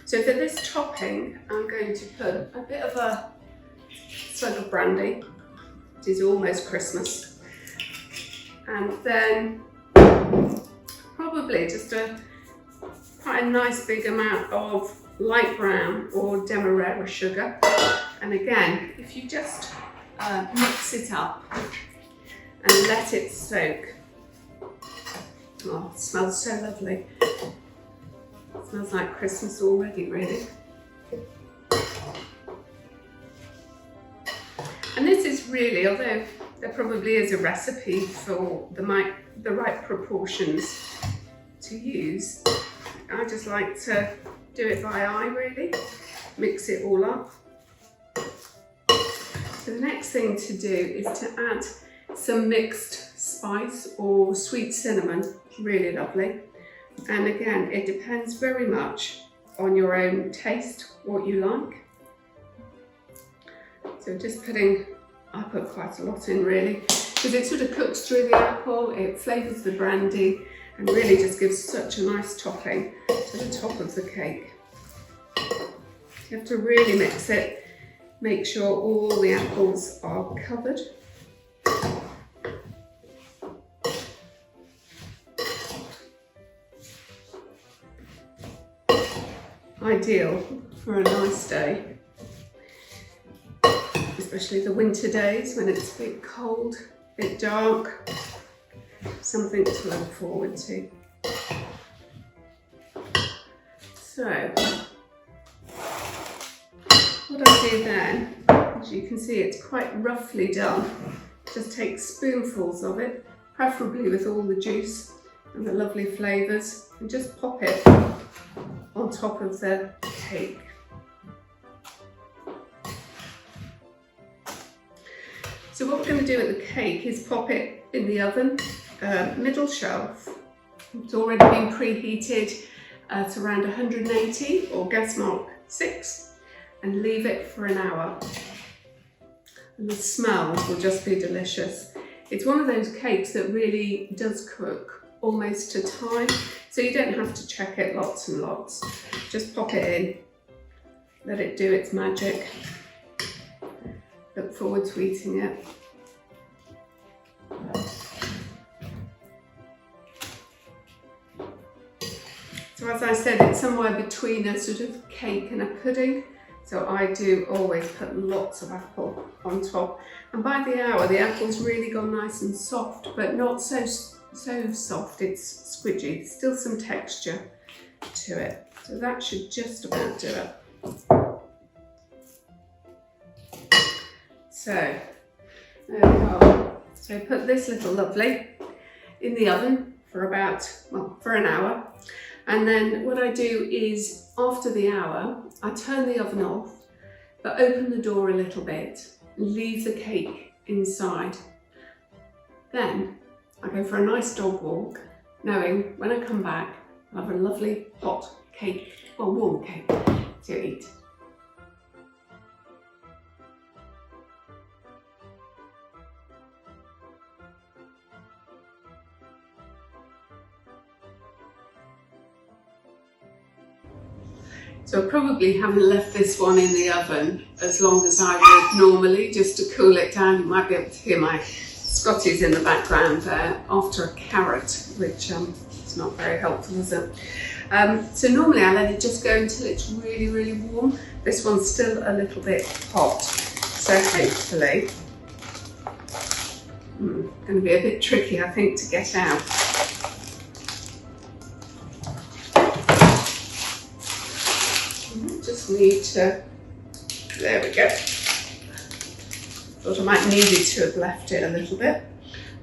So for this topping, I'm going to put a bit of a slug of brandy. It is almost Christmas. And then probably just quite a nice big amount of light brown or demerara sugar. And again, if you just mix it up and let it soak. Oh, it smells so lovely. It smells like Christmas already, really. And this is really, although there probably is a recipe for the right proportions to use, I just like to do it by eye, really. Mix it all up. So the next thing to do is to add some mixed spice or sweet cinnamon, really lovely. And again, it depends very much on your own taste, what you like. So just I put quite a lot in really, because it sort of cooks through the apple, it flavours the brandy, and really just gives such a nice topping to the top of the cake. You have to really mix it, make sure all the apples are covered. Ideal for a nice day, especially the winter days when it's a bit cold, a bit dark. Something to look forward to. So, what I do then, as you can see, it's quite roughly done. Just take spoonfuls of it, preferably with all the juice and the lovely flavours, and just pop it on top of the cake. So what we're going to do with the cake is pop it in the oven, middle shelf. It's already been preheated at around 180 or gas mark 6, and leave it for an hour. And the smell will just be delicious. It's one of those cakes that really does cook almost to time, so you don't have to check it lots and lots. Just pop it in, let it do its magic. Look forward to eating it. So as I said, it's somewhere between a sort of cake and a pudding. So I do always put lots of apple on top. And by the hour, the apple's really gone nice and soft, but not so soft, it's squidgy. Still some texture to it. So that should just about do it. So, there we are. So put this little lovely in the oven for for an hour. And then what I do is, after the hour, I turn the oven off, but open the door a little bit and leave the cake inside. Then I go for a nice dog walk, knowing when I come back, I'll have a lovely hot cake, or warm cake to eat. So I probably haven't left this one in the oven as long as I would normally, just to cool it down. You might be able to hear my Scotties in the background there after a carrot, which is not very helpful, is it? So normally I let it just go until it's really, really warm. This one's still a little bit hot, so hopefully, going to be a bit tricky, I think, to get out. Just need to, there we go. Thought I might needed to have left it a little bit.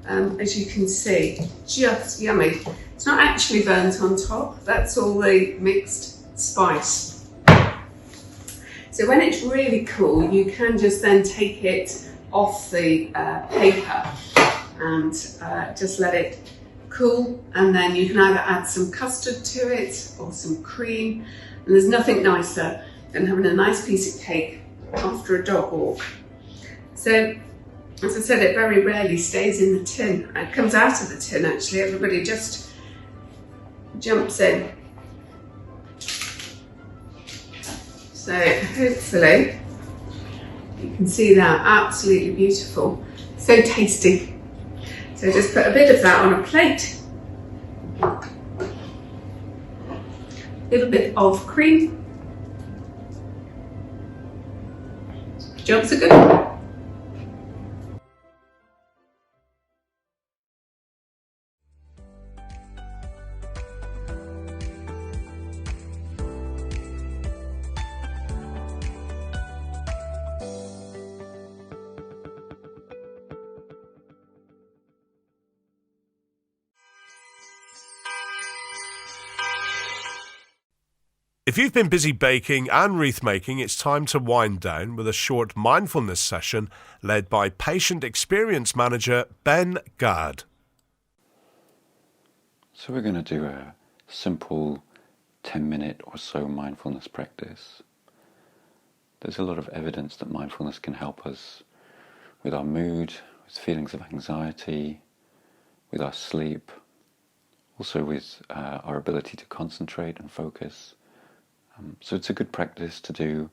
As you can see, just yummy. It's not actually burnt on top, that's all the mixed spice. So when it's really cool, you can just then take it off the paper and just let it cool, and then you can either add some custard to it or some cream. And there's nothing nicer than having a nice piece of cake after a dog walk. So, as I said, it very rarely stays in the tin. It comes out of the tin, actually. Everybody just jumps in. So, hopefully, you can see that. Absolutely beautiful. So tasty. So just put a bit of that on a plate. Little bit of cream. Jobs are good. If you've been busy baking and wreath making, it's time to wind down with a short mindfulness session led by Patient Experience Manager Ben Gad. So we're going to do a simple 10-minute or so mindfulness practice. There's a lot of evidence that mindfulness can help us with our mood, with feelings of anxiety, with our sleep, also with our ability to concentrate and focus. So it's a good practice to do,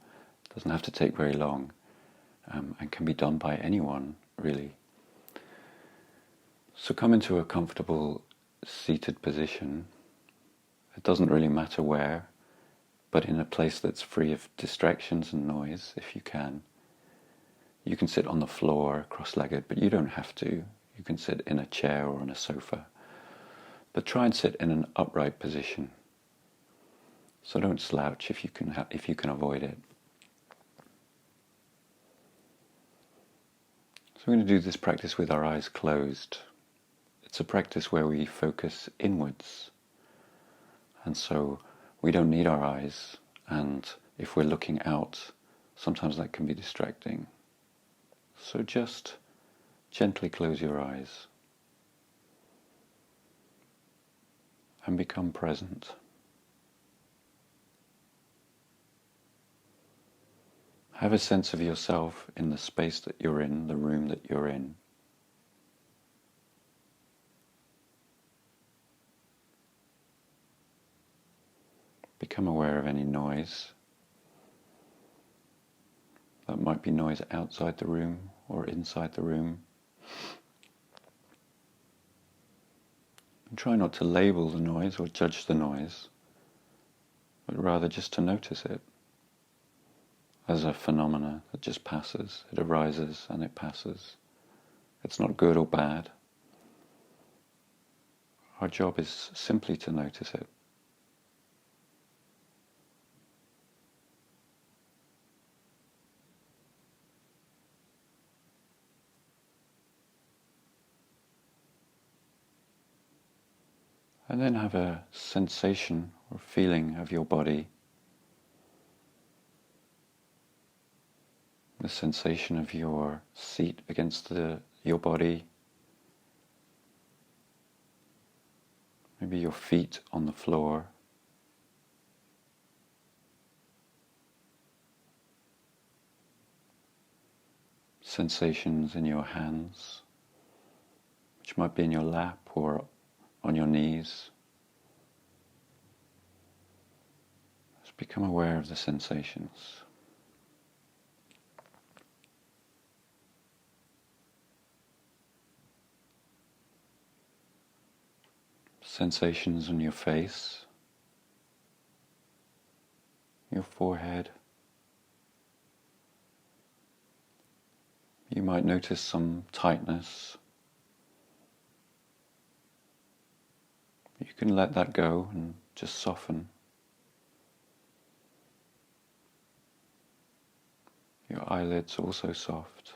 doesn't have to take very long, and can be done by anyone, really. So come into a comfortable seated position. It doesn't really matter where, but in a place that's free of distractions and noise, if you can. You can sit on the floor, cross-legged, but you don't have to. You can sit in a chair or on a sofa. But try and sit in an upright position. So don't slouch if you can avoid it. So we're going to do this practice with our eyes closed. It's a practice where we focus inwards. And so we don't need our eyes. And if we're looking out, sometimes that can be distracting. So just gently close your eyes and become present. Have a sense of yourself in the space that you're in, the room that you're in. Become aware of any noise. That might be noise outside the room or inside the room. And try not to label the noise or judge the noise, but rather just to notice it as a phenomena that just passes. It arises and it passes. It's not good or bad. Our job is simply to notice it. And then have a sensation or feeling of your body. The sensation of your seat against your body. Maybe your feet on the floor. Sensations in your hands, which might be in your lap or on your knees. Just become aware of the sensations. Sensations on your face, your forehead. You might notice some tightness. You can let that go and just soften. Your eyelids also soft.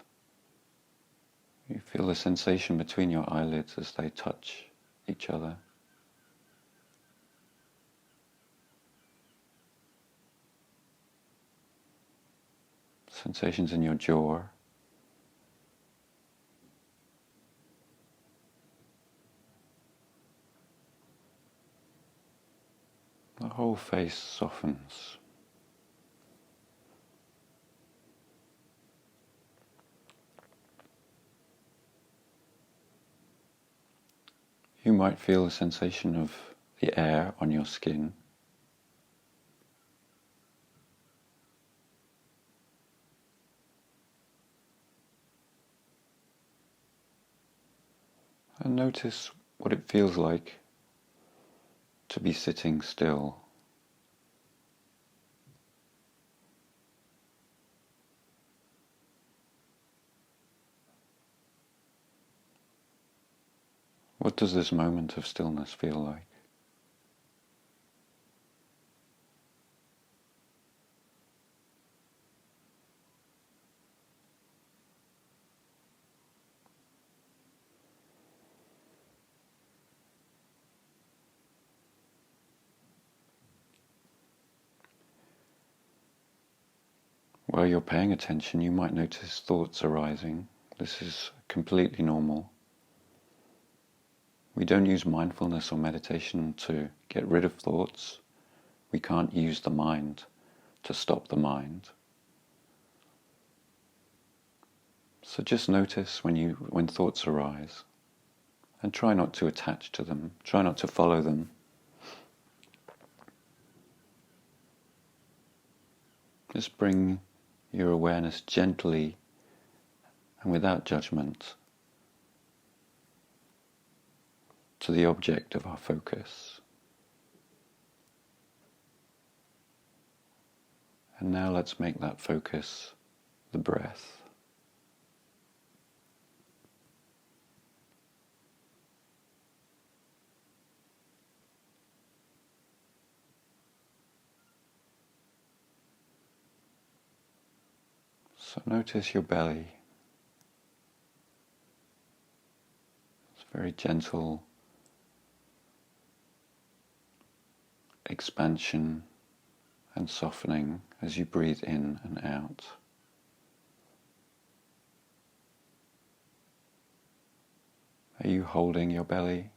You feel the sensation between your eyelids as they touch each other. Sensations in your jaw. The whole face softens. You might feel the sensation of the air on your skin. And notice what it feels like to be sitting still. What does this moment of stillness feel like? while you're paying attention, you might notice thoughts arising. This is completely normal. We don't use mindfulness or meditation to get rid of thoughts. We can't use the mind to stop the mind. So just notice when thoughts arise, and try not to attach to them, try not to follow them. Just bring your awareness gently and without judgment to the object of our focus. And now let's make that focus the breath. So notice your belly. It's very gentle expansion and softening as you breathe in and out. Are you holding your belly?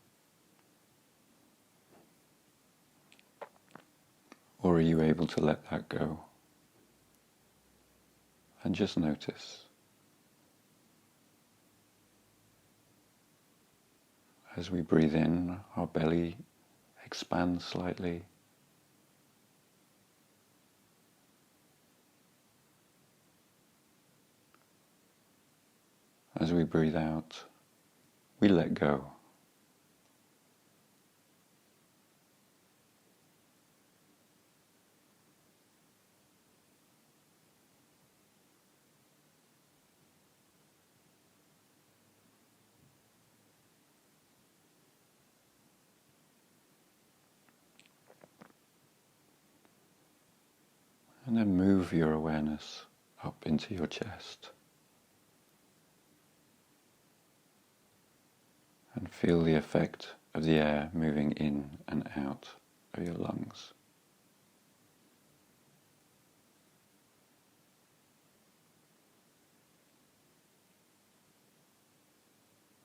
Or are you able to let that go? And just notice. As we breathe in, our belly expands slightly. As we breathe out, we let go. And then move your awareness up into your chest. And feel the effect of the air moving in and out of your lungs.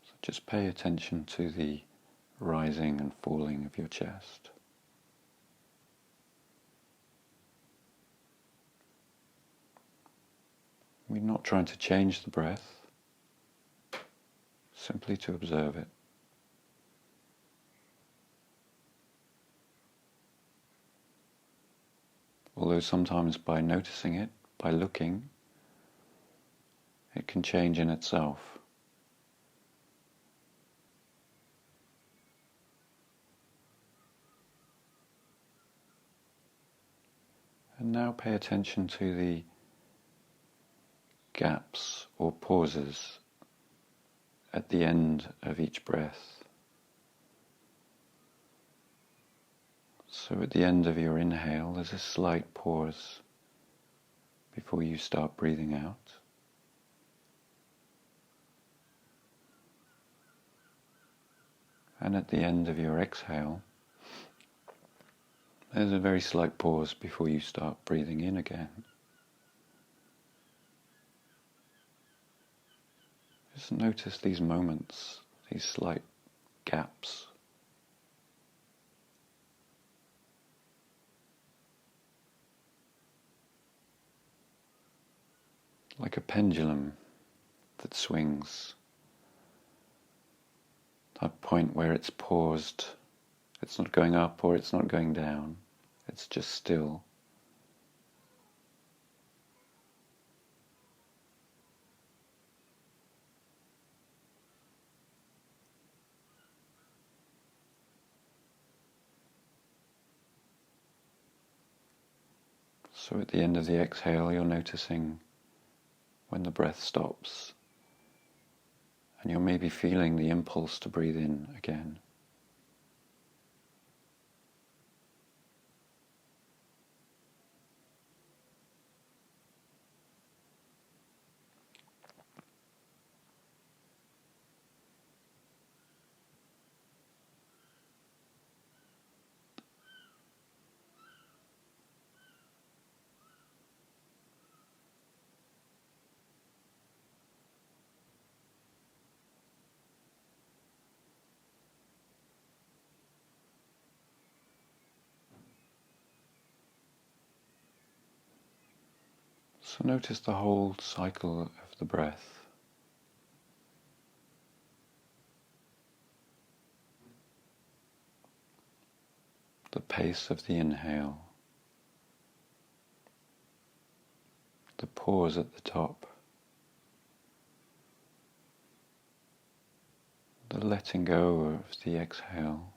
So just pay attention to the rising and falling of your chest. We're not trying to change the breath, simply to observe it. Although sometimes by noticing it, by looking, it can change in itself. And now pay attention to the gaps or pauses at the end of each breath. So at the end of your inhale, there's a slight pause before you start breathing out. And at the end of your exhale, there's a very slight pause before you start breathing in again. Just notice these moments, these slight gaps. Like a pendulum that swings. That point where it's paused, it's not going up or it's not going down, it's just still. So at the end of the exhale, you're noticing when the breath stops, and you're maybe feeling the impulse to breathe in again. So notice the whole cycle of the breath. The pace of the inhale, the pause at the top, the letting go of the exhale,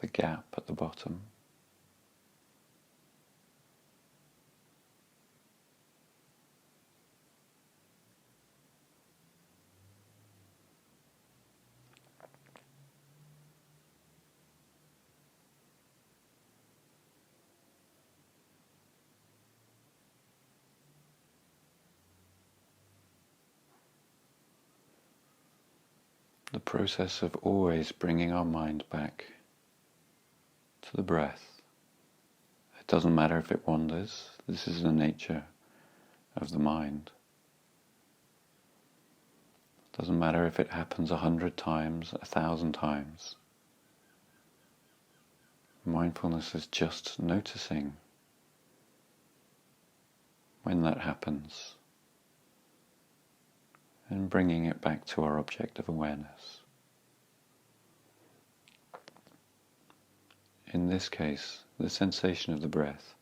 the gap at the bottom. The process of always bringing our mind back to the breath. It doesn't matter if it wanders, this is the nature of the mind. It doesn't matter if it happens 100 times, 1,000 times. Mindfulness is just noticing when that happens, and bringing it back to our object of awareness. In this case, the sensation of the breath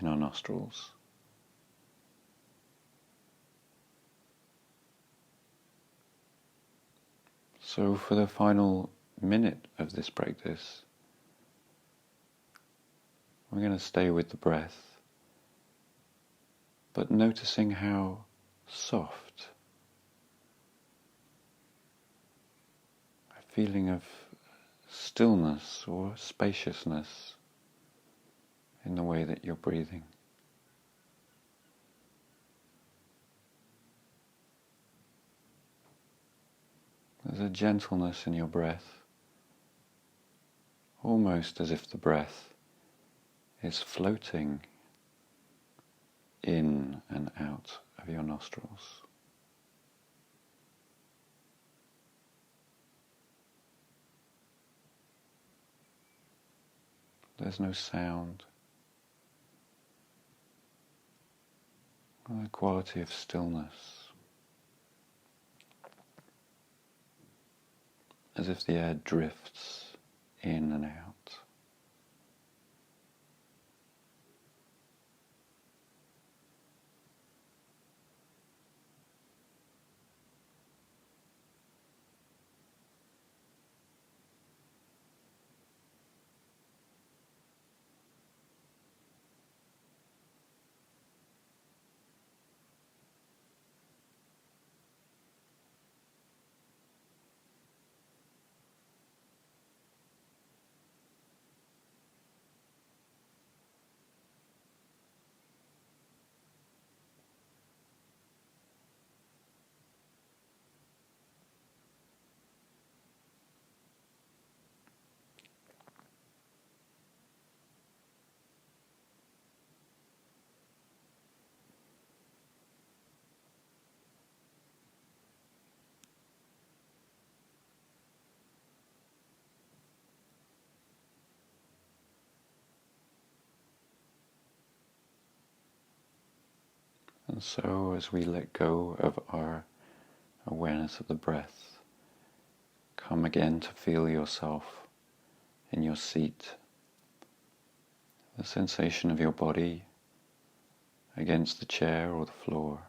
in our nostrils. So for the final minute of this practice, we're going to stay with the breath, but noticing how soft, feeling of stillness or spaciousness in the way that you're breathing. There's a gentleness in your breath, almost as if the breath is floating in and out of your nostrils. There's no sound. The quality of stillness. As if the air drifts in and out. And so as we let go of our awareness of the breath, come again to feel yourself in your seat, the sensation of your body against the chair or the floor.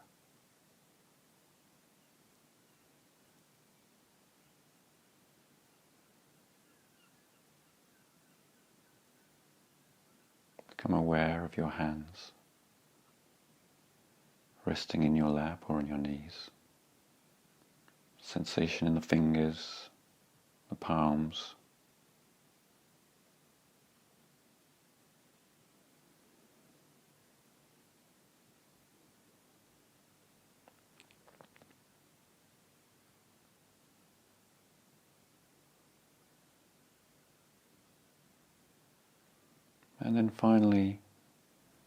Become aware of your hands resting in your lap or on your knees. Sensation in the fingers, the palms. And then finally,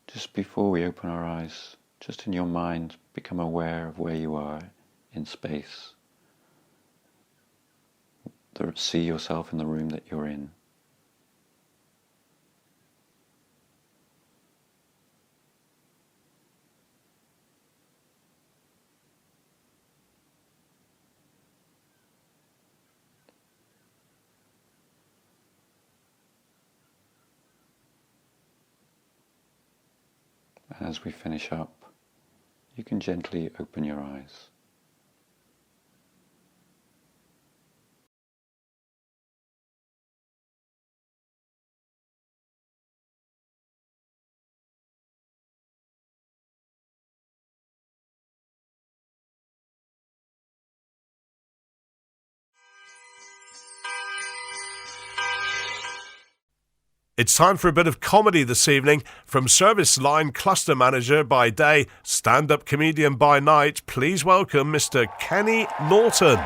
just before we open our eyes, just in your mind, become aware of where you are in space. See yourself in the room that you're in. as we finish up, you can gently open your eyes. It's time for a bit of comedy this evening. From Service Line Cluster Manager by day, stand-up comedian by night, please welcome Mr. Kenny Norton.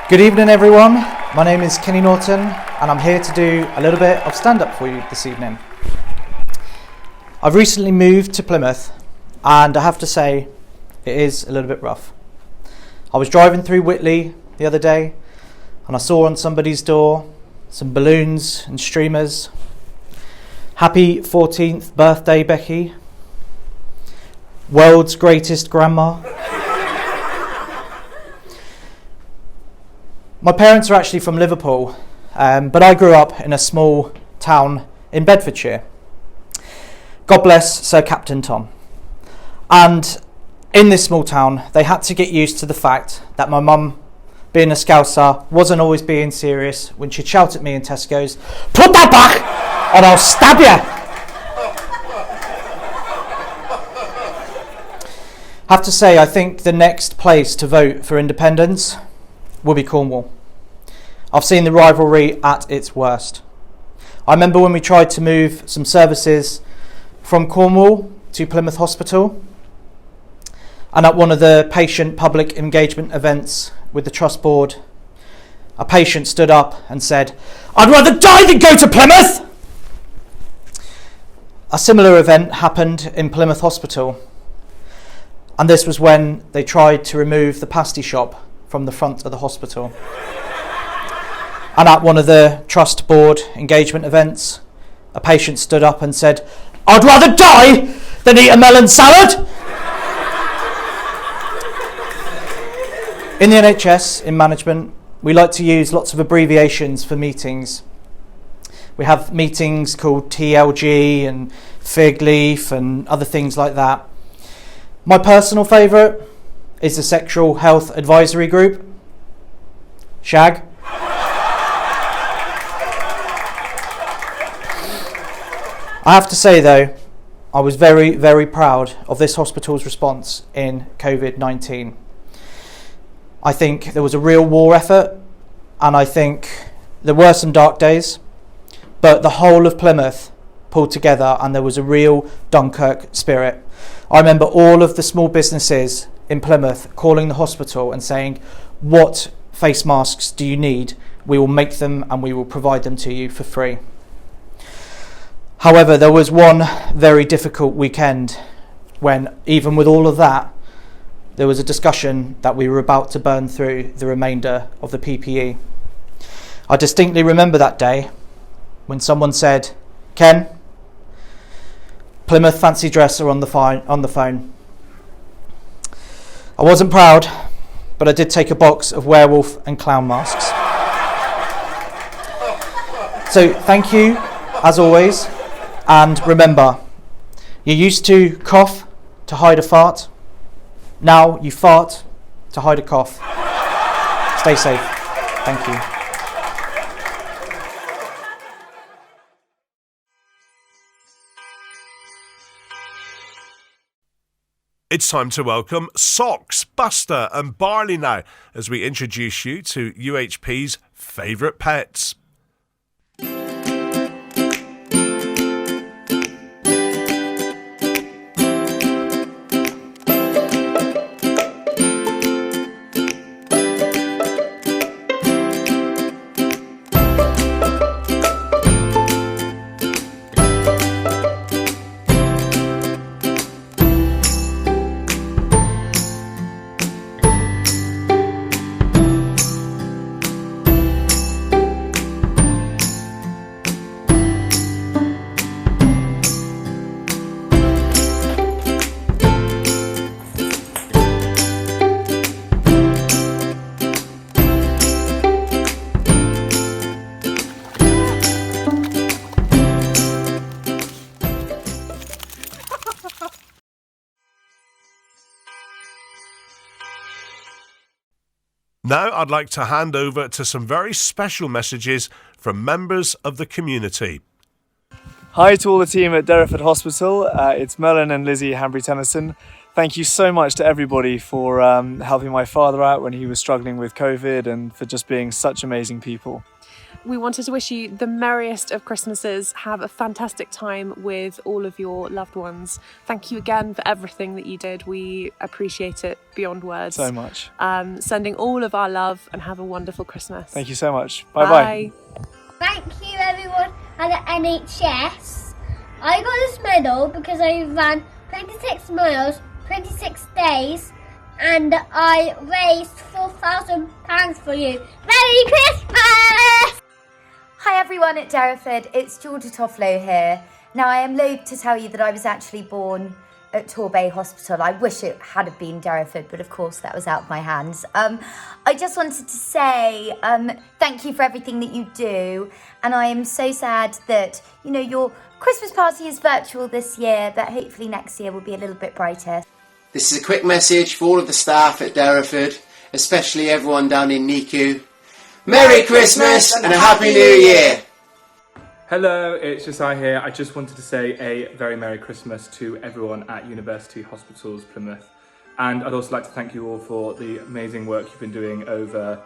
Good evening, everyone. My name is Kenny Norton, and I'm here to do a little bit of stand-up for you this evening. I've recently moved to Plymouth, and I have to say, it is a little bit rough. I was driving through Whitley the other day, and I saw on somebody's door some balloons and streamers. Happy 14th birthday, Becky. World's greatest grandma. My parents are actually from Liverpool, but I grew up in a small town in Bedfordshire. God bless Sir Captain Tom. And in this small town, they had to get used to the fact that my mum, being a Scouser, wasn't always being serious when she'd shout at me in Tesco's, "Put that back or I'll stab you!" I have to say, I think the next place to vote for independence will be Cornwall. I've seen the rivalry at its worst. I remember when we tried to move some services from Cornwall to Plymouth Hospital, and at one of the patient public engagement events with the Trust Board, a patient stood up and said, "I'd rather die than go to Plymouth!" A similar event happened in Plymouth Hospital, and this was when they tried to remove the pasty shop from the front of the hospital. And at one of the Trust Board engagement events, a patient stood up and said, "I'd rather die than eat a melon salad!" In the NHS, in management, we like to use lots of abbreviations for meetings. We have meetings called TLG and Fig Leaf and other things like that. My personal favourite is the Sexual Health Advisory Group, SHAG. I have to say though, I was very, very proud of this hospital's response in COVID-19. I think there was a real war effort, and I think there were some dark days, but the whole of Plymouth pulled together and there was a real Dunkirk spirit. I remember all of the small businesses in Plymouth calling the hospital and saying, "What face masks do you need? We will make them and we will provide them to you for free." However, there was one very difficult weekend when, even with all of that, there was a discussion that we were about to burn through the remainder of the PPE. I distinctly remember that day when someone said, "Ken, Plymouth fancy dress are on the phone." I wasn't proud, but I did take a box of werewolf and clown masks. So thank you, as always, and remember, you used to cough to hide a fart. Now you fart to hide a cough. Stay safe. Thank you. It's time to welcome Socks, Buster and Barley now as we introduce you to UHP's favourite pets. Now I'd like to hand over to some very special messages from members of the community. Hi to all the team at Derriford Hospital. It's Merlin and Lizzie Hanbury-Tennyson. Thank you so much to everybody for helping my father out when he was struggling with COVID and for just being such amazing people. We wanted to wish you the merriest of Christmases. Have a fantastic time with all of your loved ones. Thank you again for everything that you did. We appreciate it beyond words. So much. Sending all of our love and have a wonderful Christmas. Thank you so much. Bye-bye. Thank you everyone at the NHS. I got this medal because I ran 26 miles, 26 days, and I raised £4,000 for you. Merry Christmas! Hi everyone at Derriford, it's Georgia Tofflow here. Now I am loath to tell you that I was actually born at Torbay Hospital. I wish it had have been Derriford, but of course that was out of my hands. I just wanted to say thank you for everything that you do, and I am so sad that, you know, your Christmas party is virtual this year, but hopefully next year will be a little bit brighter. This is a quick message for all of the staff at Derriford, especially everyone down in NICU. Merry Christmas and a Happy New Year! Hello, it's Josiah here. I just wanted to say a very Merry Christmas to everyone at University Hospitals Plymouth. And I'd also like to thank you all for the amazing work you've been doing over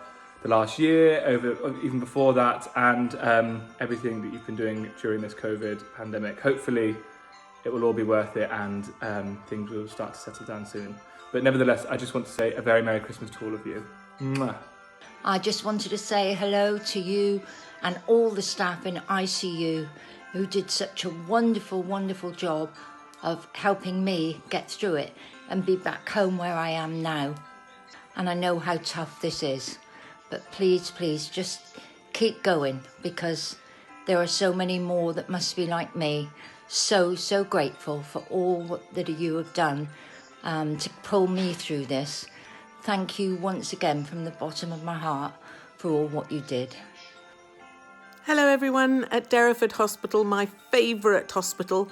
the last year, even before that, and everything that you've been doing during this COVID pandemic. Hopefully it will all be worth it and things will start to settle down soon. But nevertheless, I just want to say a very Merry Christmas to all of you. Mwah. I just wanted to say hello to you and all the staff in ICU who did such a wonderful, wonderful job of helping me get through it and be back home where I am now. And I know how tough this is, but please, please just keep going, because there are so many more that must be like me. So grateful for all that you have done to pull me through this. Thank you once again from the bottom of my heart for all what you did. Hello everyone at Derriford Hospital, my favourite hospital.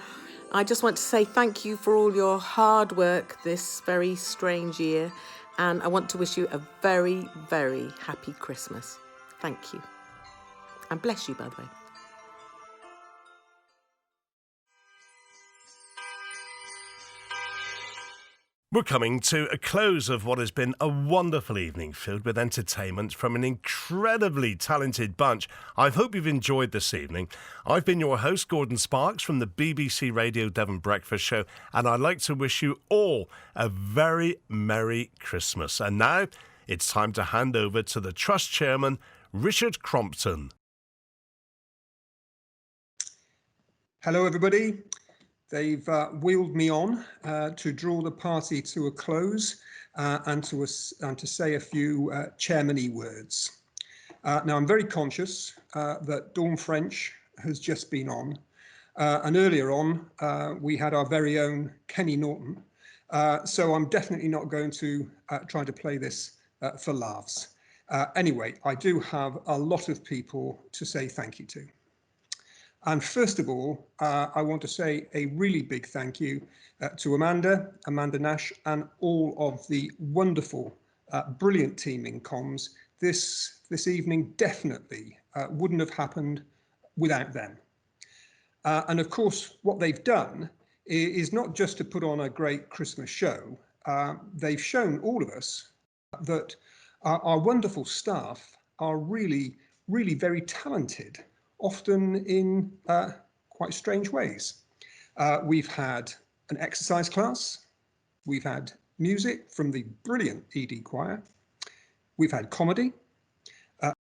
I just want to say thank you for all your hard work this very strange year, and I want to wish you a very, very happy Christmas. Thank you. And bless you, by the way. We're coming to a close of what has been a wonderful evening filled with entertainment from an incredibly talented bunch. I hope you've enjoyed this evening. I've been your host, Gordon Sparks, from the BBC Radio Devon Breakfast Show, and I'd like to wish you all a very Merry Christmas. And now it's time to hand over to the Trust Chairman, Richard Crompton. Hello everybody. They've wheeled me on to draw the party to a close and to say a few chairman-y words. Now, I'm very conscious that Dawn French has just been on, and earlier on we had our very own Kenny Norton, so I'm definitely not going to try to play this for laughs. Anyway, I do have a lot of people to say thank you to. And first of all, I want to say a really big thank you to Amanda Nash, and all of the wonderful, brilliant team in comms. This evening definitely wouldn't have happened without them. And of course, what they've done is not just to put on a great Christmas show. They've shown all of us that our wonderful staff are really, really very talented, often in quite strange ways. We've had an exercise class, we've had music from the brilliant ED Choir, we've had comedy,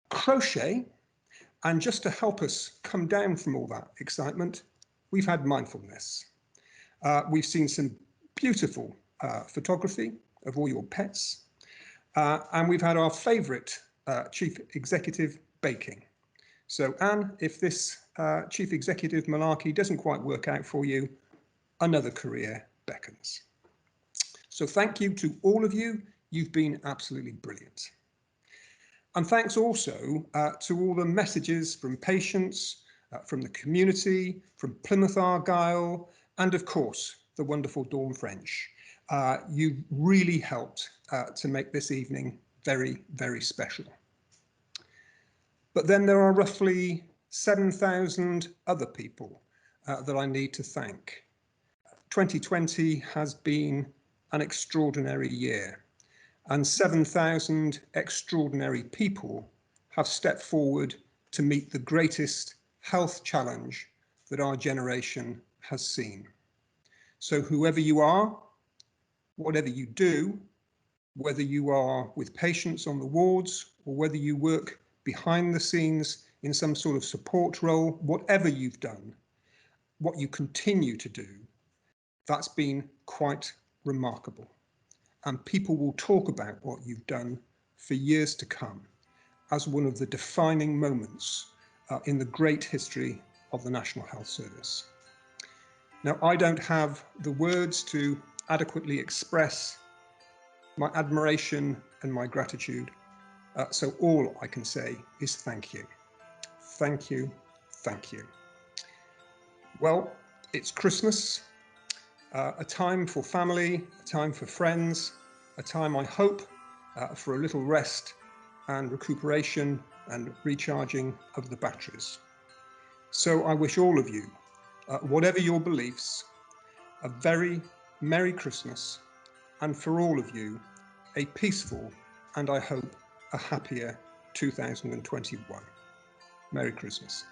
crochet, and just to help us come down from all that excitement, we've had mindfulness. We've seen some beautiful photography of all your pets, and we've had our favourite chief executive baking. So Anne, if this chief executive malarkey doesn't quite work out for you, another career beckons. So thank you to all of you. You've been absolutely brilliant. And thanks also to all the messages from patients, from the community, from Plymouth Argyle, and of course, the wonderful Dawn French. You really helped to make this evening very, very special. But then there are roughly 7,000 other people that I need to thank. 2020 has been an extraordinary year, and 7,000 extraordinary people have stepped forward to meet the greatest health challenge that our generation has seen. So whoever you are, whatever you do, whether you are with patients on the wards or whether you work behind the scenes in some sort of support role, whatever you've done, what you continue to do, that's been quite remarkable. And people will talk about what you've done for years to come as one of the defining moments in the great history of the National Health Service. Now, I don't have the words to adequately express my admiration and my gratitude, so all I can say is thank you. Thank you, thank you. Well, it's Christmas, a time for family, a time for friends, a time, I hope, for a little rest and recuperation and recharging of the batteries. So I wish all of you, whatever your beliefs, a very Merry Christmas, and for all of you, a peaceful and I hope a happier 2021. Merry Christmas.